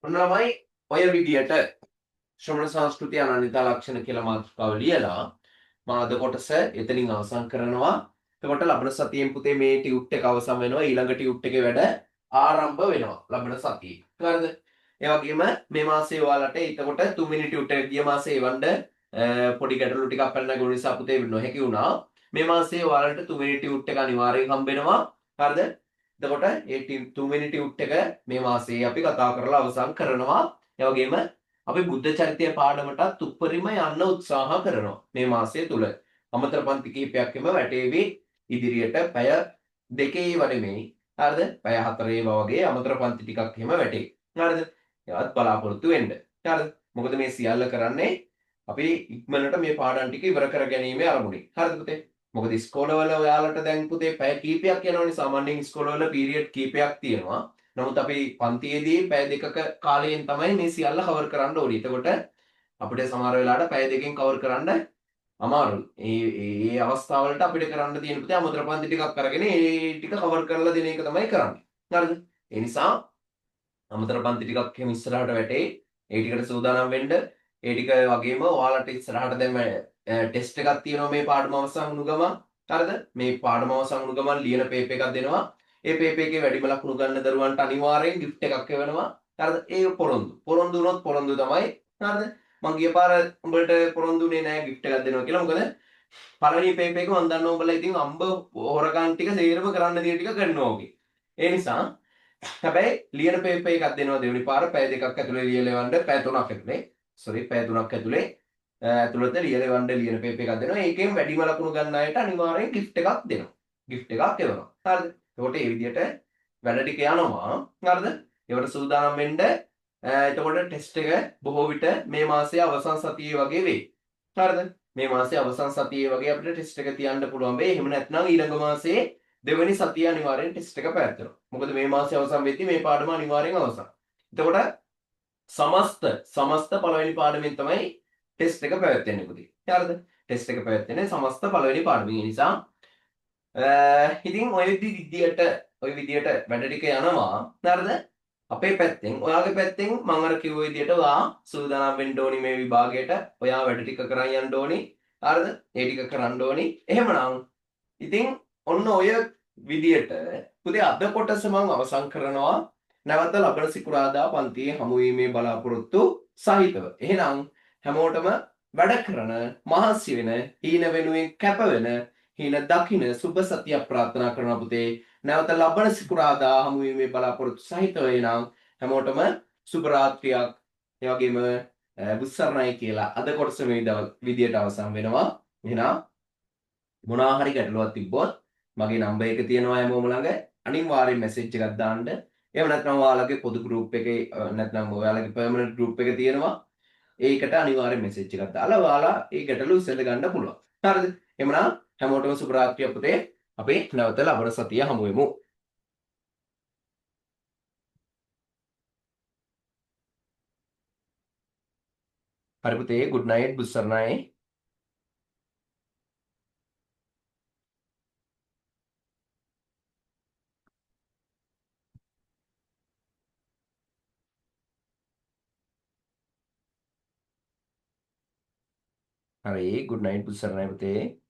ඔන්නමයි ඔය විදියට ශ්‍රමණ සංස්කෘතිය අනන්‍යතා ලක්ෂණ කියලා මාතෘකාව ලියලා මම අද කොටස එතනින් අවසන් කරනවා. එතකොට ලබන සතියෙන් පුතේ මේ ටියුට් එක අවසන් වෙනවා. ඊළඟ ටියුට් එකේ වැඩ ආරම්භ වෙනවා ලබන සතියේ. හරිද? ඒ වගේම මේ මාසේ ඔයාලට එතකොට තුන්වෙනි ටියුට් එක ගිය මාසේ එවන්න පොඩි ගැටලු ටිකක් පැනලා ගොනු නිසා පුතේ නොහැකි වුණා. මේ මාසේ ඔයාලට තුන්වෙනි ටියුට් එක අනිවාර්යෙන් හම්බ වෙනවා. හරිද? එතකොට ඒ තුන්වෙනි ටියුට් එක මේ මාසේ අපි කතා කරලා අවසන් කරනවා. ඒ වගේම අපි බුද්ධ චරිතය පාඩමටත් උපරිම යන්න උත්සාහ කරනවා මේ මාසය තුල. අමතර පන්ති කිහිපයක්ම වැටේවි ඉදිරියට පැය 2 වනෙමේ. හරිද? පැය 4 වගේ අමතර පන්ති ටිකක් එහෙම වැටේ. හරිද? ඒවත් බලාපොරොත්තු වෙන්න. හරිද? මොකද මේ සියල්ල කරන්නේ අපි ඉක්මනට මේ පාඩම් ටික ඉවර කර ගැනීමේ අරමුණින්. හරිද පුතේ? මොකද ඉස්කෝලවල ඔයාලට දැන් පුතේ පැය කීපයක් යනවනේ. සාමාන්‍යයෙන් ඉස්කෝලවල පීරියඩ් කීපයක් තියෙනවා. නමුත් අපි පන්තියේදී පැය දෙකක කාලයෙන් තමයි මේ සියල්ල කවර් කරන්න ඕනේ. එතකොට අපිට සමහර වෙලාවට පැය දෙකෙන් කවර් කරන්න අමාරුයි. ඒ අවස්ථාවලට අපිට කරන්න තියෙන පුතේ අමතර පන්ති ටිකක් අරගෙන ඒ ටික කවර් කරලා දෙන එක තමයි කරන්නේ. හරිද? ඒ නිසා අමතර පන්ති ටිකක් එහෙම ඉස්සරහට වැටේ. ඒ ටිකට සූදානම් වෙන්න. ඒ ටික වගේම ඔයාලට ඉස්සරහට දැන් ටෙස්ට් එකක් තියෙනවා මේ පාඩම අවසන් වුණු ගමන්. හරිද? මේ පාඩම අවසන් වුණු ගමන් ලියන පේපර් එකක් දෙනවා. ඒ පේපර් එකේ වැඩිම ලකුණු ගන්න දරුවන්ට අනිවාර්යෙන් gift එකක් එවනවා. හරිද? ඒ පොරොන්දු වුණොත් පොරොන්දු තමයි. හරිද? මං ගිය පාර උඹලට පොරොන්දුනේ නෑ gift එකක් දෙනවා කියලා. මොකද පළවෙනි පේපර් එක මං දන්නවා උඹලා ඉතින් අම්බ හොරකම් ටික සේරම කරන්න දින ටික කරනවා වගේ. ඒ නිසා හැබැයි ලියන පේපර් එකක් දෙනවා දෙවෙනි පාර පැය දෙකක් ඇතුලේ ලියලා එවන්න පැය 3ක් ඇතුලේ. පැය 3ක් ඇතුලේ ඇතුළත ලියලා එවන්න ලියන පේපර් එකක් දෙනවා. ඒකෙන් වැඩිම ලකුණු ගන්න අයට අනිවාර්යෙන් gift එකක් දෙනවා. gift එකක් එවනවා. හරිද? එතකොට මේ විදිහට වැඩ ටික යනවා. හරිද? ඒවට සූදානම් වෙන්න. එතකොට ටෙස්ට් එක බොහෝ විට මේ මාසයේ අවසන් සතියේ වගේ වෙයි. හරිද? මේ මාසයේ අවසන් සතියේ වගේ අපිට ටෙස්ට් එක තියන්න පුළුවන් වෙයි. එහෙම නැත්නම් ඊළඟ මාසයේ දෙවෙනි සතිය අනිවාර්යෙන් ටෙස්ට් එක පැවැත්වෙනවා. මොකද මේ මාසයේ අවසන් වෙද්දී මේ පාඩම අනිවාර්යෙන් අවසන්. එතකොට සමස්ත පළවෙනි පාඩමෙන් තමයි ටෙස්ට් එක පැවැත්වෙන්නේ පුතේ. හරිද? ටෙස්ට් එක පැවැත්වෙන්නේ සමස්ත පළවෙනි පාඩමෙන්. ඒ නිසා ඉතින් ඔය විදියට වැඩ ටික යනවා. හරිද? අපේ පැත්තෙන් ඔයාගේ පැත්තෙන් මම අර කිව්ව විදියට ඔයා සූදානම් වෙන්න ඕනි මේ විභාගයට. ඔයා වැඩ ටික කරන් යන්න ඕනි. හරිද? ඒ ටික කරන්න ඕනි. එහෙමනම් ඉතින් ඔන්න ඔය විදියට පුතේ අද කොටස මම අවසන් කරනවා. නැවත ලබන සිකුරාදා පන්තියේ හමුවීමේ බලාපොරොත්තු සහිතව. එහෙනම් හැමෝටම වැඩ කරන මහන්සි වෙන හීන වෙනුවෙන් කැප වෙන හීන දකින්න සුබ සතියක් ප්‍රාර්ථනා කරනවා පුතේ. නැවත ලබන සිකුරාදා හමුවීමේ බලාපොරොත්තු සහිතව එනම් හැමෝටම සුබ රාත්‍රියක්. ඒ වගේම බුස්සරණයි කියලා අද කොටස මේ විදියට අවසන් වෙනවා. එහෙනම් මොනවා හරි ගැටලුවක් තිබ්බොත් මගේ නම්බර් එක තියෙනවා හැමෝම ළඟ. අනිවාර්යෙන් මැසේජ් එකක් දාන්න. එහෙම නැත්නම් ඔයාලගේ පොදු ගෲප් එකේ නැත්නම් ඔයාලගේ පර්මනන්ට් ගෲප් එක තියෙනවා. ඒකට අනිවාර්යෙන් මැසේජ් එකක් දාලා ඔයාලා ඒ ගැටලු විසඳ ගන්න පුළුවන්. හරිද? එහෙමනම් හැමෝටම සුබ රාත්‍රියක් පුතේ. අපි නැවත ලබන සතිය හමු වෙමු. හරි පුතේ good night බුස්සරණයි. හරි good night පුසරණයි පුතේ.